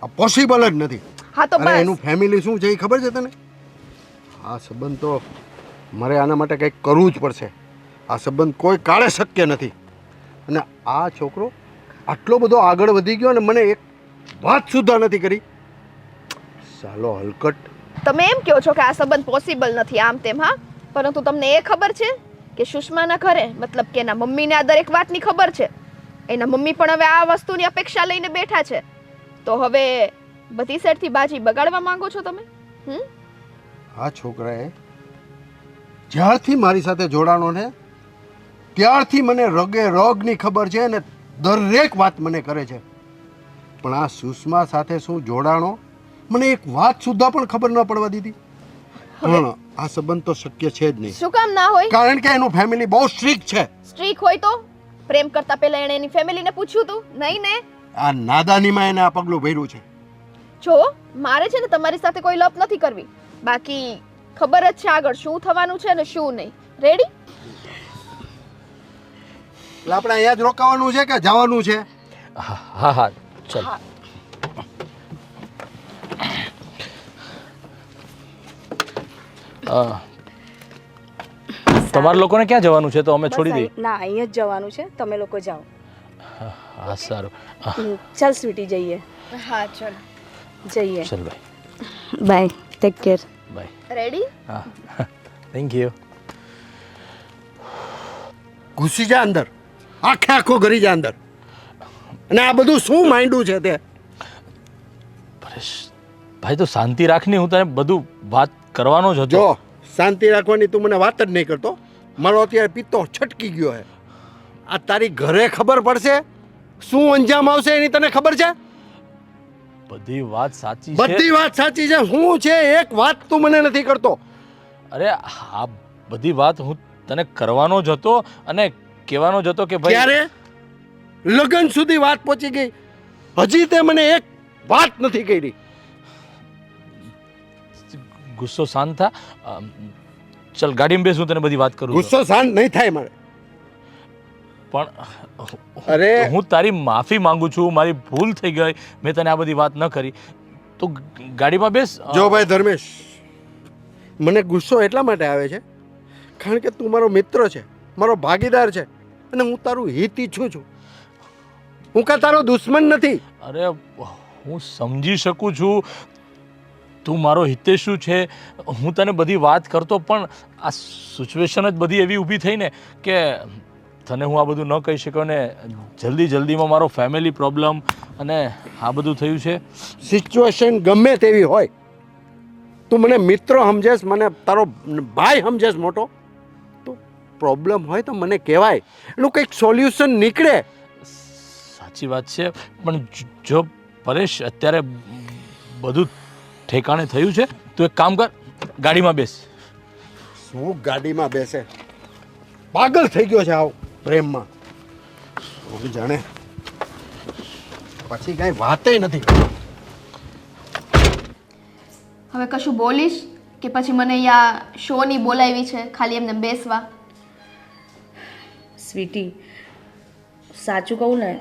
Speaker 6: આ પોસિબલ જ નથી.
Speaker 4: હા તો બસ.
Speaker 6: એનું ફેમિલી શું છે એ ખબર છે તને? આ સંબંધ તો મારે આના માટે કંઈક કરવું જ પડશે. આ સંબંધ કોઈ કાળે શક્ય નથી. અને આ છોકરો આટલો બધો આગળ વધી ગયો અને મને એક વાત સુદ્ધા નથી કરી. સાલો હલકટ.
Speaker 4: તમે એમ કહો છો કે આ સંબંધ પોસિબલ નથી આમ તેમ, હા, પરંતુ તમને એ ખબર છે કે સુષ્માના ઘરે મતલબ કે એના મમ્મીને આ દરેક વાતની ખબર છે. એના મમ્મી પણ હવે આ વસ્તુની અપેક્ષા લઈને બેઠા છે. તો હવે બધી સાઈડથી બાજી બગાડવા માંગો છો તમે?
Speaker 6: આ છોકરાએ જ્યારથી મારી સાથે જોડાણો ને ત્યારથી મને રગે રગની ખબર છે અને દરેક વાત મને કરે છે. પણ આ સુષ્મા સાથે શું જોડાણો મને એક વાત સુદ્ધા પણ ખબર ન પડવા દીધી. પણ આ સંબંધ તો શક્ય છે જ નહીં.
Speaker 4: શું કામ ના હોય?
Speaker 6: કારણ કે એનું ફેમિલી બહુ સ્ટ્રિક્ટ છે.
Speaker 4: સ્ટ્રીક હોય તો પ્રેમ કરતા પહેલા એણે એની ફેમિલીને પૂછ્યું તું? નહીં ને?
Speaker 6: આ નાદાનીમાં એને આ પગલું ભર્યું છે.
Speaker 4: જો મારે છે ને તમારી સાથે કોઈ લપ નથી કરવી. બાકી ખબર જ છે આગળ શું થવાનું છે અને શું નહીં. રેડી?
Speaker 6: એટલે આપણે અહીંયા જ રોકાવાનું છે કે જવાનું છે?
Speaker 7: હા હા ચલ. તમારા લોકોને ક્યાં જવાનું છે? તો અમે છોડી દઈએ.
Speaker 1: ના, અહીંયા જ જવાનું છે, તમે લોકો જાઓ.
Speaker 7: હા સારું.
Speaker 1: ચાલ સ્વીટી, જઈએ.
Speaker 4: હા ચલ.
Speaker 1: જઈએ.
Speaker 7: ચલ ભાઈ.
Speaker 1: Bye, take care.
Speaker 7: Bye.
Speaker 4: Ready?
Speaker 7: હા થેન્ક યુ.
Speaker 6: ઘૂસી જા અંદર, આખે આખો ઘરી જા અંદર. અને આ બધું શું માંડ્યું છે તે?
Speaker 7: પરેશ ભાઈ તો શાંતિ રાખની, હું તને બધું વાત કરવાનો જ હતો.
Speaker 6: જો શાંતિ રાખવાની તું મને વાત જ નહીં કરતો. મારો અત્યારે પિત્તો છટકી ગયો છે. આ તારી ઘરે ખબર પડશે શું અંજામ આવશે એની તને ખબર છે?
Speaker 7: બધી વાત સાચી છે.
Speaker 6: બધી વાત સાચી છે. શું છે એક વાત તું મને નથી કરતો?
Speaker 7: અરે આ બધી વાત હું તને કરવાનો જ હતો અને કહેવાનો જ હતો કે ભાઈ.
Speaker 6: ક્યારે? લગન સુધી વાત પહોંચી ગઈ, હજી તે મને એક વાત નથી કરી.
Speaker 7: ગુસ્સો શાંત થા. ચલ ગાડીમાં બેસ, હું તને બધી વાત કરું છું.
Speaker 6: ગુસ્સો શાંત નહીં થાય મારે.
Speaker 7: પણ
Speaker 6: અરે
Speaker 7: હું તારી માફી માંગુ છું, મારી ભૂલ થઈ ગઈ, મેં તને આ બધી વાત ન કરી. તો ગાડીમાં બેસ.
Speaker 6: જો ભાઈ ધર્મેશ, મને ગુસ્સો એટલા માટે આવે છે કારણ કે તું મારો મિત્ર છે, મારો ભાગીદાર છે અને હું તારું હિત ઈચ્છું છું. હું કાં તારો દુશ્મન નથી.
Speaker 7: અરે હું સમજી શકું છું તું મારો હિતેશુ છે, હું તને બધી વાત કરતો, પણ આ સિચ્યુએશન જ બધી એવી ઊભી થઈ ને કે તને હું આ બધું ન કહી શક્યો ને જલ્દીમાં મારો ફેમિલી પ્રોબ્લેમ અને આ બધું થયું છે.
Speaker 6: સિચ્યુએશન ગમે તેવી હોય, તું મને મિત્ર સમજેશ, મને તારો ભાઈ સમજેશ મોટો, તો પ્રોબ્લેમ હોય તો મને કહેવાય, એનું કંઈક સોલ્યુશન નીકળે.
Speaker 7: સાચી વાત છે, પણ જો પરેશ અત્યારે બધું ઠેકાણે થયું છે, તું એક કામ કર, ગાડીમાં બેસ.
Speaker 6: શું ગાડીમાં બેસે? પાગલ થઈ ગયો છે આવ પ્રેમમાં. હું જાણે પછી કઈ વાતે નથી.
Speaker 4: હવે કશું બોલીશ કે પછી મને અહીંયા શોની બોલાવી છે ખાલી એમને બેસવા?
Speaker 1: સ્વીટી, સાચું કહું ને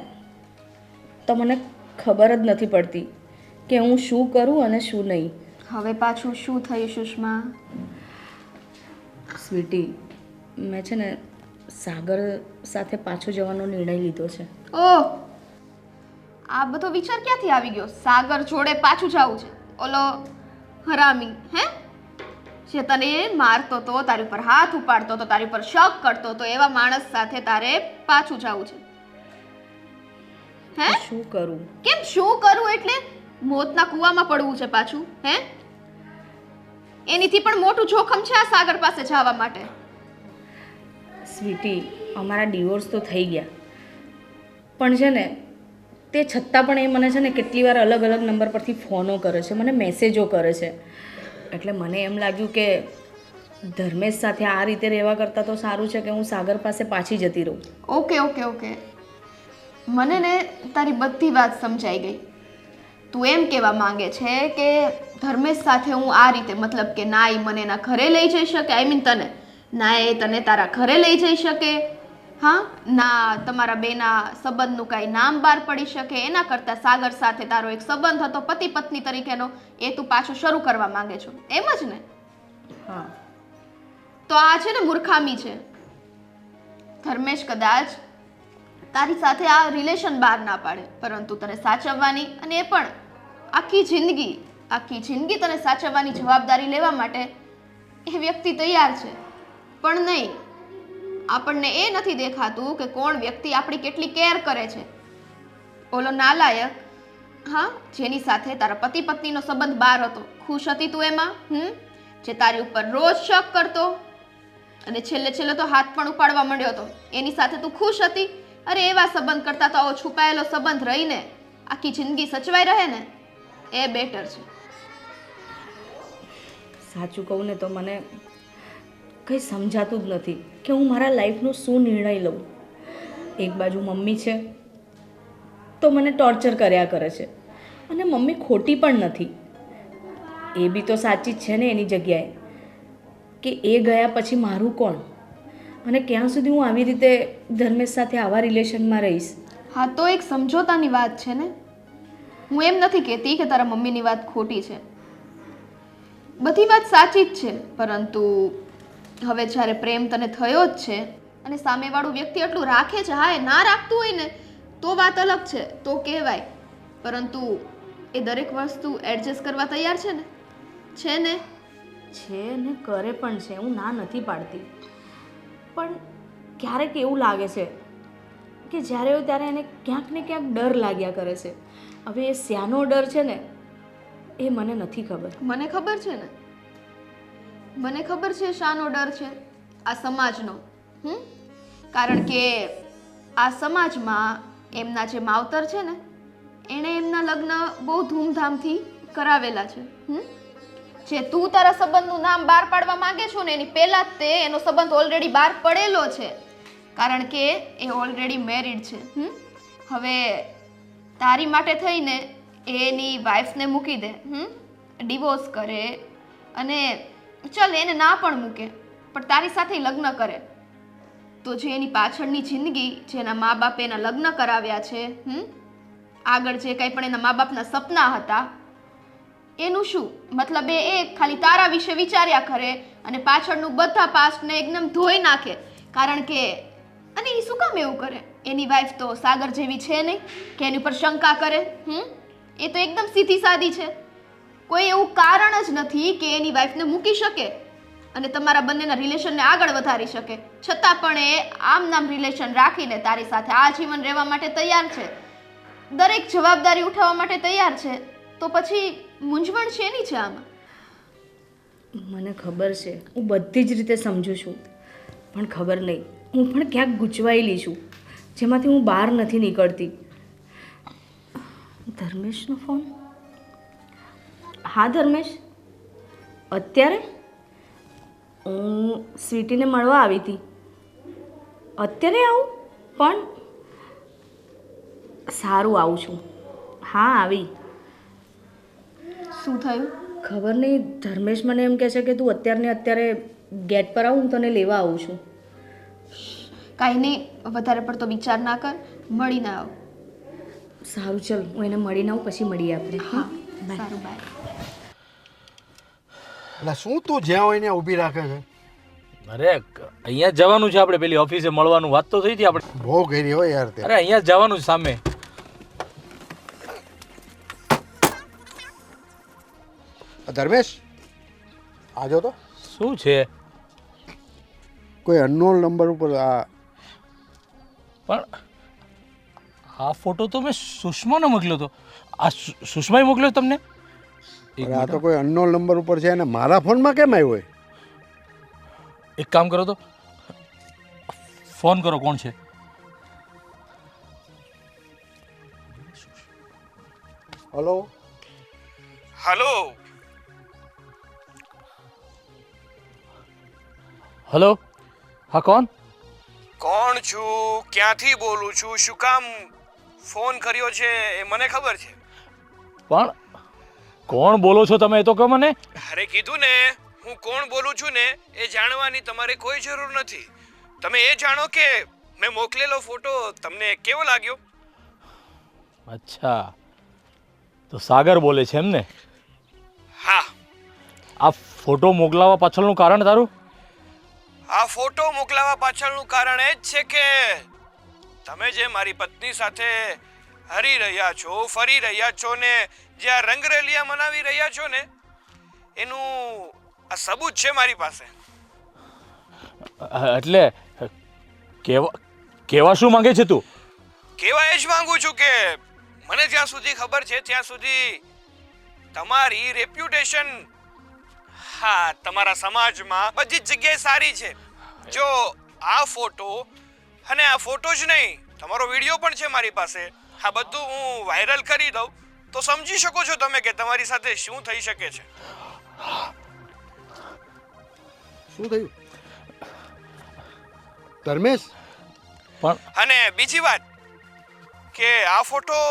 Speaker 1: તો મને ખબર જ નથી પડતી કે હું શું કરું અને શું નહીં.
Speaker 4: હવે પાછું શું થયું સુષ્મા?
Speaker 1: સ્વીટી, મેં છે ને સાગર સાથે પાછું જવાનો નિર્ણય લીધો છે.
Speaker 4: ઓહ, આ બધો વિચાર ક્યાંથી આવી ગયો? સાગર જોડે પાછું જવું છે? ઓલો હરામી હે જે તને મારતો તો, તારી ઉપર હાથ ઉપાડતો તો, તારી ઉપર શક કરતો તો, એવા માણસ સાથે તારે પાછું જવું છે? હે
Speaker 1: શું કરું?
Speaker 4: કેમ શું કરું એટલે મોતના કૂવામાં પડવું છે પાછું? હે એનીથી પણ મોટું જોખમ છે આ સાગર પાસે જવા માટે.
Speaker 1: સ્વીટી, અમારા ડિવોર્સ તો થઈ ગયા, પણ છે ને તે છતાં પણ એ મને છે ને કેટલી વાર અલગ અલગ નંબર પરથી ફોનો કરે છે, મને મેસેજો કરે છે. એટલે મને એમ લાગ્યું કે ધર્મેશ સાથે આ રીતે રહેવા કરતાં તો સારું છે કે હું સાગર પાસે પાછી જતી રહું.
Speaker 4: ઓકે, મને ને તારી બધી વાત સમજાઈ ગઈ. તું એમ કહેવા માંગે છે કે ધર્મેશ સાથે હું આ રીતે, મતલબ કે ના એ મને એના ઘરે લઈ જઈ શકે, આઈ મીન તને, ના એ તને તારા ઘરે લઈ જઈ શકે, હા, ના તમારા બેના સંબંધનું કાંઈ નામ બહાર પડી શકે, એના કરતાં સાગર સાથે તારો એક સંબંધ હતો પતિ પત્ની તરીકેનો, એ તું પાછું શરૂ કરવા માંગે છો, એમ જ ને?
Speaker 1: હા.
Speaker 4: તો આ છે ને મૂર્ખામી છે. ધર્મેશ કદાચ તારી સાથે આ રિલેશન બહાર ના પાડે, પરંતુ તને સાચવવાની, અને એ પણ આખી જિંદગી તને સાચવવાની જવાબદારી લેવા માટે એ વ્યક્તિ તૈયાર છે. પણ નહીં, આપણને એ નથી દેખાતું કે કોણ વ્યક્તિ આપણી કેટલી કેર કરે છે. ઓલો નાલાયક, હા, જેની સાથે તારા પતિ પત્નીનો સંબંધ બહાર હતો, ખુશ હતી તું એમાં? જે તારી ઉપર રોજ શક કરતો અને છેલ્લે તો હાથ પણ ઉપાડવા માંડ્યો હતો, એની સાથે તું ખુશ હતી? અરે એવા સંબંધ કરતા તો આવો છુપાયેલો સંબંધ રહીને આખી જિંદગી સચવાઈ રહે ને, એ બેટર છે.
Speaker 1: સાચું કહું ને તો મને કંઈ સમજાતું જ નથી કે હું મારા લાઈફનો શું નિર્ણય લઉં. એક બાજુ મમ્મી છે તો મને ટોર્ચર કર્યા કરે છે, અને મમ્મી ખોટી પણ નથી, એ બી તો સાચી જ છે ને એની જગ્યાએ, કે એ ગયા પછી મારું કોણ, અને ક્યાં સુધી હું આવી રીતે ધર્મેશ સાથે આવા રિલેશનમાં રહીશ?
Speaker 4: હા, તો એક સમજોતાની વાત છે ને. હું એમ નથી કહેતી કે તારા મમ્મીની વાત ખોટી છે, બધી વાત સાચી જ છે, પરંતુ હવે જ્યારે પ્રેમ તને થયો જ છે અને સામેવાળું વ્યક્તિ એટલું રાખે છે, હા, એ ના રાખતું હોય ને તો વાત અલગ છે, તો કહેવાય, પરંતુ એ દરેક વસ્તુ એડજસ્ટ કરવા તૈયાર છે ને? છે ને?
Speaker 1: છે ને, કરે પણ છે, હું ના નથી પાડતી, પણ ક્યારેક એવું લાગે છે કે જ્યારે હોય ત્યારે એને ક્યાંક ને ક્યાંક ડર લાગ્યા કરે છે. હવે એ શ્યાનો ડર છે ને એ મને નથી ખબર.
Speaker 4: મને ખબર છે ને, મને ખબર છે શાનો ડર છે. આ સમાજનો. કારણ કે આ સમાજમાં એમના જે માવતર છે ને, એણે એમના લગ્ન બહુ ધૂમધામથી કરાવેલા છે. જે તું તારા સંબંધનું નામ બહાર પાડવા માંગે છો ને, એની પહેલાં જ તે એનો સંબંધ ઓલરેડી બહાર પડેલો છે, કારણ કે એ ઓલરેડી મેરિડ છે. હવે તારી માટે થઈને એની વાઈફને મૂકી દે, ડિવોર્સ કરે, અને ચલ એને ના પણ મૂકે પણ તારી સાથે લગ્ન કરે, તો જે એની પાછળની જિંદગી, જેના મા બાપે એના લગ્ન કરાવ્યા છે, આગળ જે કંઈ પણ એના મા બાપના સપના હતા, એનું શું? મતલબ એ ખાલી તારા વિશે વિચાર્યા કરે અને પાછળનું બધા પાસ્ટને એકદમ ધોઈ નાખે. કારણ કે, અને એ શું કામ એવું કરે? એની વાઈફ તો સાગર જેવી છે નહીં કે એની ઉપર શંકા કરે. એ તો એકદમ સીધી સાદી છે, કોઈ એવું કારણ જ નથી કે એની વાઈફને મૂકી શકે અને તમારા બંનેના રિલેશનને આગળ વધારી શકે. છતાં પણ એ આમ નામ રિલેશન રાખીને તારી સાથે આજીવન રહેવા માટે તૈયાર છે, દરેક જવાબદારી ઉઠાવવા માટે તૈયાર છે, તો પછી મૂંઝવણ શેની છે આમાં?
Speaker 1: મને ખબર છે, હું બધી જ રીતે સમજુ છું, પણ ખબર નહીં, હું પણ ક્યાંક ગૂંચવાયેલી છું, જેમાંથી હું બહાર નથી નીકળતી. ધર્મેશનો ફોન? હા ધર્મેશ, અત્યારે હું સ્વીટીને મળવા આવી હતી. અત્યારે આવું? પણ સારું, આવું છું. હા, આવી.
Speaker 4: શું થયું?
Speaker 1: ખબર નહીં, ધર્મેશ મને એમ કહે છે કે તું અત્યારે ગેટ પર આવું, હું તને લેવા આવું છું.
Speaker 4: કાંઈ નહીં, વધારે પડતો વિચાર ના કર, મળીને આવ.
Speaker 1: સારું, ચલ હું એને મળીને આવું, પછી મળીએ આપણે.
Speaker 4: હા, સારું, બાય.
Speaker 6: એટલે શું તું જ્યાં હોય ત્યાં ઊભી રાખે છે?
Speaker 7: અરે અહીંયા જ જવાનું છે આપણે, પેલી ઓફિસે મળવાનું વાત તો થઈ હતી આપણે.
Speaker 6: બહુ ઘેરી હોય યાર તે.
Speaker 7: અરે અહીંયા જ જવાનું છે સામે.
Speaker 6: ધર્મેશ, આજો તો.
Speaker 7: શું છે?
Speaker 6: કોઈ અનનોન નંબર ઉપર આ
Speaker 7: પણ આ ફોટો તો મેં સુષ્માને મોકલ્યો હતો. આ સુષ્માએ મોકલ્યો તમને?
Speaker 6: આ તો કોઈ અનનોન નંબર ઉપર છે, અને મારા ફોનમાં કેમ આવ્યો હોય?
Speaker 7: એક કામ કરો તો, ફોન કરો, કોણ છે?
Speaker 6: Hello
Speaker 2: hello.
Speaker 7: હલો, હા, કોણ?
Speaker 2: કોણ છું, ક્યાંથી બોલું છું, શું કામ ફોન કર્યો છે એ મને ખબર છે,
Speaker 7: પણ કોણ બોલો છો તમે એ તો કહો મને.
Speaker 2: અરે કીધું ને, હું કોણ બોલું છું ને એ જાણવાની તમારે કોઈ જરૂર નથી. તમે એ જાણો કે મેં મોકલેલો ફોટો તમને કેવો લાગ્યો.
Speaker 7: અચ્છા, તો સાગર બોલે છે એમ ને?
Speaker 2: હા.
Speaker 7: આ ફોટો મોકલાવવા પાછળનું કારણ તારું?
Speaker 2: આ ફોટો મોકલાવા પાછળનું કારણ એ જ છે કે તમે જે મારી પત્ની સાથે હરી રહ્યા છો, ફરી રહ્યા છો ને જે આ રંગરેલિયા મનાવી રહ્યા છો ને એનું આ સબૂત છે મારી પાસે.
Speaker 7: એટલે કેવા શું માંગે છે તું?
Speaker 2: કેવા એ જ માંગુ છું કે મને જ્યાં સુધી ખબર છે ત્યાં સુધી તમારી રેપ્યુટેશન હા તમારા સમાજમાં બધી જ જગ્યાએ સારી છે. જો આ ફોટો અને આ ફોટો જ નહીં તમારો વિડીયો પણ છે મારી પાસે, આ બધું હું વાયરલ કરી દઉં તો સમજી શકો છો તમે કે તમારી સાથે શું થઈ શકે છે.
Speaker 6: શું થયું ધર્મેશ?
Speaker 7: પણ
Speaker 2: અને બીજી વાત કે આ ફોટો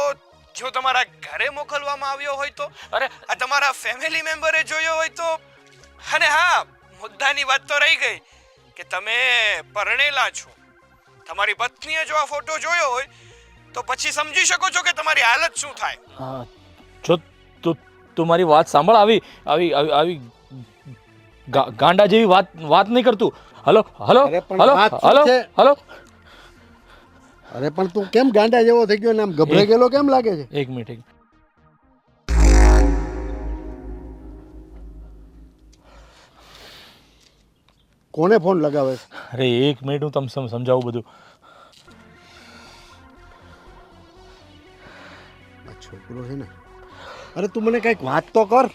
Speaker 2: જો તમારા ઘરે મોકલવામાં આવ્યો હોય તો,
Speaker 7: અરે
Speaker 2: આ તમારા ફેમિલી મેમ્બરે જોયો હોય તો, અને હા મુદ્દાની વાત તો રહી ગઈ કે તમે પરણેલા છો, તમારી પત્નીએ જો આ ફોટો જોયો હોય તો પછી સમજી શકો છો કે તમારી હાલત શું થાય.
Speaker 7: જો તું મારી વાત સાંભળ, આવી આવી આવી આવી ગાંડા જેવી વાત નહીં કરતું. હલો હલો
Speaker 6: અરે પણ
Speaker 7: હલો
Speaker 6: વાત શું
Speaker 7: હલો
Speaker 6: છે?
Speaker 7: હલો.
Speaker 6: અરે પણ તું કેમ ગાંડા જેવો થઈ ગયો ને આમ ગભરાઈ ગયેલો કેમ લાગે છે?
Speaker 7: એક મિનિટ.
Speaker 6: કોને ફોન લગાવે છે?
Speaker 7: અરે એક મિનિટ હું તમને સમજાવું બધું.
Speaker 6: આ છોકરો છે ને, અરે તું મને કઈક વાત તો કર.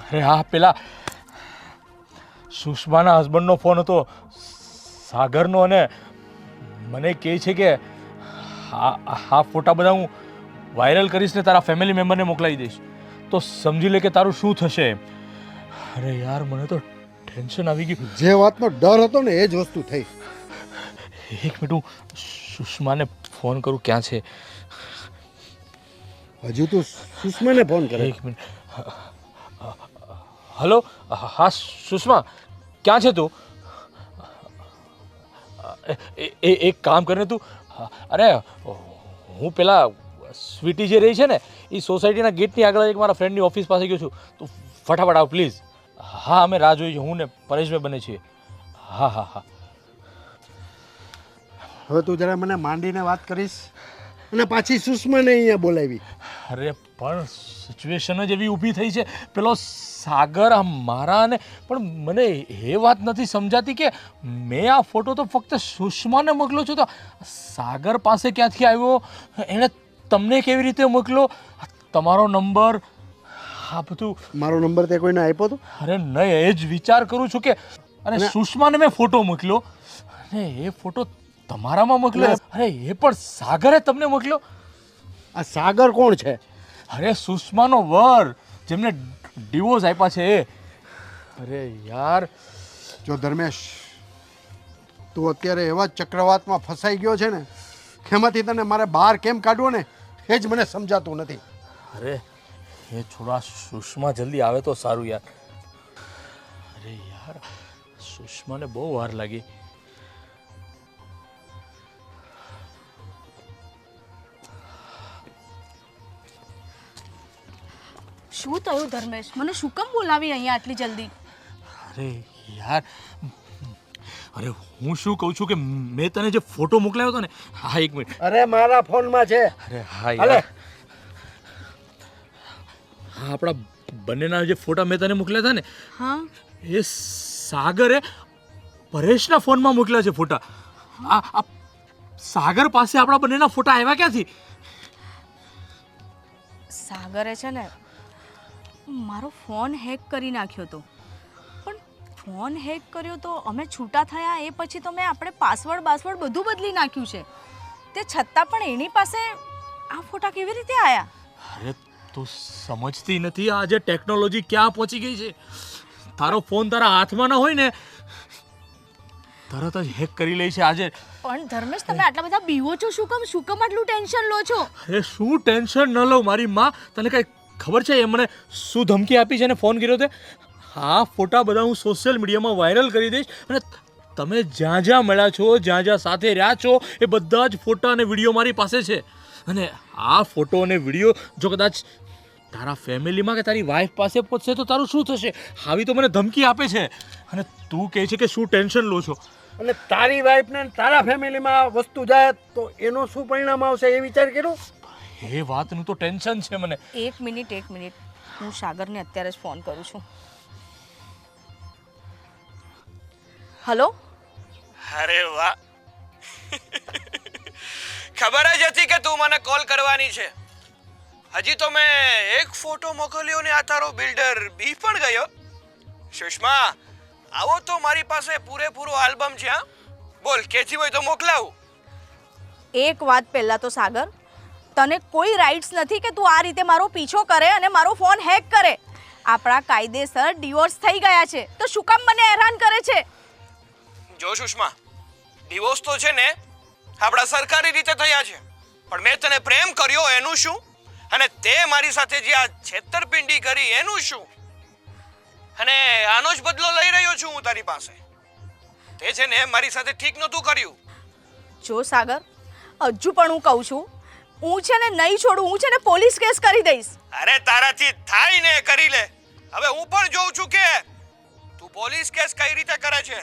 Speaker 7: અરે હા પેલા સુષ્માના હસબન્ડનો ફોન હતો સાગરનો, અને મને કહે છે કે આ ફોટા બધા હું વાયરલ કરીશ ને તારા ફેમિલી મેમ્બરને મોકલાવી દઈશ તો સમજી લે કે તારું શું થશે. અરે યાર મને તો ટેન્શન આવી ગયું.
Speaker 6: જે વાતનો ડર હતો ને એ જ વસ્તુ થઈ.
Speaker 7: એક મિનિટ હું સુષ્માને ફોન કરું. ક્યાં છે?
Speaker 6: હજુ તું સુષ્માને ફોન કરે?
Speaker 7: એક મિનિટ. હલો હા સુષ્મા, ક્યાં છે તું? એક કામ કરીને તું, અરે હું પેલા સ્વીટી જે રહી છે ને એ સોસાયટીના ગેટની આગળ એક મારા ફ્રેન્ડની ઓફિસ પાસે ગયો છું. તું ફટાફટ આવ પ્લીઝ. હા અમે રાહ જોઈએ, હું ને પરેશભાઈ બને છીએ. હા હા હા.
Speaker 6: હવે તું જરા મને માંડીને વાત કરીશ અને પાછી સુષ્માને અહીંયા બોલાવી.
Speaker 7: અરે પણ સિચ્યુએશન જ એવી ઊભી થઈ છે. પેલો સાગર આ મારા અને પણ મને એ વાત નથી સમજાતી કે મેં આ ફોટો તો ફક્ત સુષ્માને મોકલ્યો છું, તો સાગર પાસે ક્યાંથી આવ્યો, એણે તમને કેવી રીતે મોકલ્યો, તમારો નંબર, આ બધું.
Speaker 6: મારો નંબર તે કોઈને આપ્યો તો?
Speaker 7: અરે નહીં, એ જ વિચાર કરું છું કે અને સુષ્માને મેં ફોટો મોકલ્યો અને એ ફોટો તમારામાં મોકલ્યો. અરે એ પણ સાગરે તમને મોકલ્યો.
Speaker 6: આ સાગર કોણ છે?
Speaker 7: અરે સુષ્માનો વર, જેમને ડિવોર્સ આપ્યા છે એ. અરે યાર
Speaker 6: જો ધર્મેશ, તું અત્યારે એવા ચક્રવાતમાં ફસાઈ ગયો છે ને કે એમાંથી તને મારે બહાર કેમ કાઢવો ને એ જ મને સમજાતું નથી.
Speaker 7: અરે એ છોડા, સુષ્મા જલ્દી આવે તો સારું યાર. અરે યાર સુષ્માને બહુ વાર લાગી.
Speaker 1: શું થયું ધર્મેશ? મને શું કામ બોલાવી અહીંયા આટલી જલ્દી?
Speaker 7: અરે યાર, અરે હું શું કહું છું કે મેં તને જે ફોટો મોકલાવ્યો હતો ને, હા એક મિનિટ.
Speaker 6: અરે મારા ફોનમાં છે.
Speaker 7: અરે હા યાર, હા આપણા બંનેના જે ફોટા મેં તને મોકલ્યા હતા ને,
Speaker 1: હા
Speaker 7: એ સાગરે પરેશના ફોનમાં મોકલ્યા છે ફોટા. આ સાગર પાસે આપણા બંનેના ફોટા આવ્યા ક્યાંથી?
Speaker 1: સાગરે છે ને મારો ફોન હેક કરી નાખ્યો હતો, પણ ફોન હેક કર્યો તો અમે છૂટા થયા એ પછી તો મેં આપણે પાસવર્ડ બધું બદલી નાખ્યું છે. તે છતાં પણ એની પાસે આ ફોટા કેવી રીતે આવ્યા?
Speaker 7: અરે તું સમજતી નથી આજે ટેકનોલોજી ક્યાં પહોંચી ગઈ છે. તારો ફોન તારા હાથમાં ના હોય ને તરત જ હેક કરી લે છે આજે.
Speaker 1: પણ ધર્મેશ, તમે આટલા બધા બીવો છો શું કામ આટલું ટેન્શન લો છો?
Speaker 7: અરે શું ટેન્શન ન લો મારી માં, તને કઈ ખબર છે એ મને શું ધમકી આપી છે અને ફોન કર્યો તે? હા ફોટા બધા હું સોશિયલ મીડિયામાં વાયરલ કરી દઈશ અને તમે જ્યાં જ્યાં મળ્યા છો, જ્યાં જ્યાં સાથે રહ્યા છો એ બધા જ ફોટા અને વિડીયો મારી પાસે છે. અને આ ફોટો અને વિડીયો જો કદાચ તારા ફેમિલીમાં કે તારી વાઈફ પાસે પહોંચશે તો તારું શું થશે? આવી તો મને ધમકી આપે છે અને તું કહે છે કે શું ટેન્શન લો છો.
Speaker 6: અને તારી વાઈફને તારા ફેમિલીમાં આ વસ્તુ જાય તો એનો શું પરિણામ આવશે એ વિચાર કર્યો?
Speaker 7: એ વાતનું તો ટેન્શન છે મને.
Speaker 1: એક મિનિટ હું સાગરને અત્યારે જ ફોન કરું છું. હલો.
Speaker 2: અરે વાહ, ખબર જ હતી કે તું મને કોલ કરવાની છે. હજી તો મેં એક ફોટો મોકલ્યો ને આ તારો બિલ્ડર બી પણ ગયો. સુષ્મા, આવો તો મારી પાસે પૂરેપૂરો આલ્બમ છે. હા બોલ, કેથી હોય તો મોકલાવું.
Speaker 1: એક વાત પહેલા તો સાગર, તને કોઈ રાઇટ્સ નથી કે તું આ રીતે મારો પીછો કરે અને મારો ફોન હેક કરે. આપણા કાયદેસર ડિવોર્સ થઈ ગયા છે તો શું કામ મને હેરાન કરે છે?
Speaker 2: જો સુષ્મા, ડિવોર્સ તો છે ને આપણા સરકારી રીતે થયા છે, પણ મેં તને પ્રેમ કર્યો એનું શું? અને તે મારી સાથે જે આ છેતરપિંડી કરી એનું શું? અને આનો જ બદલો લઈ રહ્યો છું હું તારી પાસે. તે છે ને મારી સાથે ઠીક નહોતું કર્યું.
Speaker 1: જો સાગર, હજુ પણ હું કહું છું, હું છે ને નહીં છોડું, હું છે ને પોલીસ કેસ કરી દઈશ.
Speaker 2: અરે તારાથી થાય ને કરી લે. હવે હું પણ જોઉં છું કે તું પોલીસ કેસ કઈ રીતે કરે છે,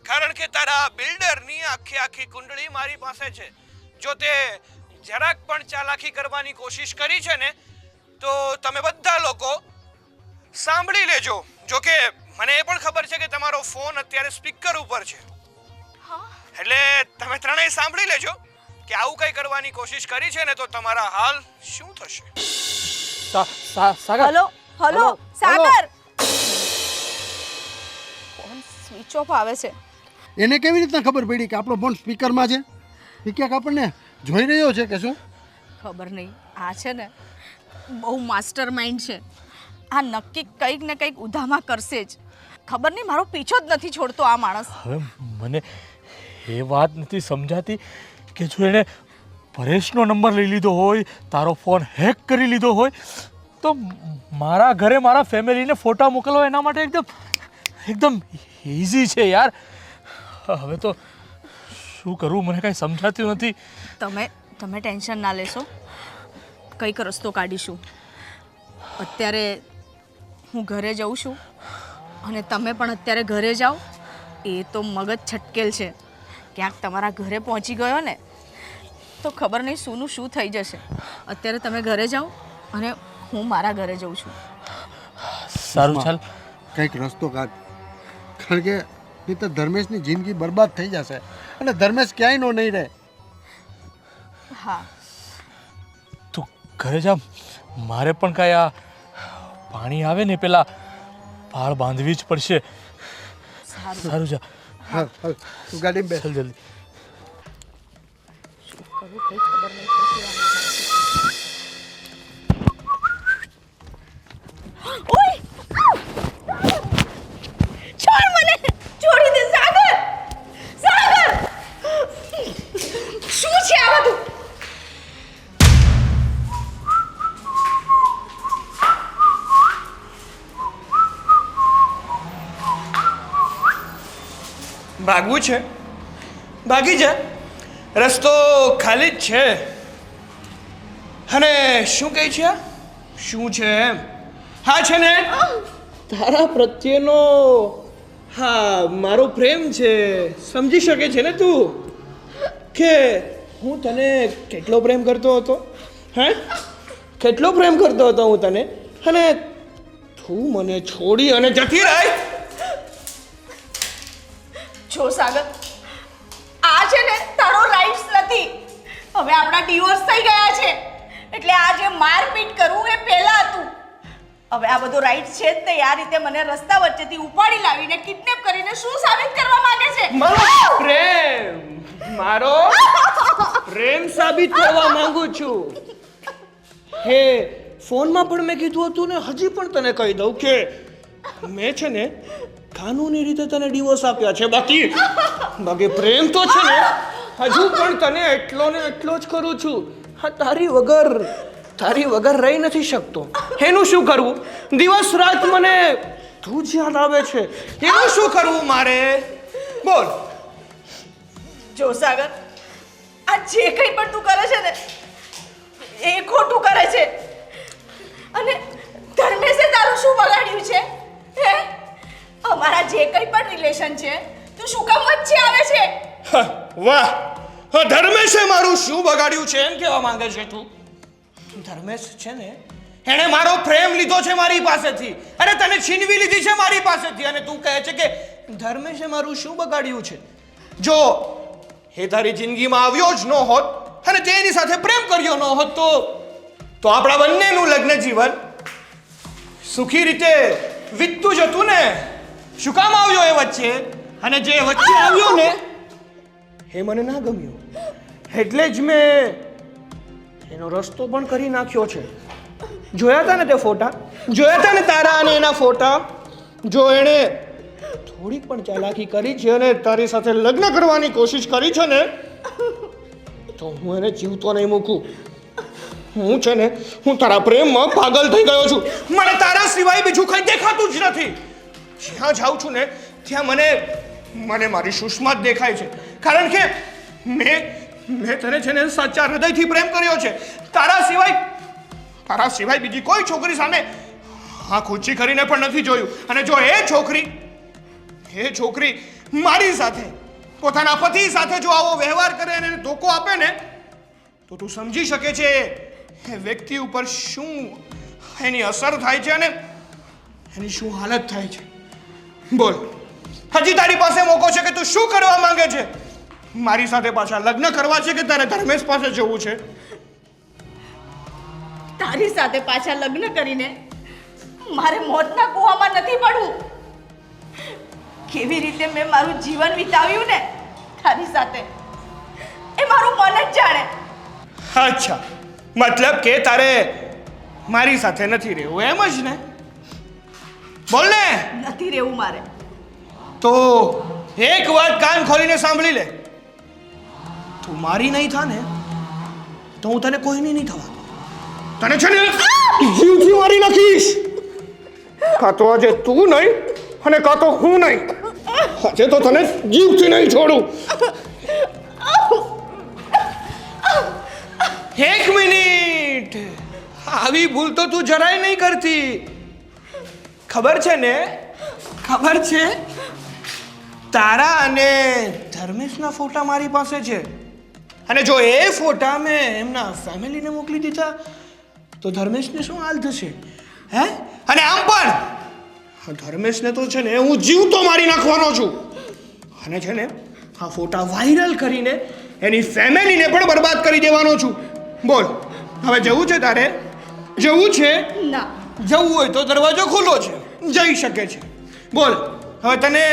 Speaker 2: કારણ કે તારા બિલ્ડરની આખી કુંડળી મારી પાસે છે. જો તે જરાક પણ ચાલાકી કરવાની કોશિશ કરી છે ને તો તમે બધા લોકો સાંભળી લેજો. જો કે મને એ પણ ખબર છે કે તમારો ફોન અત્યારે સ્પીકર ઉપર છે, એટલે તમે ત્રણેય સાંભળી લેજો કે આવું કઈ કરવાની કોશિશ કરી છે ને તો તમારા હાલ શું થશે.
Speaker 7: સાગર,
Speaker 1: હલો હલો સાગર, ફોન સ્વિચ ઓફ આવે છે.
Speaker 6: એને કેવી રીતના ખબર પડી કે આપણો ફોન સ્પીકરમાં છે? એ ક્યાંક આપણને જોઈ રહ્યો છે કે શું?
Speaker 1: ખબર નહીં, આ છે ને બહુ માસ્ટર માઇન્ડ છે. આ નક્કી કંઈક ને કંઈક ઉધામાં કરશે જ. ખબર નહીં, મારો પીછો જ નથી છોડતો આ માણસ.
Speaker 7: હવે મને એ વાત નથી સમજાતી કે જો એણે પરેશનો નંબર લઈ લીધો હોય, તારો ફોન હેક કરી લીધો હોય, તો મારા ઘરે મારા ફેમિલીને ફોટા મોકલવા એના માટે એકદમ ઇઝી છે યાર. હવે તો શું કરવું મને કાંઈ સમજાતું નથી.
Speaker 1: તમે ટેન્શન ના લેશો, કંઈક રસ્તો કાઢીશું. અત્યારે હું ઘરે જઉં છું અને તમે પણ અત્યારે ઘરે જાઓ. એ તો મગજ છટકેલ છે. ક્યાંક તમારા ઘરે પહોંચી ગયો ને તો ખબર નહીં શુંનું શું થઈ જશે. અત્યારે તમે ઘરે જાઓ અને હું મારા ઘરે જઉં છું.
Speaker 7: સારું ચાલ,
Speaker 6: કંઈક રસ્તો કાઢ, કારણ કે નહીં તો ધર્મેશની જિંદગી બરબાદ થઈ જશે અને ધર્મેશ ક્યાંય નહીં રહે.
Speaker 1: હા,
Speaker 7: તું ઘરે જા. મારે પણ કાંઈ આ પાણી આવે ને પેલા પાળ બાંધવી જ પડશે. સારું જા,
Speaker 6: હા તું ગાડીમાં બેસ.
Speaker 7: ચાલ જલ્દી.
Speaker 1: ઓય! છોડ મને! છોડી દે સાગર! સાગર! શું છે આ બધું?
Speaker 2: ભાગવું છે? ભાગી જા, રસ્તો ખાલી જ છે. અને શું કહે છે? શું છે એમ? હા છે ને, તારા પ્રત્યેનો હા મારો પ્રેમ છે. સમજી શકે છે ને તું કે હું તને કેટલો પ્રેમ કરતો હતો? હે, કેટલો પ્રેમ કરતો હતો હું તને, અને તું મને છોડી અને જતી રહી.
Speaker 1: જો સાગર, આ છે ને તારો રાઇટ્સ નથી. હવે આપણા ડિવોર્સ થઈ ગયા છે, એટલે આ જે મારપીટ કરવું એ પહેલા હતું. હવે આ બધો રાઇટ્સ છે જ તે. આ રીતે મને રસ્તા વચ્ચેથી ઉપાડી લાવીને કિડનેપ કરીને શું સાબિત કરવા માંગે છે?
Speaker 2: મારો પ્રેમ સાબિત કરવા માંગુ છું. હે, ફોનમાં પણ મેં કીધું હતું ને, હજી પણ તને કહી દઉં કે મેં છે ને કાનૂની રીતે તને ડિવોર્સ આપ્યા છે. બાકી પ્રેમ તો છે ને હજુ પણ તને એટલો ને એટલો જ કરું છું. હા, તારી વગર રહી નથી શકતો. એનું શું કરવું? દિવસ રાત મને તું જ યાદ આવે છે. એનું શું કરવું મારે? બોલ.
Speaker 1: જો સાગર, આ જે કંઈ પણ તું કરે છે ને એ ખોટું કરે છે. અને ધર્મેશે તારું શું બગાડ્યું છે? હે, અમારા જે કંઈ પણ રિલેશન છે તું શું કામ વચ્ચે આવે છે?
Speaker 2: વાહ, ધર્મેશે મારું શું બગાડ્યું છે એમ કહેવા માંગે છે તું? ધર્મેશ છે ને, એણે મારો પ્રેમ લીધો છે મારી પાસેથી, અરે તને છીનવી લીધી છે મારી પાસેથી, અને તું કહે છે કે ધર્મેશે મારું શું બગાડ્યું છે? જો એ તારી જિંદગીમાં આવ્યો જ ન હોત અને તે એની સાથે પ્રેમ કર્યો ન હોત તો આપણા બંનેનું લગ્ન જીવન સુખી રીતે વીતતું જ હતું ને. શું કામ આવ્યો એ વચ્ચે? અને જે વચ્ચે આવ્યો ને એ મને ના ગમ્યું, એટલે જ મેં એનો રસ્તો પણ કરી નાખ્યો છે. જોયા હતા ને તે ફોટા? જોયા હતા ને તારા અને એના ફોટા? જો એણે થોડીક પણ ચાલાકી કરી છે અને તારી સાથે લગ્ન કરવાની કોશિશ કરી છે ને, તો હું એને જીવતો નહીં મૂકું. હું છે ને, હું તારા પ્રેમમાં પાગલ થઈ ગયો છું. મને તારા સિવાય બીજું કંઈ દેખાતું જ નથી. જ્યાં જાઉં છું ને ત્યાં મને મારી સુષ્મા જ દેખાય છે, કારણ કે મેં તને છે ને સાચા હૃદયથી પ્રેમ કર્યો છે. તારા સિવાય બીજી કોઈ છોકરી સામે આંખ ઊંચી કરીને પણ નથી જોયું. અને જો એ છોકરી મારી સાથે, પોતાના પતિ સાથે જો આવો વ્યવહાર કરે અને ધોકો આપે ને, તો તું સમજી શકે છે એ વ્યક્તિ ઉપર શું એની અસર થાય છે અને એની શું હાલત થાય છે. બોલ, હજી તારી પાસે મોકો છે કે તું શું કરવા માંગે છે? મારી સાથે પાછા લગ્ન કરવા છે કે તારે ધર્મેશ પાસે જવું છે?
Speaker 1: તારી સાથે પાછા લગ્ન કરીને મારે મોતના કૂવામાં નથી પડવું. કેવી રીતે મેં મારું જીવન વિતાવ્યું ને તારી સાથે, એ મારું મન જ જાણે.
Speaker 2: અચ્છા, મતલબ કે તારે મારી સાથે નથી રહેવું એમ જ ને? બોલ ને.
Speaker 1: નથી રહેવું મારે.
Speaker 2: તો એક વાત કાન ખોલીને સાંભળી લે. તું મારી નહીં થા ને તો હું તને કોઈની નહીં થવા. તને છે ને જીવથી મારી નાખીશ. કાં તો આજે તું નહીં અને કાં તો હું નહીં. આજે તો તને જીવથી નહીં છોડું. એક મિનિટ, આવી ભૂલ તો તું જરાય નહીં કરતી. ખબર છે ને? ખબર છે? તારા અને ધર્મેશના ફોટા મારી પાસે છે, અને જો એ ફોટા મેં એમના ફેમિલીને મોકલી દીધા તો ધર્મેશને શું હાલ થશે? હે? અને આમ પણ ધર્મેશને તો છે ને હું જીવતો મારી નાખવાનો છું, અને છે ને આ ફોટા વાયરલ કરીને એની ફેમિલીને પણ બરબાદ કરી દેવાનો છું. બોલ, હવે જવું છે તારે? જવું છે?
Speaker 1: ના.
Speaker 2: જવું હોય તો દરવાજો ખુલ્લો છે, જઈ શકે છે. બોલ, હવે તને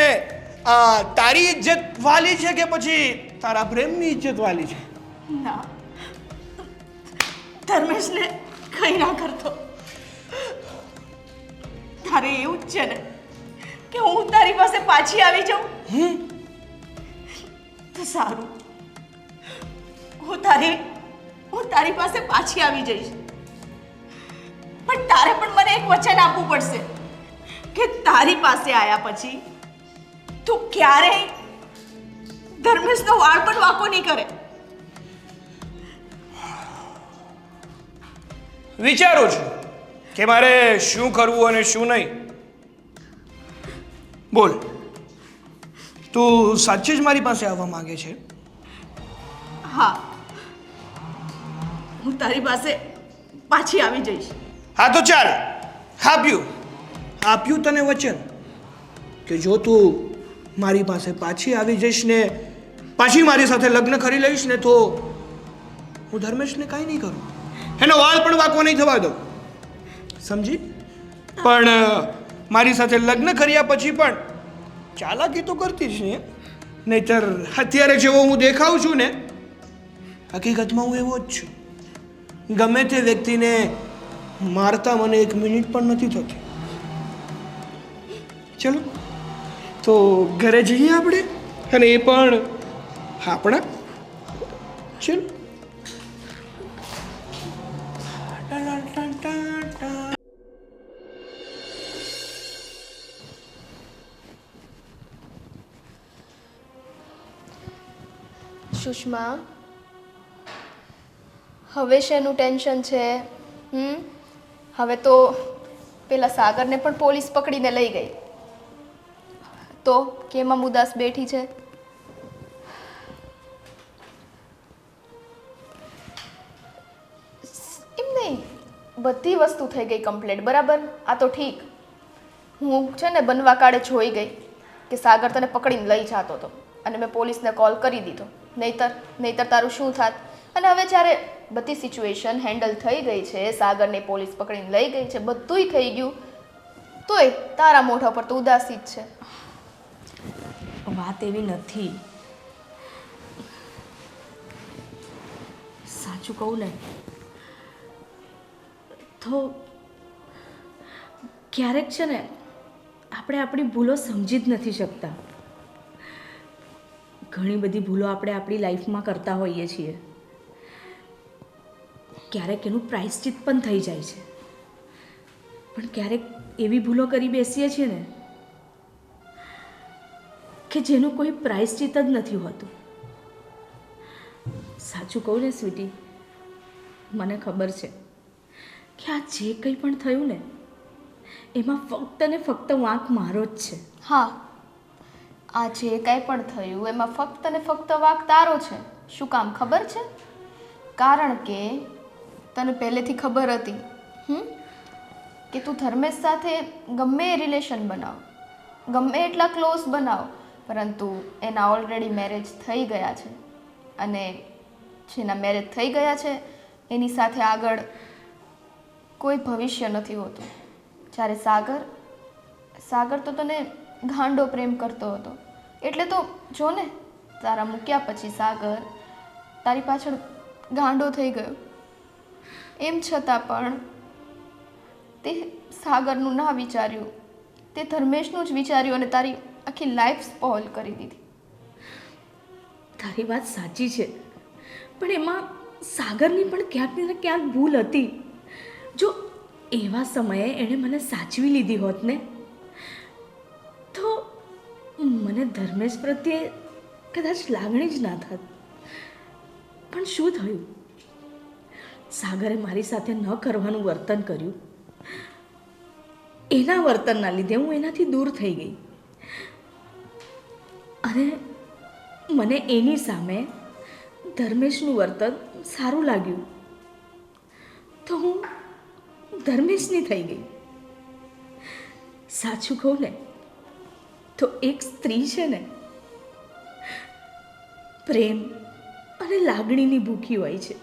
Speaker 2: તારી ઇજ્જત વાલી છે કે પછી તારા પ્રેમની ઇજ્જત વાલી છે?
Speaker 1: ના, ધર્મેશને કંઈ ના કરતો. તારે એવું જ છે ને કે હું તારી પાસે પાછી આવી જાઉં? તો સારું, હું તારી પાસે પાછી આવી જઈશ, પણ તારે પણ મને એક વચન આપવું પડશે કે તારી પાસે આવ્યા પછી તું ક્યારેય ધર્મેશનો વાળ પણ વાંકો નહીં કરે.
Speaker 2: વિચારું છું કે મારે શું કરવું અને શું નહીં. બોલ, તું સાચે જ મારી પાસે આવવા માંગે છે?
Speaker 1: હા, હું તારી પાસે પાછી આવી જઈશ.
Speaker 2: હા તો ચાલ, આપ્યું તને વચન કે જો તું મારી પાસે પાછી આવી જઈશ ને પાછી મારી સાથે લગ્ન કરી લઈશ ને તો હું ધર્મેશને કાંઈ નહીં કરું, એનો વાળ પણ વાંકો નહીં થવા દઉં. સમજી? પણ મારી સાથે લગ્ન કર્યા પછી પણ ચાલાકી તો કરતી જ નહીં, નહીતર અત્યારે જેવો હું દેખાઉં છું ને, હકીકતમાં હું એવો જ છું. ગમે તે વ્યક્તિને મારતા મને 1 મિનિટ પણ નથી થતી. ચલો તો ઘરે જઈએ આપણે, અને એ પણ આપણા. ચલો.
Speaker 4: સુષ્મા, હવે શેનું ટેન્શન છે? હવે તો પેલા સાગરને પણ પોલીસ પકડીને લઈ ગઈ. તો કેમ આમ ઉદાસ બેઠી છે? એમ નહીં, બધી વસ્તુ થઈ ગઈ કમ્પ્લીટ બરાબર. આ તો ઠીક, હું છે ને બનવા કાળે જોઈ ગઈ કે સાગર તને પકડીને લઈ જતો હતો અને મેં પોલીસને કોલ કરી દીધો. નહીતર તારું શું થાત? અને હવે જ્યારે બધી સિચ્યુએશન હેન્ડલ થઈ ગઈ છે, સાગરને પોલીસ પકડીને લઈ ગઈ છે, બધુંય થઈ ગયું, તોય તારા મોઢા પર તો ઉદાસી જ છે.
Speaker 1: વાત એવી નથી. સાચું કહું ને તો ક્યારેક છે ને આપણે આપણી ભૂલો સમજી જ નથી શકતા. ઘણી બધી ભૂલો આપણે આપણી લાઈફમાં કરતા હોઈએ છીએ. ક્યારેક એનું પ્રાયશ્ચિત પણ થઈ જાય છે, પણ ક્યારેક એવી ભૂલો કરી બેસીએ છીએ ને કે જેનું કોઈ પ્રાયશ્ચિત જ નથી હોતું. સાચું કહું ને સ્વીટી, મને ખબર છે કે આ જે કંઈ પણ થયું ને એમાં ફક્ત ને ફક્ત વાંક મારો જ છે.
Speaker 4: હા, આ જે કાંઈ પણ થયું એમાં ફક્ત ને ફક્ત વાંક તારો છે. શું કામ ખબર છે? કારણ કે તને પહેલેથી ખબર હતી કે તું ધર્મેશ સાથે ગમે એ રિલેશન બનાવ, ગમે એટલા ક્લોઝ બનાવ, પરંતુ એના ઓલરેડી મેરેજ થઈ ગયા છે અને જેના મેરેજ થઈ ગયા છે એની સાથે આગળ કોઈ ભવિષ્ય નથી હોતું. જ્યારે સાગર તો તને ગાંડો પ્રેમ કરતો હતો, એટલે તો જો ને તારા મૂક્યા પછી સાગર તારી પાછળ ગાંડો થઈ ગયો. એમ છતાં પણ તે સાગરનું ના વિચાર્યું, તે ધર્મેશનું જ વિચાર્યું અને તારી આખી લાઈફ સ્પોઇલ કરી દીધી.
Speaker 1: તારી વાત સાચી છે, પણ એમાં સાગરની પણ ક્યાંક ને ક્યાંક ભૂલ હતી. જો એવા સમયે એણે મને સાચવી લીધી હોત ને તો મને ધર્મેશ પ્રત્યે કદાચ લાગણી જ ના થાત. પણ શું થયું? સાગરે મારી સાથે ન કરવાનું વર્તન કર્યું. એના વર્તનના લીધે હું એનાથી દૂર થઈ ગઈ અને મને એની સામે ધર્મેશનું વર્તન સારું લાગ્યું તો હું ધર્મેશની થઈ ગઈ. સાચું કહું ને તો એક સ્ત્રી છે ને પ્રેમ અને લાગણીની ભૂખી હોય છે.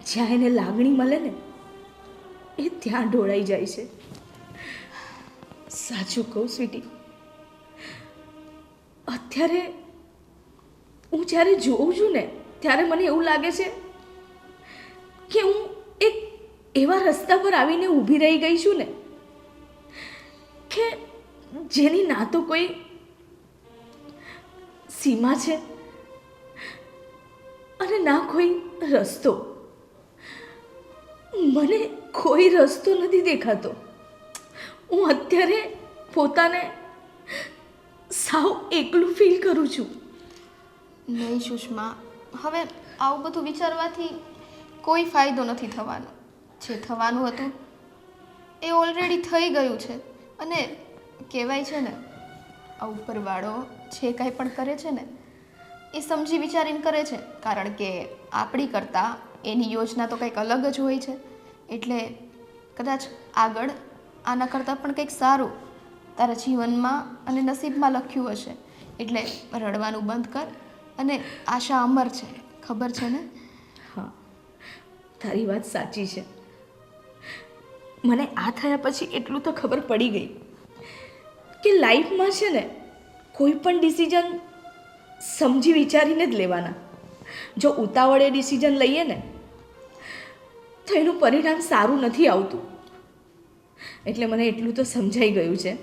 Speaker 1: જ્યાં એને લાગણી મળે ને એ ત્યાં ઢોળાઈ જાય છે. સાચું કહું સ્વીટી, અત્યારે હું જ્યારે જોઉં છું ને ત્યારે મને એવું લાગે છે કે હું એક એવા રસ્તા પર આવીને ઊભી રહી ગઈ છું ને કે જેની ના તો કોઈ સીમા છે અને ના કોઈ રસ્તો. મને કોઈ રસ્તો નથી દેખાતો. હું અત્યારે પોતાને સાવ એકલું ફીલ કરું છું.
Speaker 4: નહીં સુષ્મા, હવે આવું બધું વિચારવાથી કોઈ ફાયદો નથી થવાનો. જે થવાનું હતું એ ઓલરેડી થઈ ગયું છે અને કહેવાય છે ને આ ઉપરવાળો જે કાંઈ પણ કરે છે ને એ સમજી વિચારીને કરે છે, કારણ કે આપણી કરતાં એની યોજના તો કંઈક અલગ જ હોય છે. એટલે કદાચ આગળ આના કરતાં પણ કંઈક સારું તારા જીવનમાં અને નસીબમાં લખ્યું હશે. એટલે રડવાનું બંધ કર અને આશા અમર છે, ખબર છે ને?
Speaker 1: હા, તારી વાત સાચી છે. મને આ થયા પછી એટલું તો ખબર પડી ગઈ કે લાઈફમાં છે ને કોઈ પણ ડિસિઝન સમજી વિચારીને જ લેવાના. જો ઉતાવળે ડિસિઝન લઈએ ને તો એનું પરિણામ સારું નથી આવતું. એટલે મને એટલું તો સમજાઈ ગયું છે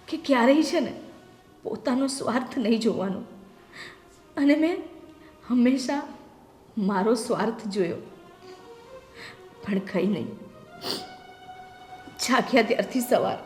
Speaker 1: કે ક્યારેય છે ને પોતાનો સ્વાર્થ નહીં જોવાનો. અને મેં હંમેશા મારો સ્વાર્થ જોયો, પણ કંઈ નહીં. જાગ્યા ત્યારથી સવાર